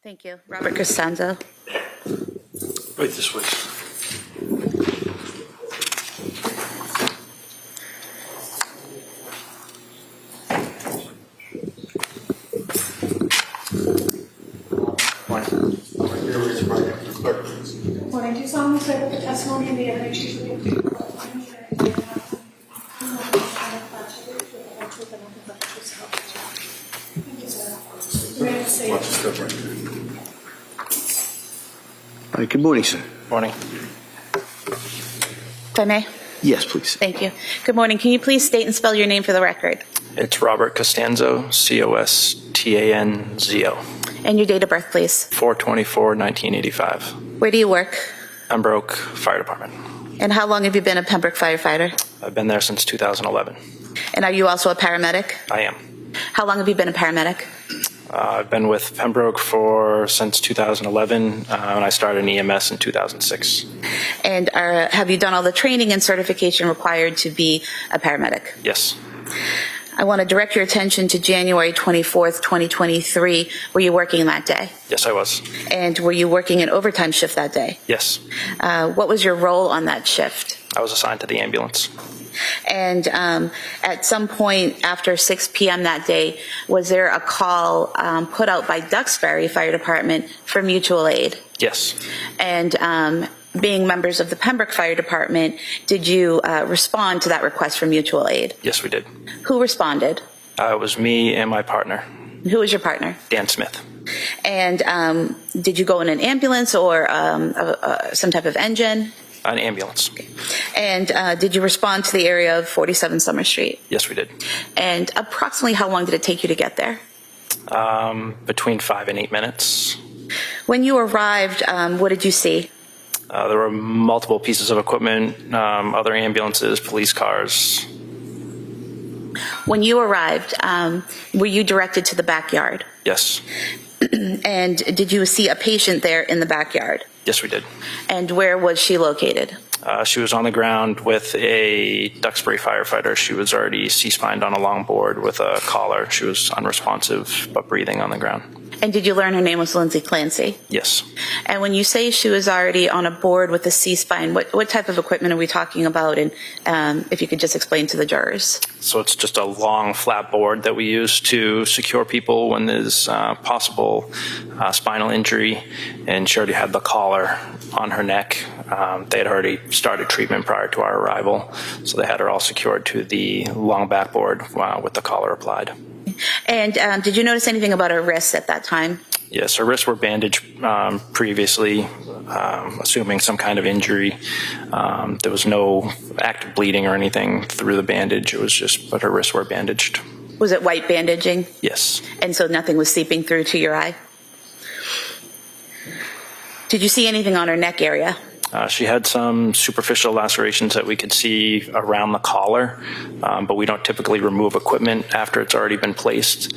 Thank you. Robert Costanzo. Right this way. Morning. Do you solemnly swear that the testimony and the evidence you give before the court will be fair and fair enough? Thank you, sir. You may have a seat. All right, good morning, sir. Morning. If I may? Yes, please. Thank you. Good morning. Can you please state and spell your name for the record? It's Robert Costanzo, Costanzo. And your date of birth, please. 4/24/1985. Where do you work? Pembroke Fire Department. And how long have you been a Pembroke firefighter? I've been there since 2011. And are you also a paramedic? I am. How long have you been a paramedic? I've been with Pembroke since 2011, and I started in EMS in 2006. And have you done all the training and certification required to be a paramedic? Yes. I want to direct your attention to January 24th, 2023. Were you working that day? Yes, I was. And were you working an overtime shift that day? Yes. What was your role on that shift? I was assigned to the ambulance. And at some point after 6 p.m. that day, was there a call put out by Duxbury Fire Department for mutual aid? Yes. And being members of the Pembroke Fire Department, did you respond to that request for mutual aid? Yes, we did. Who responded? It was me and my partner, Who was your partner? Dan Smith. And did you go in an ambulance or some type of engine? An ambulance. And did you respond to the area of 47 Summer Street? Yes, we did. And approximately how long did it take you to get there? Between 5 and 8 minutes. When you arrived, what did you see? There were multiple pieces of equipment, other ambulances, police cars. When you arrived, were you directed to the backyard? Yes. And did you see a patient there in the backyard? Yes, we did. And where was she located? She was on the ground with a Duxbury firefighter. She was already C-spined on a long board with a collar. She was unresponsive but breathing on the ground. And did you learn her name was Lindsay Clancy? Yes. And when you say she was already on a board with a C-spine, what type of equipment are we talking about? And if you could just explain to the jurors. So it's just a long flat board that we use to secure people when there's possible spinal injury. And she already had the collar on her neck. They had already started treatment prior to our arrival. So they had her all secured to the long backboard with the collar applied. And did you notice anything about her wrists at that time? Yes, her wrists were bandaged previously, assuming some kind of injury. There was no active bleeding or anything through the bandage. It was just, but her wrists were bandaged. Was it white bandaging? Yes. And so nothing was seeping through to your eye? Did you see anything on her neck area? She had some superficial lacerations that we could see around the collar, but we don't typically remove equipment after it's already been placed.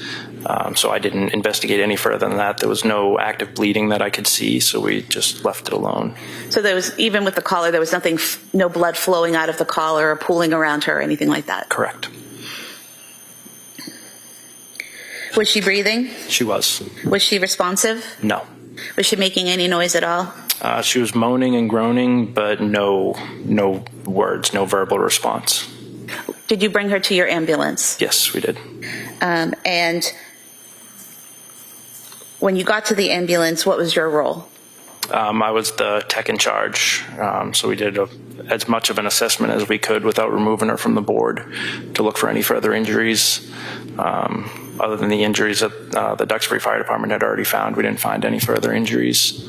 So I didn't investigate any further than that. There was no active bleeding that I could see, so we just left it alone. So there was, even with the collar, there was nothing, no blood flowing out of the collar or pooling around her or anything like that? Correct. Was she breathing? She was. Was she responsive? No. Was she making any noise at all? She was moaning and groaning, but no words, no verbal response. Did you bring her to your ambulance? Yes, we did. And when you got to the ambulance, what was your role? I was the tech in charge, so we did as much of an assessment as we could without removing her from the board to look for any further injuries. Other than the injuries that the Duxbury Fire Department had already found, we didn't find any further injuries.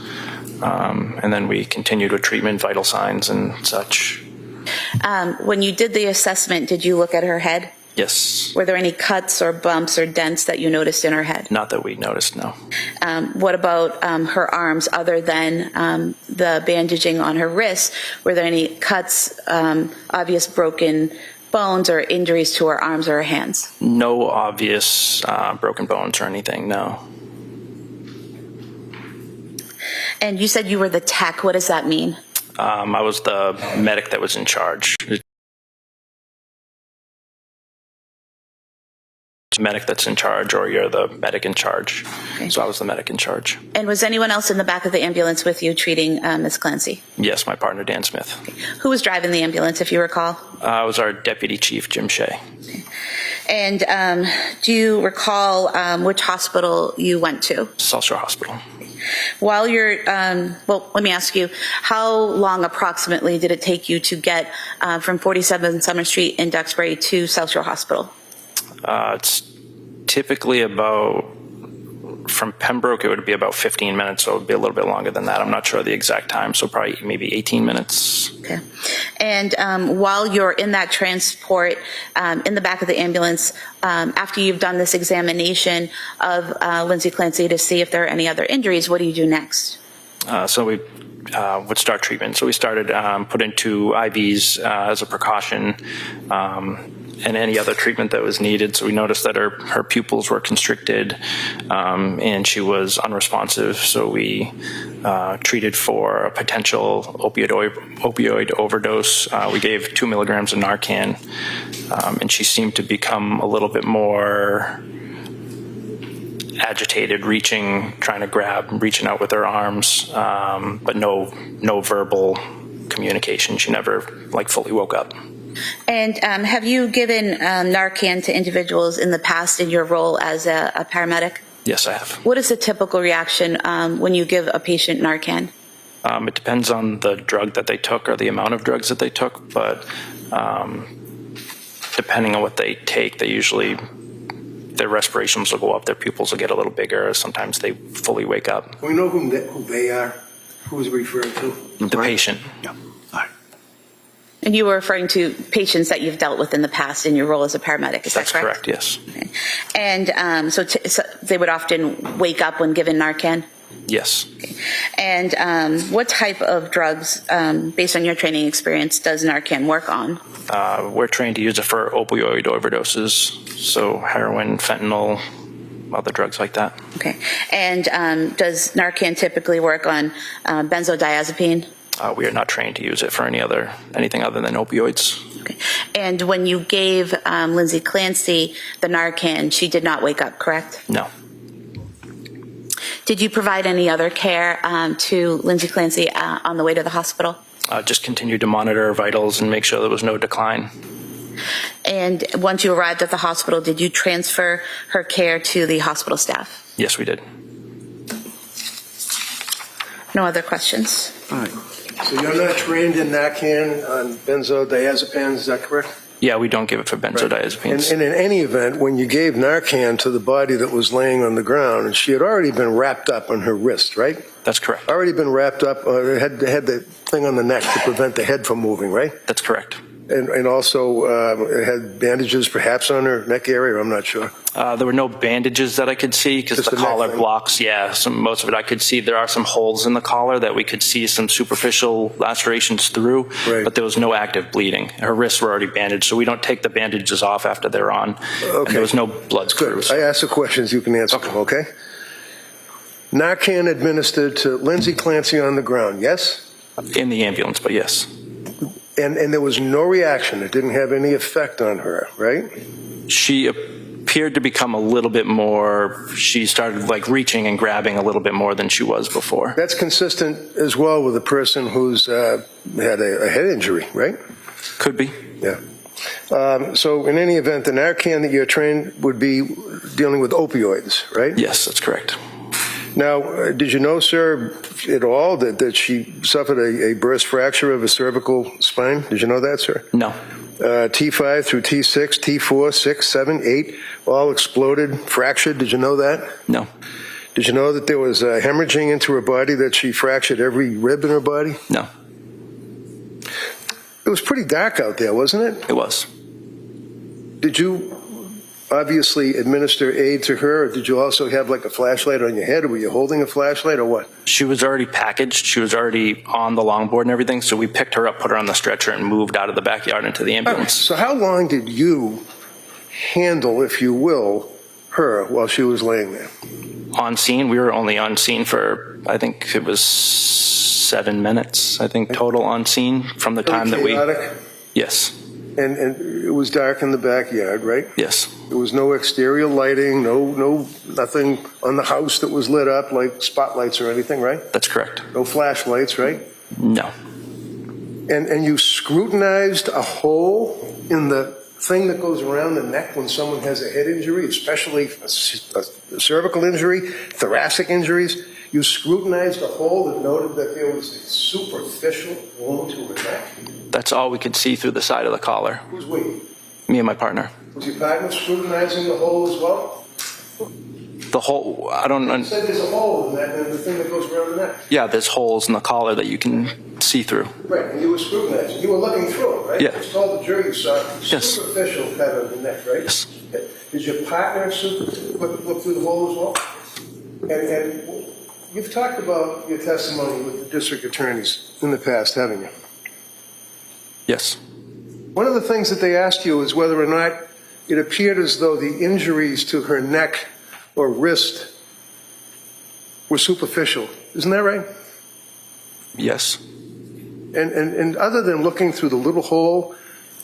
And then we continued with treatment, vital signs, and such. When you did the assessment, did you look at her head? Yes. Were there any cuts or bumps or dents that you noticed in her head? Not that we noticed, no. What about her arms other than the bandaging on her wrists? Were there any cuts, obvious broken bones or injuries to her arms or her hands? No obvious broken bones or anything, no. And you said you were the tech. What does that mean? I was the medic that was in charge. medic that's in charge, or you're the medic in charge. Okay. So I was the medic in charge. And was anyone else in the back of the ambulance with you treating Ms. Clancy? Yes, my partner, Dan Smith. Who was driving the ambulance, if you recall? It was our deputy chief, Jim Shea. And do you recall which hospital you went to? South Shore Hospital. While you're, well, let me ask you, how long approximately did it take you to get from 47 Summer Street in Duxbury to South Shore Hospital? It's typically about, from Pembroke, it would be about 15 minutes, so it would be a little bit longer than that. I'm not sure the exact time, so probably maybe 18 minutes. Okay. And while you're in that transport, in the back of the ambulance, after you've done this examination of Lindsay Clancy to see if there are any other injuries, what do you do next? So we would start treatment. So we started putting 2 IVs as a precaution, and any other treatment that was needed. So we noticed that her pupils were constricted, and she was unresponsive. So we treated for a potential opioid overdose. We gave 2 milligrams of Narcan, and she seemed to become a little bit more agitated, trying to grab, reaching out with her arms, but no verbal communication. She never fully woke up. And have you given Narcan to individuals in the past in your role as a paramedic? Yes, I have. What is the typical reaction when you give a patient Narcan? It depends on the drug that they took or the amount of drugs that they took, but depending on what they take, their respirations will go up, their pupils will get a little bigger, sometimes they fully wake up. We know who they are, who's referred to? The patient. Yeah. And you were referring to patients that you've dealt with in the past in your role as a paramedic, is that correct? That's correct, yes. Okay. And so they would often wake up when given Narcan? Yes. Okay. And what type of drugs, based on your training experience, does Narcan work on? We're trained to use it for opioid overdoses, so heroin, fentanyl, other drugs like that. Okay. And does Narcan typically work on benzodiazepine? We are not trained to use it for anything other than opioids. Okay. And when you gave Lindsay Clancy the Narcan, she did not wake up, correct? No. Did you provide any other care to Lindsay Clancy on the way to the hospital? Just continued to monitor her vitals and make sure there was no decline. And once you arrived at the hospital, did you transfer her care to the hospital staff? Yes, we did. No other questions? All right. So you're not trained in Narcan on benzodiazepines, is that correct? Yeah, we don't give it for benzodiazepines. And in any event, when you gave Narcan to the body that was laying on the ground, and she had already been wrapped up on her wrist, right? That's correct. Already been wrapped up, had the thing on the neck to prevent the head from moving, right? That's correct. And also had bandages perhaps on her neck area, I'm not sure. There were no bandages that I could see because the collar blocks, most of it I could see. There are some holes in the collar that we could see some superficial lacerations through, but there was no active bleeding. Her wrists were already bandaged, so we don't take the bandages off after they're on. Okay. And there was no blood screws. I ask the questions, you can answer them, okay? Narcan administered to Lindsay Clancy on the ground, yes? In the ambulance, but yes. And there was no reaction. It didn't have any effect on her, right? She appeared to become a little bit more, she started reaching and grabbing a little bit more than she was before. That's consistent as well with a person who's had a head injury, right? Could be. Yeah. So in any event, the Narcan that you're trained would be dealing with opioids, right? Yes, that's correct. Now, did you know, sir, at all that she suffered a burst fracture of a cervical spine? Did you know that, sir? No. T5 through T6, T4, 6, 7, 8, all exploded, fractured. Did you know that? No. Did you know that there was hemorrhaging into her body, that she fractured every rib in her body? No. It was pretty dark out there, wasn't it? It was. Did you obviously administer aid to her, or did you also have a flashlight on your head, or were you holding a flashlight, or what? She was already packaged. She was already on the longboard and everything, so we picked her up, put her on the stretcher, and moved out of the backyard into the ambulance. So how long did you handle, if you will, her while she was laying there? On scene, we were only on scene for, I think it was 7 minutes, total on scene from the time that we... Chaotic? Yes. And it was dark in the backyard, right? Yes. There was no exterior lighting, nothing on the house that was lit up like spotlights or anything, right? That's correct. No flashlights, right? No. And you scrutinized a hole in the thing that goes around the neck when someone has a head injury, especially a cervical injury, thoracic injuries. You scrutinized a hole that noted that there was a superficial wound to her neck. That's all we could see through the side of the collar. Who's we? Me and my partner. Was your partner scrutinizing the hole as well? The hole, I don't know. You said there's a hole in that, and the thing that goes around the neck. Yeah, there's holes in the collar that you can see through. Right, and you were scrutinizing. You were looking through it, right? Yeah. You told the jury you saw Yes. superficial cut of the neck, right? Yes. Did your partner look through the hole as well? And you've talked about your testimony with the district attorneys in the past, haven't you? Yes. One of the things that they asked you is whether or not it appeared as though the injuries to her neck or wrist were superficial. Isn't that right? Yes. And other than looking through the little hole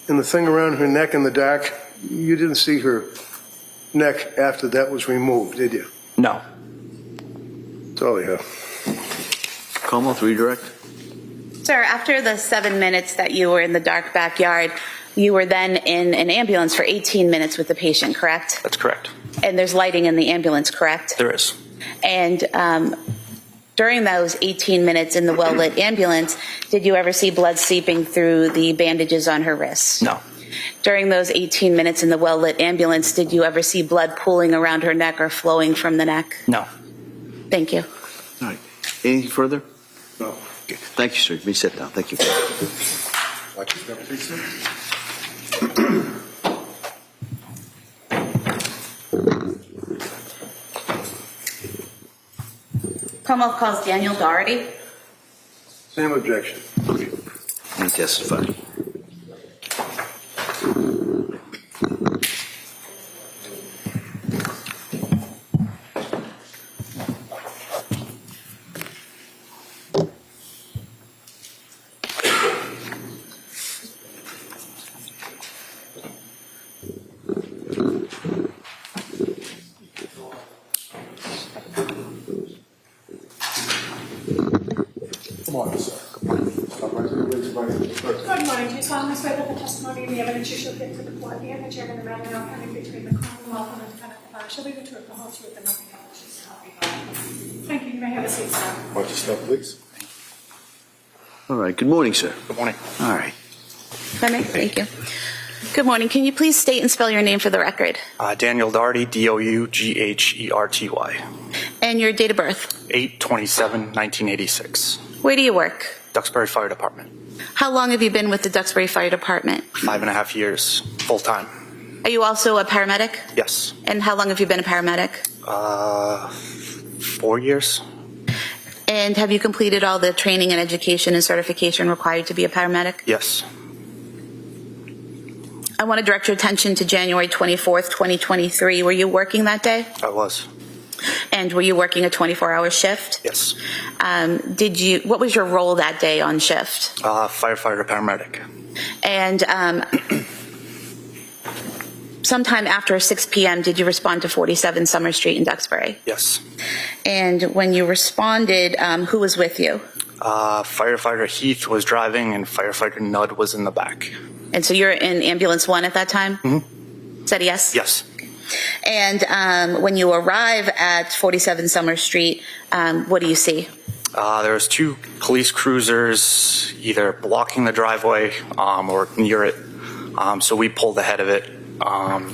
in the thing around her neck in the dark, you didn't see her neck after that was removed, did you? No. That's all I have. Commonwealth, redirect. Sir, after the 7 minutes that you were in the dark backyard, you were then in an ambulance for 18 minutes with the patient, correct? That's correct. And there's lighting in the ambulance, correct? There is. And during those 18 minutes in the well-lit ambulance, did you ever see blood seeping through the bandages on her wrists? No. During those 18 minutes in the well-lit ambulance, did you ever see blood pooling around her neck or flowing from the neck? No. Thank you. All right. Anything further? No. Okay. Thank you, sir. You may sit down. Thank you. Commonwealth calls Daniel Doherty. Same objection. May testify. Good morning. Do you solemnly swear that the testimony and the evidence you shall give to the court, the image and the matter now pending between the Commonwealth and the defendant shall be the truth, the whole truth, and nothing but the truth, so help you God. Thank you. You may have a seat, sir. Watch yourself, please. All right. Good morning, sir. Good morning. All right. Thank you. Good morning. Can you please state and spell your name for the record? Daniel Doherty, Dougherty. And your date of birth? 8/27/1986. Where do you work? Duxbury Fire Department. How long have you been with the Duxbury Fire Department? 5.5 years, full time. Are you also a paramedic? Yes. And how long have you been a paramedic? 4 years. And have you completed all the training and education and certification required to be a paramedic? Yes. I want to direct your attention to January 24th, 2023. Were you working that day? I was. And were you working a 24-hour shift? Yes. What was your role that day on shift? Firefighter, paramedic. And sometime after 6 p.m., did you respond to 47 Summer Street in Duxbury? Yes. And when you responded, who was with you? Firefighter Heath was driving and Firefighter Nudd was in the back. And so you're in ambulance 1 at that time? Mm-hmm. Said yes? Yes. And when you arrive at 47 Summer Street, what do you see? There was 2 police cruisers either blocking the driveway or near it. So we pulled ahead of it,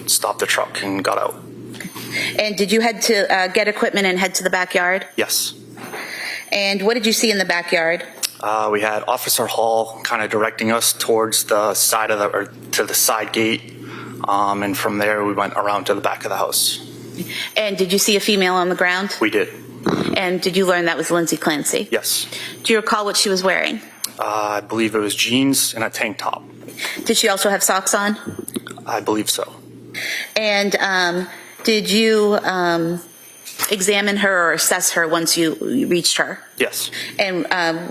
stopped the truck, and got out. And did you head to get equipment and head to the backyard? Yes. And what did you see in the backyard? We had Officer Hall kind of directing us towards the side of to the side gate. And from there, we went around to the back of the house. And did you see a female on the ground? We did. And did you learn that was Lindsay Clancy? Yes. Do you recall what she was wearing? I believe it was jeans and a tank top. Did she also have socks on? I believe so. And did you examine her or assess her once you reached her? Yes. And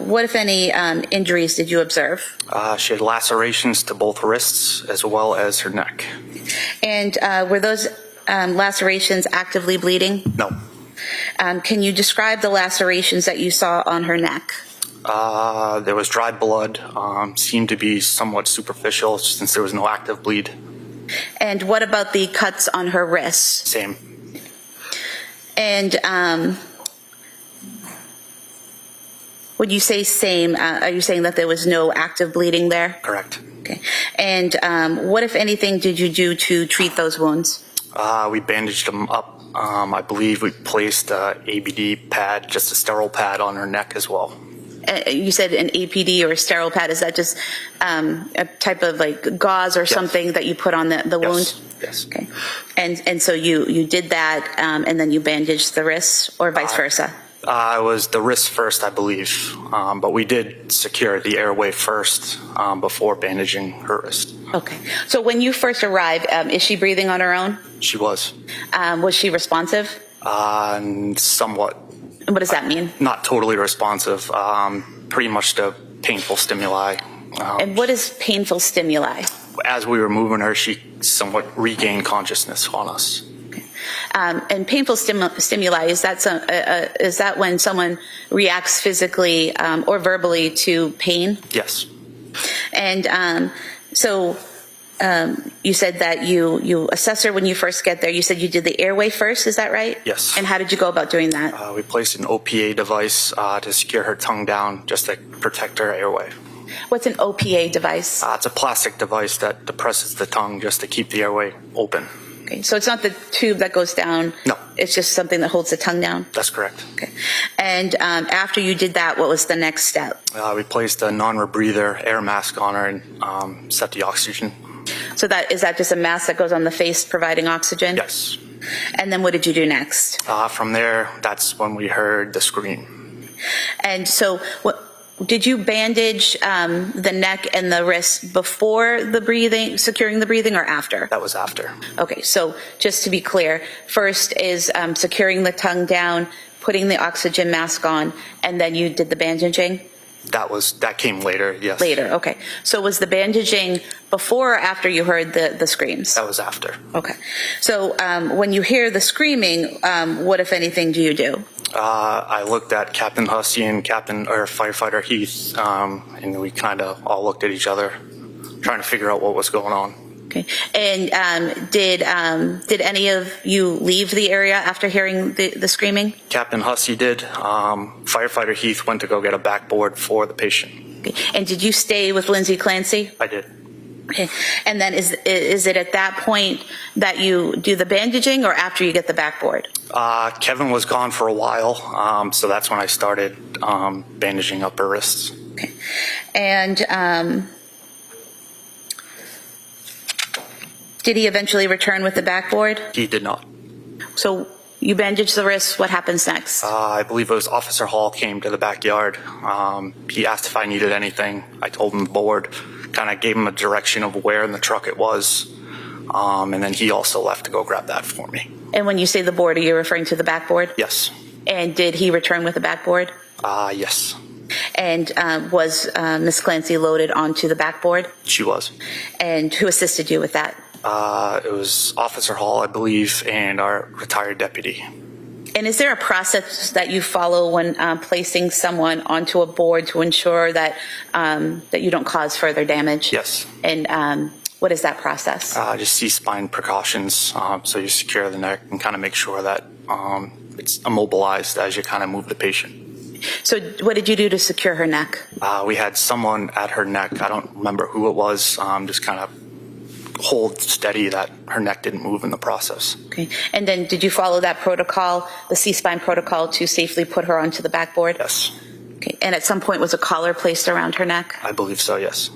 what, if any, injuries did you observe? She had lacerations to both wrists as well as her neck. And were those lacerations actively bleeding? No. Can you describe the lacerations that you saw on her neck? There was dry blood, seemed to be somewhat superficial since there was no active bleed. And what about the cuts on her wrists? Same. And when you say same, are you saying that there was no active bleeding there? Correct. Okay. And what, if anything, did you do to treat those wounds? We bandaged them up. I believe we placed a ABD pad, just a sterile pad, on her neck as well. You said an APD or a sterile pad. Is that just a type of like gauze or something that you put on the wound? Yes. Okay. And so you did that, and then you bandaged the wrists, or vice versa? It was the wrist first, I believe, but we did secure the airway first before bandaging her wrist. Okay. So when you first arrived, is she breathing on her own? She was. Was she responsive? Somewhat. What does that mean? Not totally responsive. Pretty much to painful stimuli. And what is painful stimuli? As we were moving her, she somewhat regained consciousness on us. And painful stimuli, is that when someone reacts physically or verbally to pain? Yes. And so you said that you assess her when you first get there. You said you did the airway first, is that right? Yes. And how did you go about doing that? We placed an OPA device to secure her tongue down, just to protect her airway. What's an OPA device? It's a plastic device that depresses the tongue just to keep the airway open. Okay, so it's not the tube that goes down? No. It's just something that holds the tongue down? That's correct. Okay. And after you did that, what was the next step? We placed a non-rebreather air mask on her and set the oxygen. So is that just a mask that goes on the face providing oxygen? Yes. And then what did you do next? From there, that's when we heard the scream. And so did you bandage the neck and the wrist before the breathing, securing the breathing, or after? That was after. Okay, so just to be clear, first is securing the tongue down, putting the oxygen mask on, and then you did the bandaging? That came later, yes. Later, okay. So was the bandaging before or after you heard the screams? That was after. Okay. So when you hear the screaming, what, if anything, do you do? I looked at Captain Hussey and Firefighter Heath, and we kind of all looked at each other, trying to figure out what was going on. Okay. And did any of you leave the area after hearing the screaming? Captain Hussey did. Firefighter Heath went to go get a backboard for the patient. Okay. And did you stay with Lindsay Clancy? I did. Okay. And then is it at that point that you do the bandaging, or after you get the backboard? Kevin was gone for a while, so that's when I started bandaging up her wrists. Okay. And did he eventually return with the backboard? He did not. So you bandage the wrists, what happens next? I believe it was Officer Hall came to the backyard. He asked if I needed anything. I told him the board, kind of gave him a direction of where in the truck it was, and then he also left to go grab that for me. And when you say the board, are you referring to the backboard? Yes. And did he return with the backboard? Yes. And was Miss Clancy loaded onto the backboard? She was. And who assisted you with that? It was Officer Hall, I believe, and our retired deputy. And is there a process that you follow when placing someone onto a board to ensure that that you don't cause further damage? Yes. And what is that process? Just C-spine precautions. So you secure the neck and kind of make sure that it's immobilized as you kind of move the patient. So what did you do to secure her neck? We had someone at her neck. I don't remember who it was. Just kind of hold steady that her neck didn't move in the process. Okay. And then did you follow that protocol, the C-spine protocol, to safely put her onto the backboard? Yes. Okay. And at some point was a collar placed around her neck? I believe so, yes.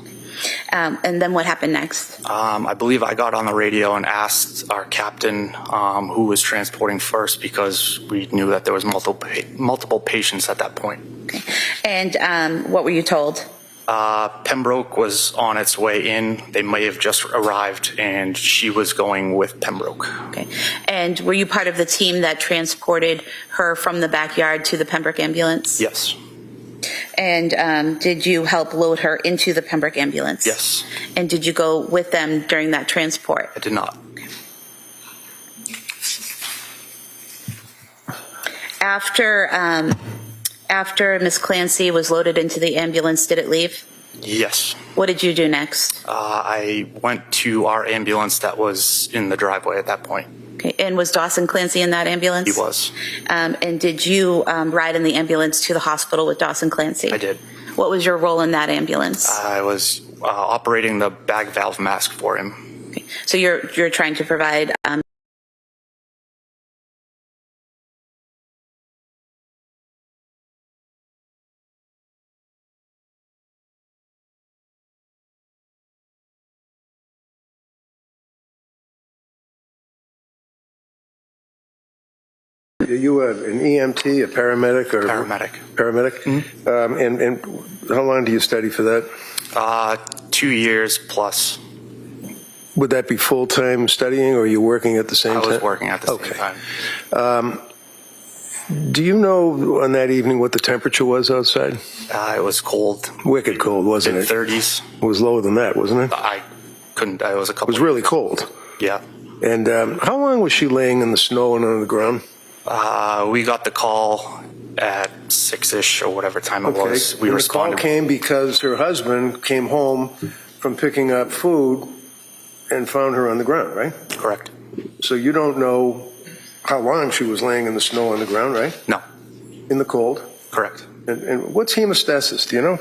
And then what happened next? I believe I got on the radio and asked our captain who was transporting first, because we knew that there was multiple patients at that point. Okay. And what were you told? Pembroke was on its way in. They may have just arrived, and she was going with Pembroke. Okay. And were you part of the team that transported her from the backyard to the Pembroke ambulance? Yes. And did you help load her into the Pembroke ambulance? Yes. And did you go with them during that transport? I did not. After Ms. Clancy was loaded into the ambulance, did it leave? Yes. What did you do next? I went to our ambulance that was in the driveway at that point. Okay. And was Dawson Clancy in that ambulance? He was. And did you ride in the ambulance to the hospital with Dawson Clancy? I did. What was your role in that ambulance? I was operating the bag valve mask for him. Okay. So you're trying to provide Are you an EMT, a paramedic, or Paramedic. Paramedic. And how long do you study for that? 2 years plus. Would that be full-time studying, or are you working at the same time? I was working at the same time. Do you know on that evening what the temperature was outside? It was cold. Wicked cold, wasn't it? Mid-30s. It was lower than that, wasn't it? I couldn't. It was a couple. It was really cold. Yeah. And how long was she laying in the snow and on the ground? We got the call at 6-ish or whatever time it was. We and responded. The call came because her husband came home from picking up food and found her on the ground, right? Correct. So you don't know how long she was laying in the snow on the ground, right? No. In the cold? Correct. And what's hemostasis? Do you know?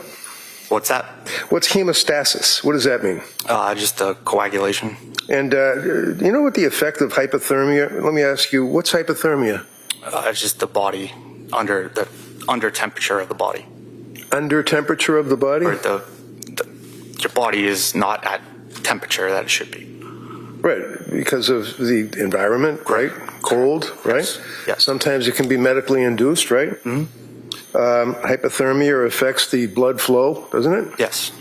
What's that? What's hemostasis? What does that mean? Just the coagulation. And do you know what the effect of hypothermia? Let me ask you, what's hypothermia? It's just the body under temperature of the body. Under temperature of the body? Or your body is not at temperature that it should be. Right, because of the environment, right? Cold, right? Yes. Sometimes it can be medically induced, right? Mm-hmm. Hypothermia affects the blood flow, doesn't it? Yes.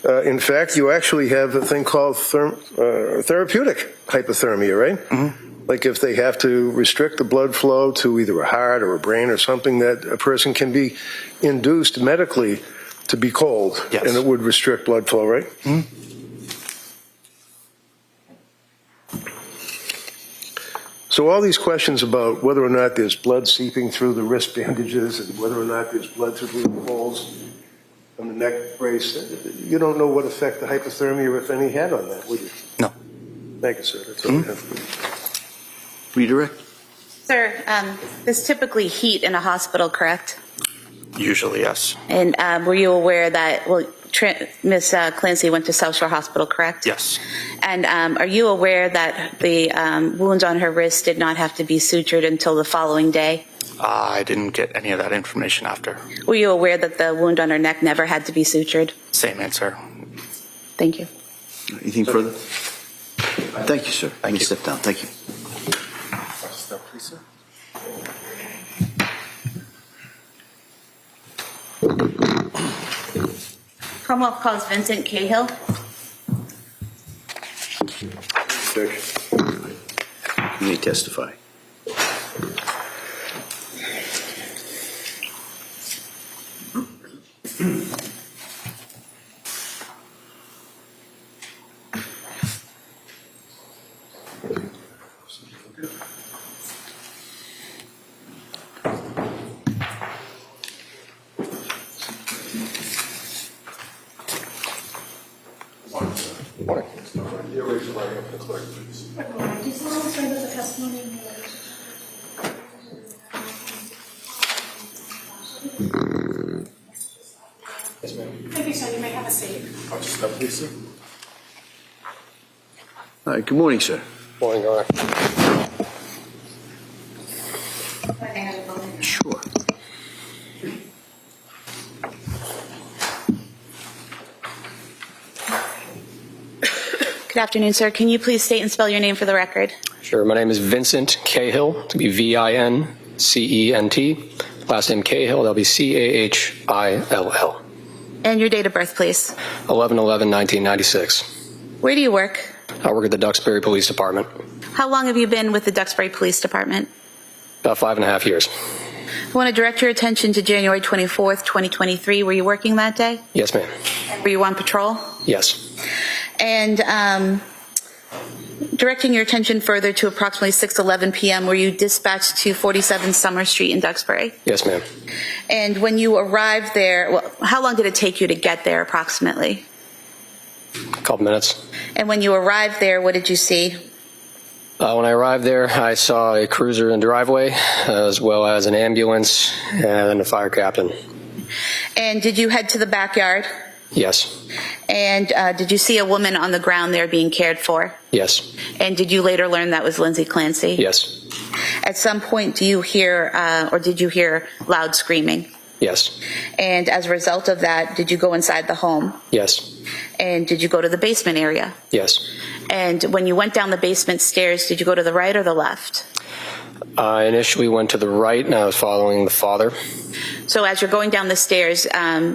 In fact, you actually have a thing called therapeutic hypothermia, right? Mm-hmm. Like if they have to restrict the blood flow to either a heart or a brain or something, that a person can be induced medically to be cold, yes. And it would restrict blood flow, right? Mm-hmm. So all these questions about whether or not there's blood seeping through the wrist bandages and whether or not there's blood through the holes on the neck brace, you don't know what effect the hypothermia, if any, had on that, would you? No. Thank you, sir. That's all I have. Redirect. Sir, there's typically heat in a hospital, correct? Usually, yes. And were you aware that, Ms. Clancy went to South Shore Hospital, correct? Yes. And are you aware that the wounds on her wrist did not have to be sutured until the following day? I didn't get any of that information after. Were you aware that the wound on her neck never had to be sutured? Same answer. Thank you. Anything further? Thank you, sir. Let me step down. Thank you. Step, please, sir. Commonwealth calls Vincent Cahill. You may testify. Thank you, sir. You may have a seat. Step, please, sir. All right, good morning, sir. Morning, all right. Sure. Good afternoon, sir. Can you please state and spell your name for the record? Sure. My name is Vincent Cahill, to be Vincent. Last name Cahill, that'll be Cahill. And your date of birth, please. 11/11/1996. Where do you work? I work at the Duxbury Police Department. How long have you been with the Duxbury Police Department? About 5.5 years. I want to direct your attention to January 24th, 2023. Were you working that day? Yes, ma'am. Were you on patrol? Yes. And directing your attention further to approximately 6:11 p.m., were you dispatched to 47 Summer Street in Duxbury? Yes, ma'am. And when you arrived there, well, how long did it take you to get there approximately? A couple minutes. And when you arrived there, what did you see? When I arrived there, I saw a cruiser in the driveway, as well as an ambulance and a fire captain. And did you head to the backyard? Yes. And did you see a woman on the ground there being cared for? Yes. And did you later learn that was Lindsay Clancy? Yes. At some point, do you hear, or did you hear loud screaming? Yes. And as a result of that, did you go inside the home? Yes. And did you go to the basement area? Yes. And when you went down the basement stairs, did you go to the right or the left? I initially went to the right, and I was following the father. So as you're going down the stairs,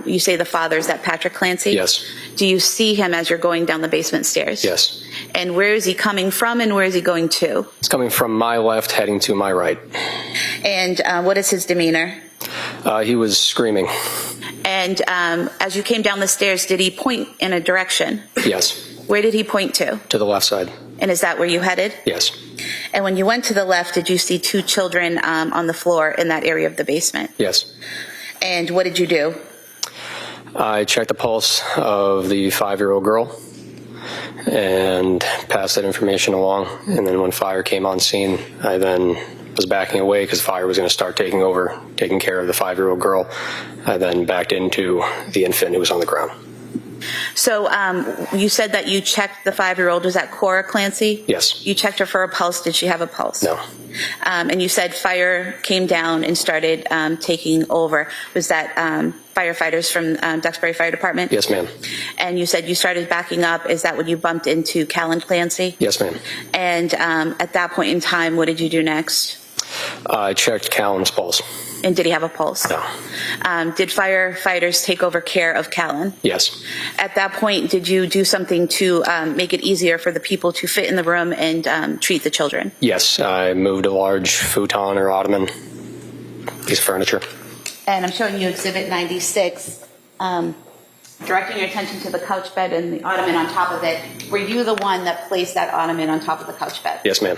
you say the father, is that Patrick Clancy? Yes. Do you see him as you're going down the basement stairs? Yes. And where is he coming from and where is he going to? It's coming from my left, heading to my right. And what is his demeanor? He was screaming. And as you came down the stairs, did he point in a direction? Yes. Where did he point to? To the left side. And is that where you headed? Yes. And when you went to the left, did you see two children on the floor in that area of the basement? Yes. And what did you do? I checked the pulse of the 5-year-old girl and passed that information along. And then when fire came on scene, I then was backing away because fire was going to start taking over, taking care of the 5-year-old girl. I then backed into the infant who was on the ground. So you said that you checked the 5-year-old. Was that Cora Clancy? Yes. You checked her for a pulse. Did she have a pulse? No. And you said fire came down and started taking over. Was that firefighters from Duxbury Fire Department? Yes, ma'am. And you said you started backing up. Is that when you bumped into Callan Clancy? Yes, ma'am. And at that point in time, what did you do next? I checked Callan's pulse. And did he have a pulse? No. Did firefighters take over care of Callan? Yes. At that point, did you do something to make it easier for the people to fit in the room and treat the children? Yes, I moved a large futon or ottoman piece of furniture. And I'm showing you Exhibit 96, directing your attention to the couch bed and the ottoman on top of it. Were you the one that placed that ottoman on top of the couch bed? Yes, ma'am.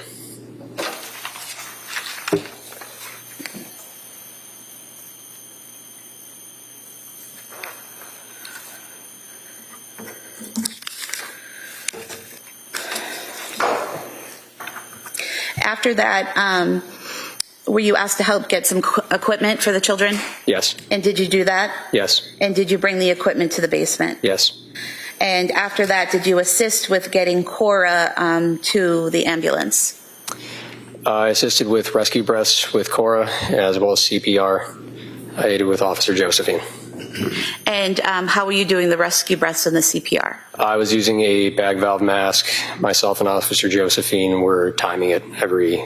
After that, were you asked to help get some equipment for the children? Yes. And did you do that? Yes. And did you bring the equipment to the basement? Yes. And after that, did you assist with getting Cora to the ambulance? I assisted with rescue breaths with Cora as well as CPR. I aided with Officer Josephine. And how were you doing the rescue breaths and the CPR? I was using a bag valve mask. Myself and Officer Josephine were timing it every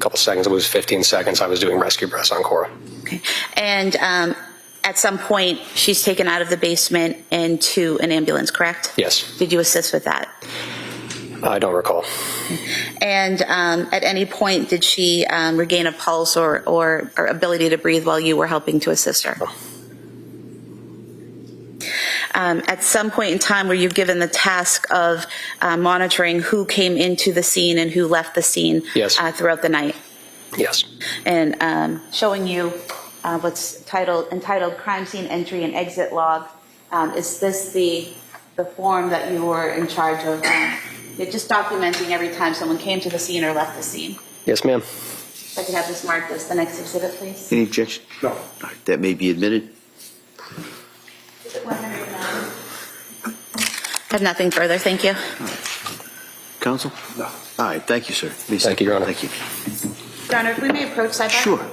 couple seconds. It was 15 seconds. I was doing rescue breaths on Cora. Okay. And at some point, she's taken out of the basement into an ambulance, correct? Yes. Did you assist with that? I don't recall. And at any point, did she regain a pulse or ability to breathe while you were helping to assist her? Oh. At some point in time, were you given the task of monitoring who came into the scene and who left the scene throughout the night? Yes. And showing you what's entitled Crime Scene Entry and Exit Log. Is this the form that you were in charge of? Just documenting every time someone came to the scene or left the scene. Yes, ma'am. If I could have this marked as the next exhibit, please. Any objection? No. All right, that may be admitted. I have nothing further. Thank you. Counsel? No. All right, thank you, sir. Thank you, Your Honor. Thank you. Your Honor, if we may approach sidebar. Sure.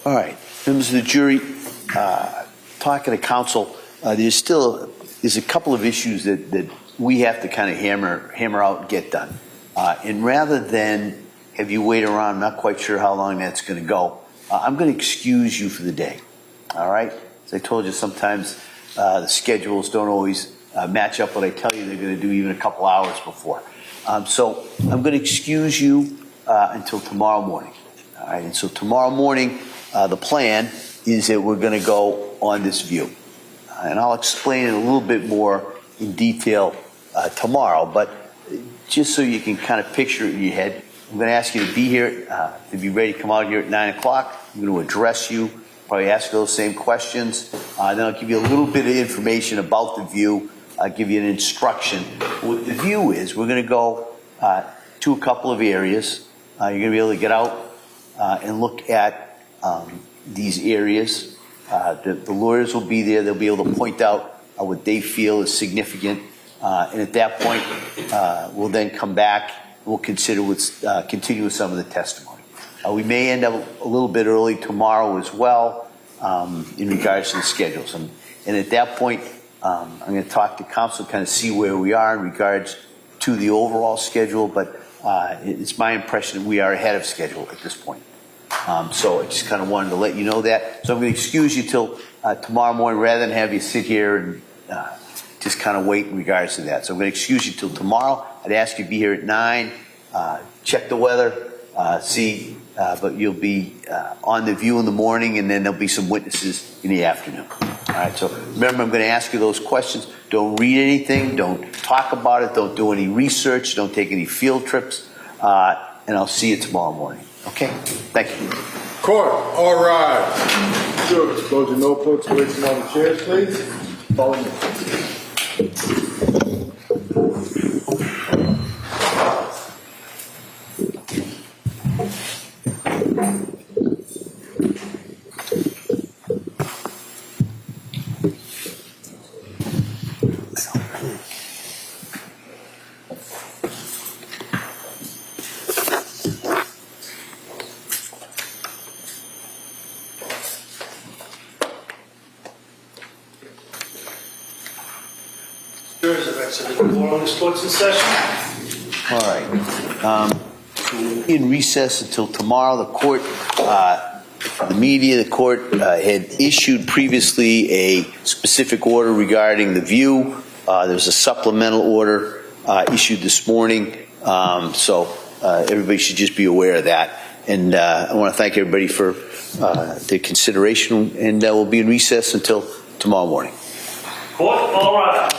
All right, members of the jury, talking to counsel, there's a couple of issues that we have to kind of hammer out and get done. And rather than have you wait around, I'm not quite sure how long that's going to go, I'm going to excuse you for the day. All right? As I told you, sometimes the schedules don't always match up what I tell you they're going to do even a couple hours before. So I'm going to excuse you until tomorrow morning. All right? And so tomorrow morning, the plan is that we're going to go on this view. And I'll explain it a little bit more in detail tomorrow, but just so you can kind of picture it in your head, I'm going to ask you to be here, to be ready to come out here at 9 o'clock. I'm going to address you, probably ask you those same questions. Then I'll give you a little bit of information about the view. I'll give you an instruction. What the view is, we're going to go to a couple of areas. You're going to be able to get out and look at these areas. The lawyers will be there. They'll be able to point out what they feel is significant. And at that point, we'll then come back. We'll consider continue with some of the testimony. We may end up a little bit early tomorrow as well in regards to the schedules. And at that point, I'm going to talk to counsel, kind of see where we are in regards to the overall schedule. But it's my impression that we are ahead of schedule at this point. So I just kind of wanted to let you know that. So I'm going to excuse you till tomorrow morning rather than have you sit here and just kind of wait in regards to that. So I'm going to excuse you till tomorrow. I'd ask you to be here at 9, check the weather, see, but you'll be on the view in the morning, and then there'll be some witnesses in the afternoon. All right, so remember, I'm going to ask you those questions. Don't read anything. Don't talk about it. Don't do any research. Don't take any field trips. And I'll see you tomorrow morning. Okay? Thank you. Court, all rise. Sure, close your notebooks, place them on the chairs, please. Follow me. All right. In recess until tomorrow, the court, the media, the court had issued previously a specific order regarding the view. There's a supplemental order issued this morning, so everybody should just be aware of that. And I want to thank everybody for their consideration, and we'll be in recess until tomorrow morning. Court, all rise.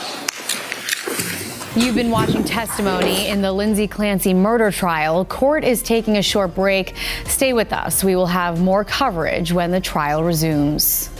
You've been watching testimony in the Lindsay Clancy murder trial. Court is taking a short break. Stay with us. We will have more coverage when the trial resumes.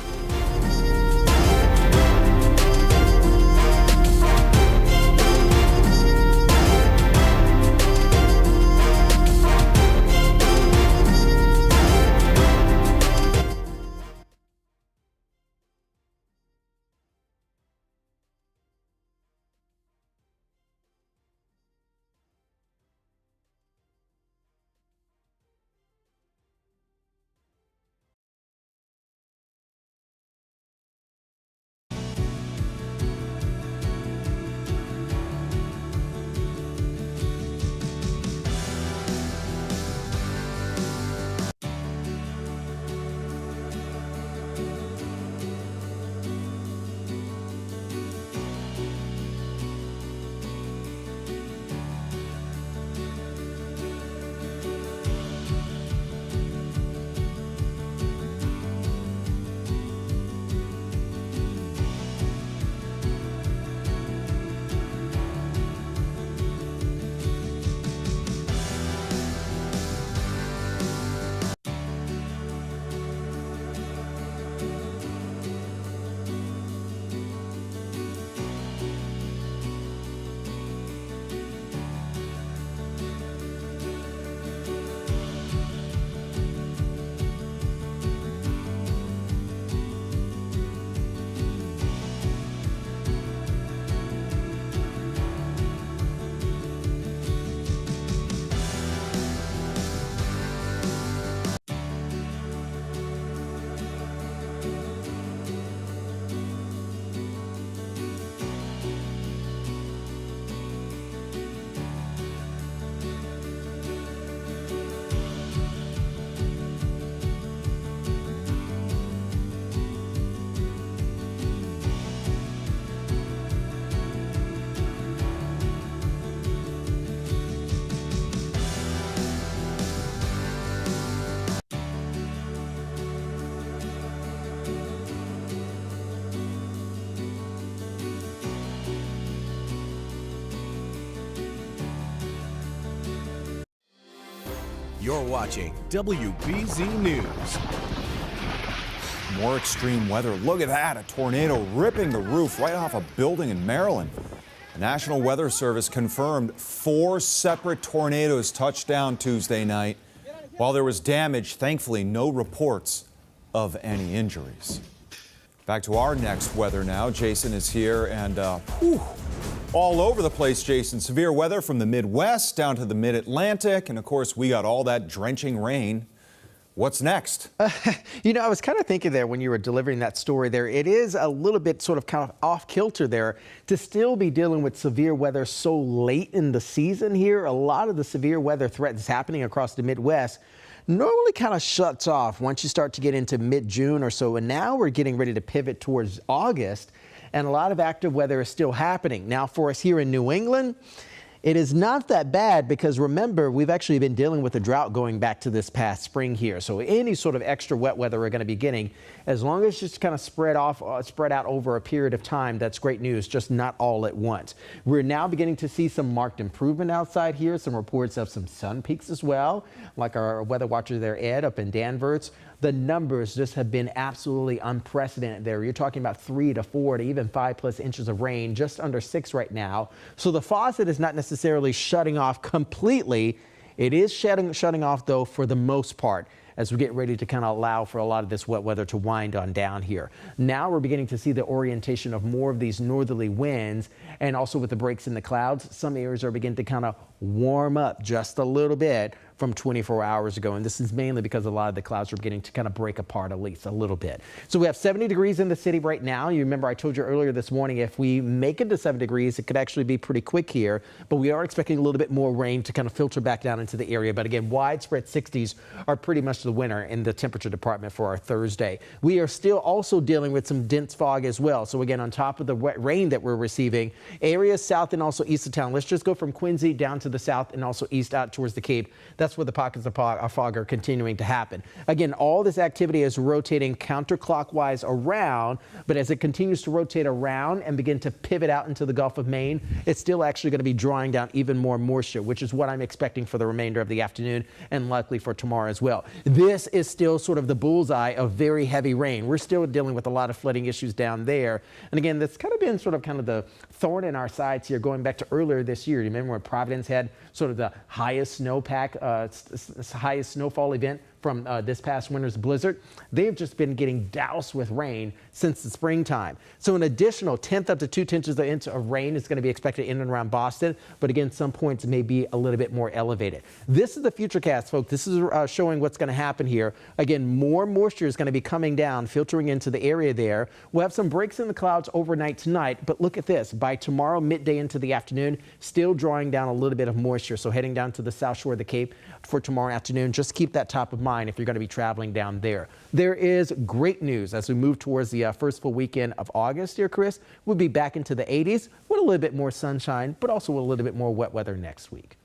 You're watching WBZ News. More extreme weather. Look at that, a tornado ripping the roof right off a building in Maryland. The National Weather Service confirmed 4 separate tornadoes touched down Tuesday night. While there was damage, thankfully no reports of any injuries. Back to our next weather now. Jason is here and all over the place, Jason. Severe weather from the Midwest down to the Mid-Atlantic. And of course, we got all that drenching rain. What's next? You know, I was kind of thinking there when you were delivering that story there, it is a little bit sort of kind of off kilter there to still be dealing with severe weather so late in the season here. A lot of the severe weather threats happening across the Midwest normally kind of shuts off once you start to get into mid-June or so. And now we're getting ready to pivot towards August, and a lot of active weather is still happening. Now for us here in New England, it is not that bad because remember, we've actually been dealing with a drought going back to this past spring here. So any sort of extra wet weather we're going to be getting, as long as it's just kind of spread out over a period of time, that's great news, just not all at once. We're now beginning to see some marked improvement outside here, some reports of some sun peaks as well, like our weather watcher there, Ed, up in Danvers. The numbers just have been absolutely unprecedented there. You're talking about 3 to 4 to even 5+ inches of rain, just under 6 right now. So the faucet is not necessarily shutting off completely. It is shutting off, though, for the most part, as we get ready to kind of allow for a lot of this wet weather to wind on down here. Now we're beginning to see the orientation of more of these northerly winds, and also with the breaks in the clouds, some areas are beginning to kind of warm up just a little bit from 24 hours ago. And this is mainly because a lot of the clouds are beginning to kind of break apart at least a little bit. So we have 70 degrees in the city right now. You remember I told you earlier this morning, if we make it to 7 degrees, it could actually be pretty quick here, but we are expecting a little bit more rain to kind of filter back down into the area. But again, widespread 60s are pretty much the winner in the temperature department for our Thursday. We are still also dealing with some dense fog as well. So again, on top of the wet rain that we're receiving, areas south and also east of town. Let's just go from Quincy down to the south and also east out towards the Cape. That's where the pockets of fog are continuing to happen. Again, all this activity is rotating counterclockwise around, but as it continues to rotate around and begin to pivot out into the Gulf of Maine, it's still actually going to be drawing down even more moisture, which is what I'm expecting for the remainder of the afternoon and likely for tomorrow as well. This is still sort of the bullseye of very heavy rain. We're still dealing with a lot of flooding issues down there. And again, that's kind of been sort of the thorn in our sides here going back to earlier this year. You remember when Providence had sort of the highest snowpack, highest snowfall event from this past winter's blizzard? They've just been getting doused with rain since the springtime. So an additional 1/10 up to 2 inches of rain is going to be expected in and around Boston, but again, some points may be a little bit more elevated. This is the futurecast, folks. This is showing what's going to happen here. Again, more moisture is going to be coming down, filtering into the area there. We'll have some breaks in the clouds overnight tonight, but look at this. By tomorrow midday into the afternoon, still drawing down a little bit of moisture. So heading down to the south shore of the Cape for tomorrow afternoon, just keep that top of mind if you're going to be traveling down there. There is great news as we move towards the first full weekend of August here, Chris. We'll be back into the 80s with a little bit more sunshine, but also with a little bit more wet weather next week.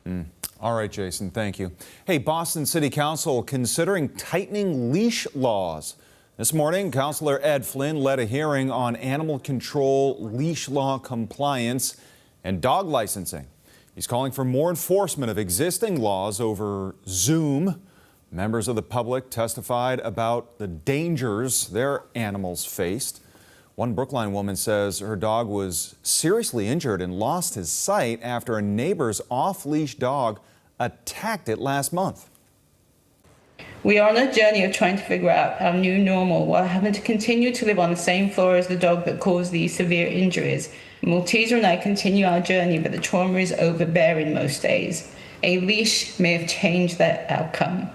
All right, Jason, thank you. Hey, Boston City Council considering tightening leash laws. This morning, Councilor Ed Flynn led a hearing on animal control, leash law compliance, and dog licensing. He's calling for more enforcement of existing laws over Zoom. Members of the public testified about the dangers their animals faced. One Brookline woman says her dog was seriously injured and lost his sight after a neighbor's off-leash dog attacked it last month. We are on a journey of trying to figure out our new normal while having to continue to live on the same floor as the dog that caused these severe injuries. Malteser and I continue our journey, but the trauma is overbearing most days. A leash may have changed that outcome.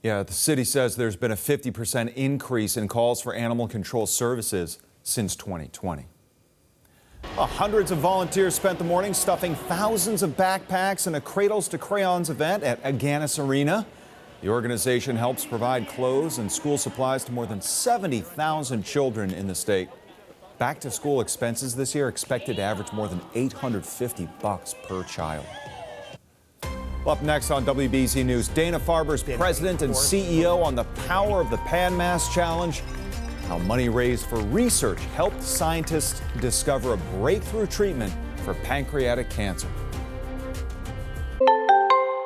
Yeah, the city says there's been a 50% increase in calls for animal control services since 2020. Hundreds of volunteers spent the morning stuffing thousands of backpacks in a Cradles to Crayons event at Agganis Arena. The organization helps provide clothes and school supplies to more than 70,000 children in the state. Back-to-school expenses this year expected to average more than $850 per child. Up next on WBZ News, Dana-Farber's president and CEO on the power of the PanMass Challenge. How money raised for research helped scientists discover a breakthrough treatment for pancreatic cancer.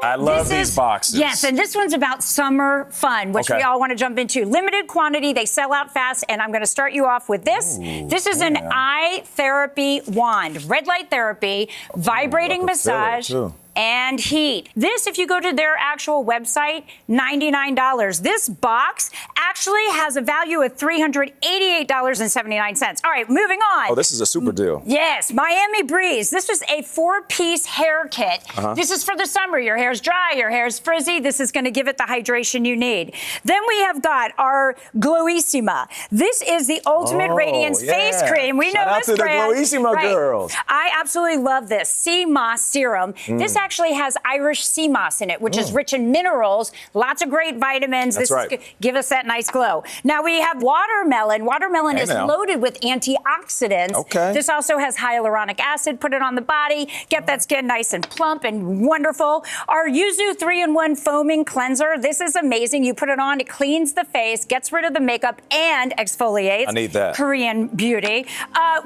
I love This these is- boxes. Yes, and this one's about summer fun, which Okay. we all want to jump into. Limited quantity, they sell out fast, and I'm going to start you off with this. This is an eye therapy wand, red light therapy, vibrating massage. And heat. This, if you go to their actual website, $99. This box actually has a value of $388.79. All right, moving on. Oh, this is a super deal. Yes, Miami Breeze. This was a 4-piece hair kit. Uh-huh. This is for the summer. Your hair's dry, your hair's frizzy. This is going to give it the hydration you need. Then we have got our Glowissima. This is the ultimate radiance face cream. We Shout know out this to the brand. Glowissima girls. I absolutely love this sea moss serum. This actually has Irish sea moss in it, which is rich in minerals, lots of great vitamins. That's this right. is give us that nice glow. Now we have watermelon. Watermelon Hey is now. loaded with antioxidants. Okay. This also has hyaluronic acid. Put it on the body. Get that skin nice and plump and wonderful. Our Yuzu 3-in-1 foaming cleanser. This is amazing. You put it on, it cleans the face, gets rid of the makeup, and exfoliates. I need that. Korean beauty.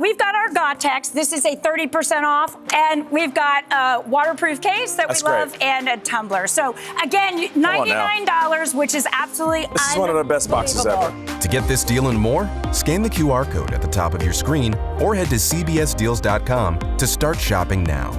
We've got our Gotex. This is a 30% off. And we've got a waterproof case that That's we love great. and a tumbler. So again, $99, which is absolutely This is one of the best boxes ever. To get this deal and more, scan the QR code at the top of your screen or head to cbsdeals.com to start shopping now.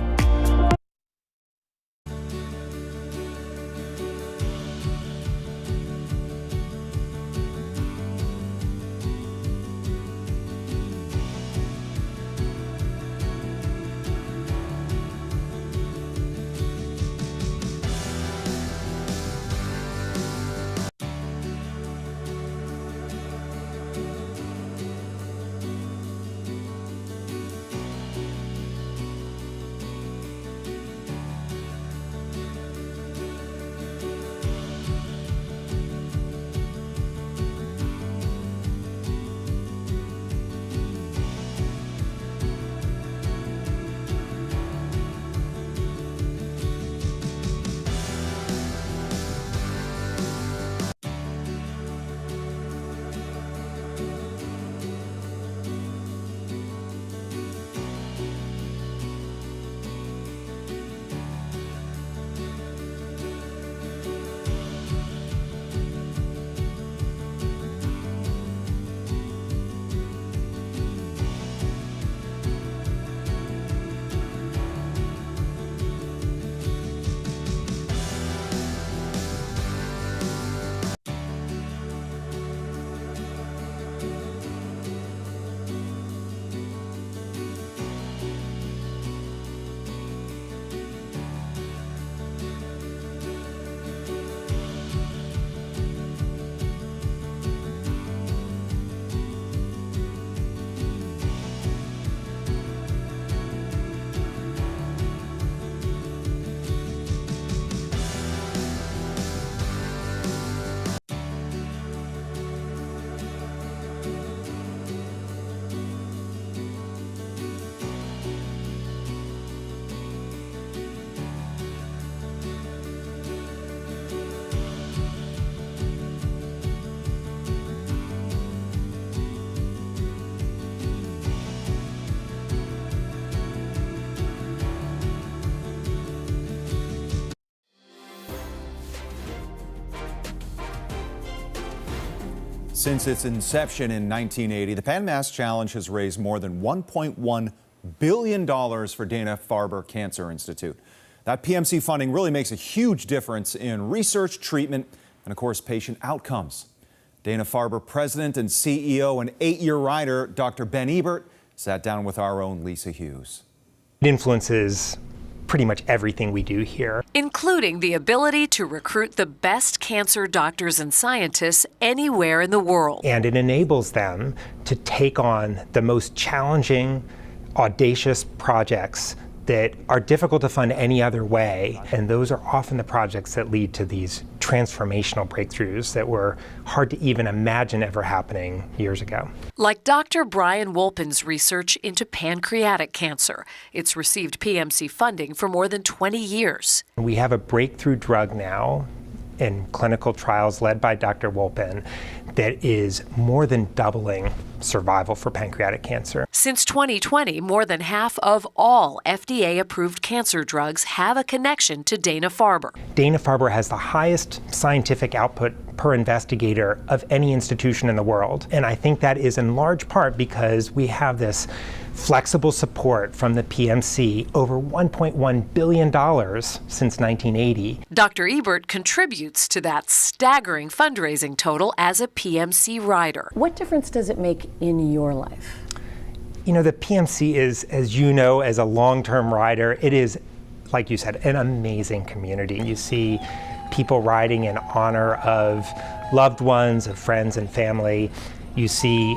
Since its inception in 1980, the Pan Mass Challenge has raised more than $1.1 billion for Dana-Farber Cancer Institute. That PMC funding really makes a huge difference in research, treatment, and of course, patient outcomes. Dana-Farber president and CEO and 8-year rider, Dr. Ben Ebert, sat down with our own Lisa Hughes. It influences pretty much everything we do here, including the ability to recruit the best cancer doctors and scientists anywhere in the world. and it enables them to take on the most challenging, audacious projects that are difficult to fund any other way. And those are often the projects that lead to these transformational breakthroughs that were hard to even imagine ever happening years ago. Like Dr. Brian Wolpin's research into pancreatic cancer. It's received PMC funding for more than 20 years. We have a breakthrough drug now in clinical trials led by Dr. Wolpin that is more than doubling survival for pancreatic cancer. Since 2020, more than half of all FDA-approved cancer drugs have a connection to Dana-Farber. Dana-Farber has the highest scientific output per investigator of any institution in the world. And I think that is in large part because we have this flexible support from the PMC, over $1.1 billion since 1980. Dr. Ebert contributes to that staggering fundraising total as a PMC rider. What difference does it make in your life? You know, the PMC is, as you know, as a long-term rider, it is, like you said, an amazing community. You see people riding in honor of loved ones, of friends and family. You see